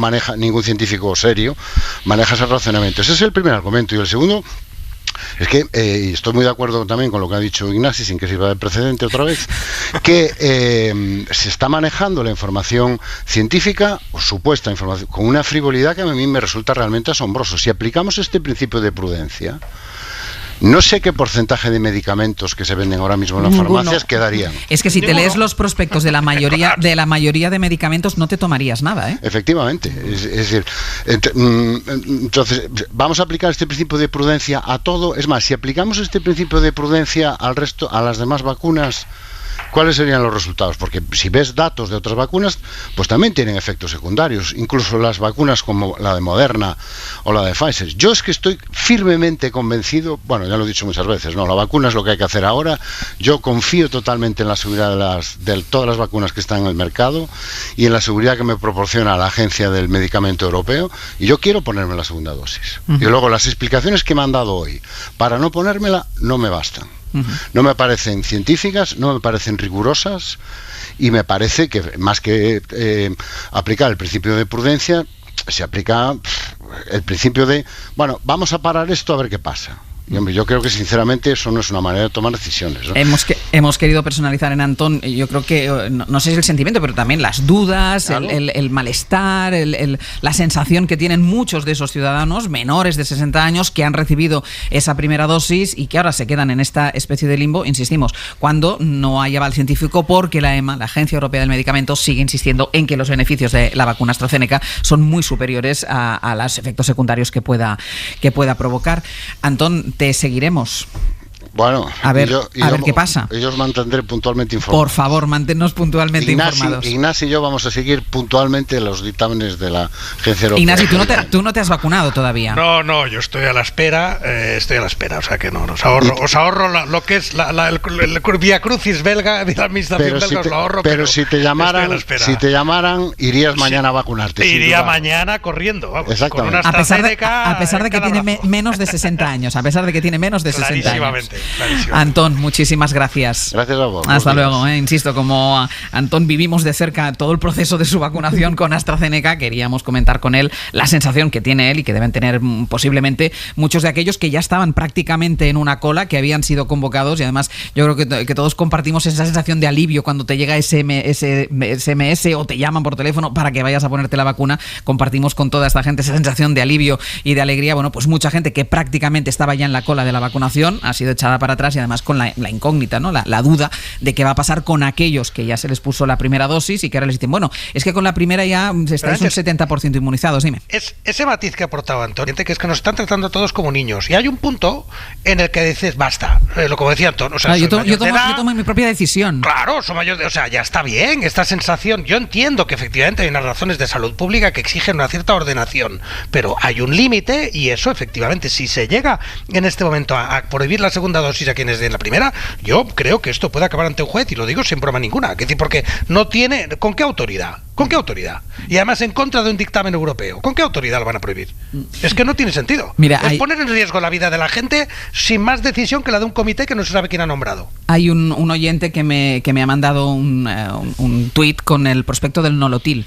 serio maneja ese razonamiento. Ese es el primer argumento. Y el segundo... Es que estoy muy de acuerdo también con lo que ha dicho Ignasi, sin que sirva de precedente otra vez, que se está manejando la información científica, o supuesta información, con una frivolidad que a mí me resulta realmente asombroso. Si aplicamos este principio de prudencia, no sé qué porcentaje de medicamentos que se venden ahora mismo en las farmacias quedarían. Es que si te lees los prospectos de la mayoría de medicamentos no te tomarías nada, ¿eh? Efectivamente. Es decir, entonces, vamos a aplicar este principio de prudencia a todo. Es más, si aplicamos este principio de prudencia al resto, a las demás vacunas, ¿cuáles serían los resultados? Porque si ves datos de otras vacunas, pues también tienen efectos secundarios, incluso las vacunas como la de Moderna o la de Pfizer. Yo es que estoy firmemente convencido, bueno, ya lo he dicho muchas veces, no, la vacuna es lo que hay que hacer ahora. Yo confío totalmente en la seguridad de todas las vacunas que están en el mercado y en la seguridad que me proporciona la Agencia del Medicamento Europeo, y yo quiero ponerme la segunda dosis. Y luego las explicaciones que me han dado hoy para no ponérmela no me bastan. No me parecen científicas, no me parecen rigurosas, y me parece que más que aplicar el principio de prudencia, se aplica el principio de, bueno, vamos a parar esto a ver qué pasa. Y hombre, yo creo que sinceramente eso no es una manera de tomar decisiones, ¿no? Hemos querido personalizar en Antón, yo creo que, no sé si el sentimiento, pero también las dudas, claro, el malestar, la sensación que tienen muchos de esos ciudadanos menores de 60 años que han recibido esa primera dosis y que ahora se quedan en esta especie de limbo, insistimos, cuando no hay aval científico, porque la EMA, la Agencia Europea del Medicamento, sigue insistiendo en que los beneficios de la vacuna AstraZeneca son muy superiores a los efectos secundarios que pueda provocar. Antón, te seguiremos. Bueno, a ver qué pasa. Yo os mantendré puntualmente informados. Por favor, manténnos puntualmente informados. Ignasi y yo vamos a seguir puntualmente los dictámenes de la Agencia Europea. Ignasi, tú no te has vacunado todavía. No, yo estoy a la espera, o sea que no, os ahorro lo que es el Via Crucis belga de la administración belga, os lo ahorro. Pero si te llamaran, irías mañana a vacunarte. Iría mañana corriendo, vamos, con una a pesar de que tiene menos de 60 años, Clarísimamente. Antón, muchísimas gracias. Gracias a vos. Hasta luego. Insisto, como Antón vivimos de cerca todo el proceso de su vacunación con AstraZeneca, queríamos comentar con él la sensación que tiene él y que deben tener posiblemente muchos de aquellos que ya estaban prácticamente en una cola, que habían sido convocados, y además yo creo que todos compartimos esa sensación de alivio cuando te llega SMS o te llaman por teléfono para que vayas a ponerte la vacuna. Compartimos con toda esta gente esa sensación de alivio y de alegría. Bueno, pues mucha gente que prácticamente estaba ya en la cola de la vacunación ha sido echada para atrás, y además con la incógnita, ¿no? La duda de qué va a pasar con aquellos que ya se les puso la primera dosis y que ahora les dicen, bueno, es que con la primera ya estáis un 70% inmunizados. Dime. Es ese matiz que ha aportado Antonio, que es que nos están tratando a todos como niños, y hay un punto en el que dices, basta, lo como decía Antonio, o sea, yo tomo mi propia decisión. Claro, soy mayor de, o sea, ya está bien esta sensación. Yo entiendo que efectivamente hay unas razones de salud pública que exigen una cierta ordenación, pero hay un límite, y eso efectivamente, si se llega en este momento a prohibir la segunda dosis a quienes den la primera, yo creo que esto puede acabar ante un juez, y lo digo sin broma ninguna, que decir, porque no tiene, ¿con qué autoridad? ¿Con qué autoridad? Y además en contra de un dictamen europeo. ¿Con qué autoridad lo van a prohibir? Es que no tiene sentido. Mira, es poner en riesgo la vida de la gente sin más decisión que la de un comité que no se sabe quién ha nombrado. Hay un oyente que me ha mandado un tuit con el prospecto del Nolotil,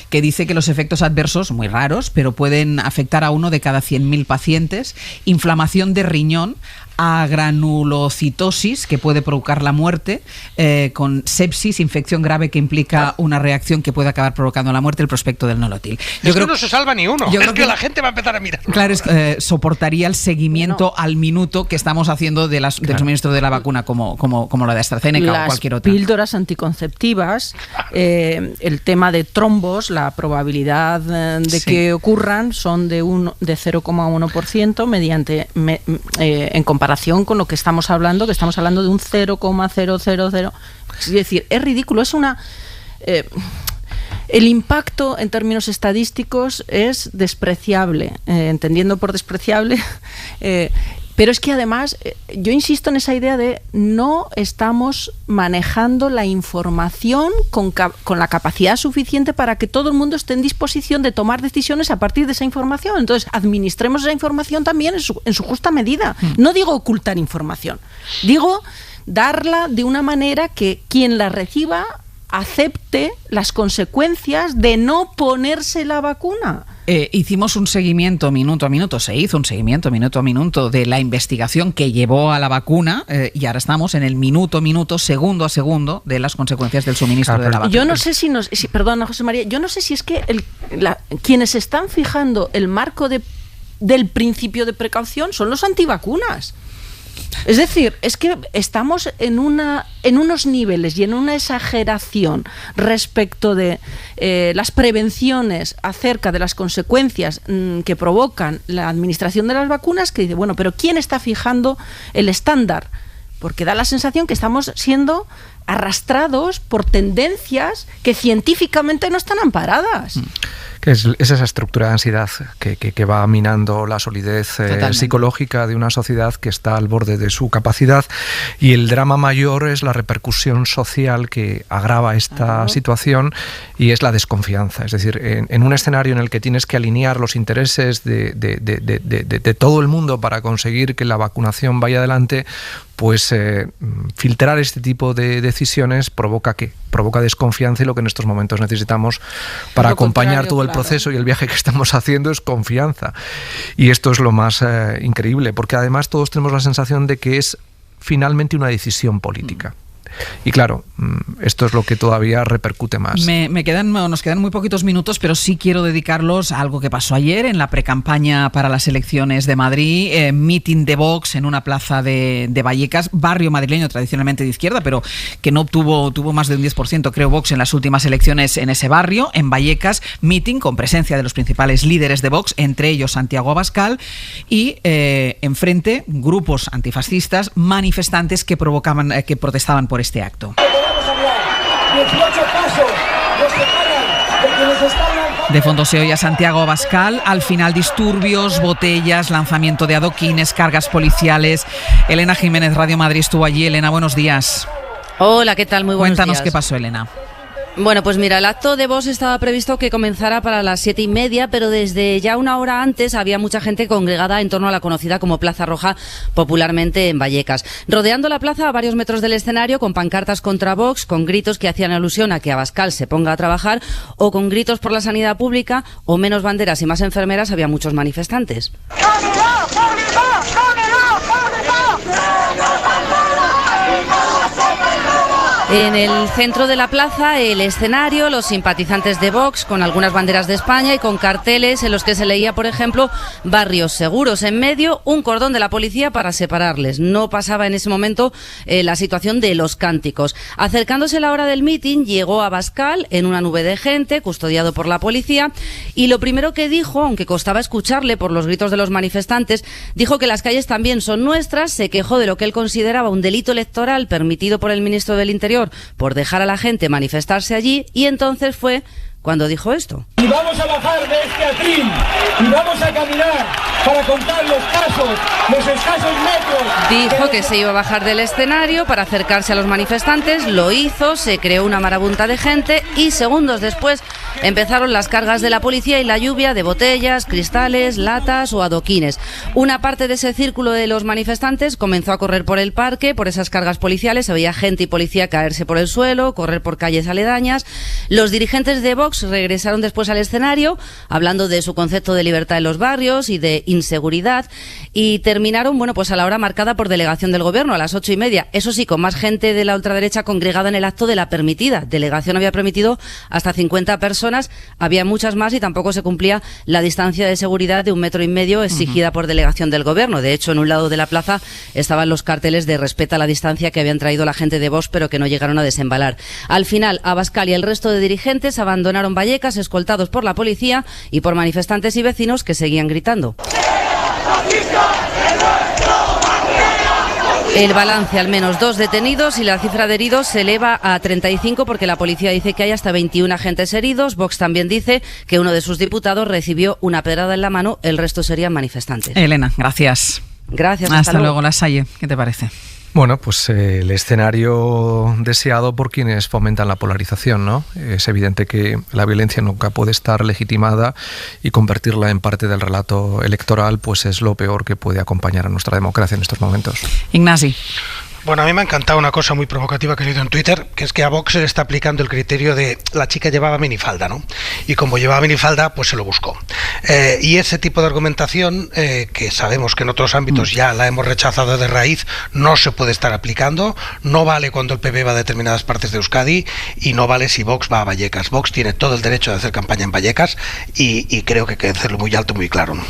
que dice que los efectos adversos, muy raros, pero pueden afectar a 1 de cada 100.000 pacientes, inflamación de riñón, agranulocitosis, que puede provocar la muerte, con sepsis, infección grave que implica una reacción que puede acabar provocando la muerte, el prospecto del Nolotil. Yo creo que no se salva ni uno. Yo creo que la gente va a empezar a mirar. Claro, es que soportaría el seguimiento al minuto que estamos haciendo del suministro de la vacuna, como la de AstraZeneca o cualquier otra. Las píldoras anticonceptivas, el tema de trombos, la probabilidad de que ocurran son de 0,1% mediante en comparación con lo que estamos hablando de un 0,000. Es decir, es ridículo, es una... el impacto en términos estadísticos es despreciable, entendiendo por despreciable... pero es que además, yo insisto en esa idea de no estamos manejando la información con la capacidad suficiente para que todo el mundo esté en disposición de tomar decisiones a partir de esa información. Entonces, administremos esa información también en su justa medida. No digo ocultar información, digo darla de una manera que quien la reciba acepte las consecuencias de no ponerse la vacuna. Hicimos un seguimiento minuto a minuto, se hizo un seguimiento minuto a minuto de la investigación que llevó a la vacuna, y ahora estamos en el minuto a minuto, segundo a segundo, de las consecuencias del suministro de la vacuna. Yo no sé perdona, José María, yo no sé si es que quienes están fijando el marco del principio de precaución son los antivacunas. Es decir, es que estamos en unos niveles y en una exageración respecto de las prevenciones acerca de las consecuencias que provocan la administración de las vacunas, que dice, bueno, pero ¿quién está fijando el estándar? Porque da la sensación que estamos siendo arrastrados por tendencias que científicamente no están amparadas. Es esa estructura de ansiedad que va minando la solidez psicológica de una sociedad que está al borde de su capacidad, y el drama mayor es la repercusión social que agrava esta situación, y es la desconfianza. Es decir, en un escenario en el que tienes que alinear los intereses de todo el mundo para conseguir que la vacunación vaya adelante, pues filtrar este tipo de decisiones provoca desconfianza, y lo que en estos momentos necesitamos para acompañar todo el proceso y el viaje que estamos haciendo es confianza. Y esto es lo más increíble, porque además todos tenemos la sensación de que es finalmente una decisión política. Y claro, esto es lo que todavía repercute más. Nos quedan muy poquitos minutos, pero sí quiero dedicarlos a algo que pasó ayer en la precampaña para las elecciones de Madrid. Meeting de Vox en una plaza de Vallecas, barrio madrileño tradicionalmente de izquierda, pero que no tuvo más de un 10%, creo, Vox en las últimas elecciones en ese barrio, en Vallecas. Meeting con presencia de los principales líderes de Vox, entre ellos Santiago Abascal, y enfrente grupos antifascistas, manifestantes que protestaban por este acto. De fondo se oye a Santiago Abascal, al final disturbios, botellas, lanzamiento de adoquines, cargas policiales. Elena Jiménez, Radio Madrid, estuvo allí. Elena, buenos días. Hola, ¿qué tal? Muy buenos días. Cuéntanos qué pasó, Elena. Bueno, pues mira, el acto de Vox estaba previsto que comenzara para las 7:30, pero desde ya una hora antes había mucha gente congregada en torno a la conocida como Plaza Roja, popularmente en Vallecas. Rodeando la plaza a varios metros del escenario, con pancartas contra Vox, con gritos que hacían alusión a que Abascal se ponga a trabajar, o con gritos por la sanidad pública, o menos banderas y más enfermeras, había muchos manifestantes. En el centro de la plaza, el escenario, los simpatizantes de Vox con algunas banderas de España y con carteles en los que se leía, por ejemplo, barrios seguros. En medio, un cordón de la policía para separarles. No pasaba en ese momento la situación de los cánticos. Acercándose la hora del mitin, llegó Abascal en una nube de gente, custodiado por la policía, y lo primero que dijo, aunque costaba escucharle por los gritos de los manifestantes, dijo que las calles también son nuestras, se quejó de lo que él consideraba un delito electoral permitido por el ministro del Interior por dejar a la gente manifestarse allí, y entonces fue cuando dijo esto. Y vamos a bajar de este atril y vamos a caminar para contar los pasos, los escasos metros. Dijo que se iba a bajar del escenario para acercarse a los manifestantes, lo hizo, se creó una marabunta de gente y segundos después empezaron las cargas de la policía y la lluvia de botellas, cristales, latas o adoquines. Una parte de ese círculo de los manifestantes comenzó a correr por el parque, por esas cargas policiales, se veía gente y policía caerse por el suelo, correr por calles aledañas. Los dirigentes de Vox regresaron después al escenario, hablando de su concepto de libertad en los barrios y de inseguridad, y terminaron, bueno, pues a la hora marcada por delegación del gobierno, a las 8:30. Eso sí, con más gente de la ultraderecha congregada en el acto de la permitida. Delegación había permitido hasta 50 personas, había muchas más y tampoco se cumplía la distancia de seguridad de 1,5 metros exigida por delegación del gobierno. De hecho, en un lado de la plaza estaban los carteles de respeta la distancia que habían traído la gente de Vox, pero que no llegaron a desembalar. Al final, Abascal y el resto de dirigentes abandonaron Vallecas, escoltados por la policía y por manifestantes y vecinos que seguían gritando. El balance, al menos 2 detenidos, y la cifra de heridos se eleva a 35 porque la policía dice que hay hasta 21 agentes heridos. Vox también dice que uno de sus diputados recibió una pedrada en la mano, el resto serían manifestantes. Elena, gracias. Gracias. Hasta luego, Lasalle. ¿Qué te parece? Bueno, pues el escenario deseado por quienes fomentan la polarización, ¿no? Es evidente que la violencia nunca puede estar legitimada y convertirla en parte del relato electoral, pues es lo peor que puede acompañar a nuestra democracia en estos momentos. Ignasi. Bueno, a mí me ha encantado una cosa muy provocativa que he leído en Twitter, que es que a Vox se le está aplicando el criterio de la chica llevaba minifalda, ¿no? Y como llevaba minifalda, pues se lo buscó. Y ese tipo de argumentación, que sabemos que en otros ámbitos ya la hemos rechazado de raíz, no se puede estar aplicando, no vale cuando el PP va a determinadas partes de Euskadi y no vale si Vox va a Vallecas. Vox tiene todo el derecho de hacer campaña en Vallecas y creo que hay que hacerlo muy alto, muy claro, ¿no?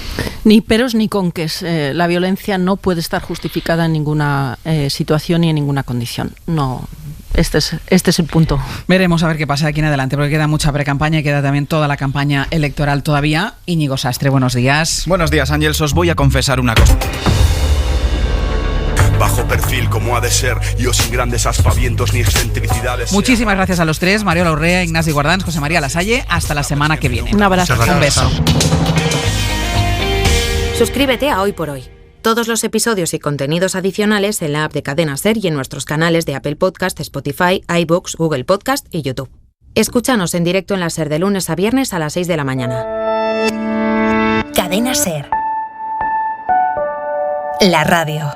Ni peros ni conques. La violencia no puede estar justificada en ninguna situación ni en ninguna condición. No, este es el punto. Veremos a ver qué pasa aquí en adelante, porque queda mucha precampaña y queda también toda la campaña electoral todavía. Íñigo Sastre, buenos días. Buenos días, Ángels. Os voy a confesar una cosa. Bajo perfil como ha de ser, yo sin grandes aspavientos ni excentricidades. Muchísimas gracias a los tres, Mariola Urrea, Ignasi Guardans, José María Lasalle. Hasta la semana que viene. Un abrazo. Un beso. Suscríbete a Hoy por Hoy. Todos los episodios y contenidos adicionales en la app de Cadena SER y en nuestros canales de Apple Podcast, Spotify, iVoox, Google Podcast y YouTube. Escúchanos en directo en la SER de lunes a viernes a las 6 de la mañana. Cadena SER. La radio.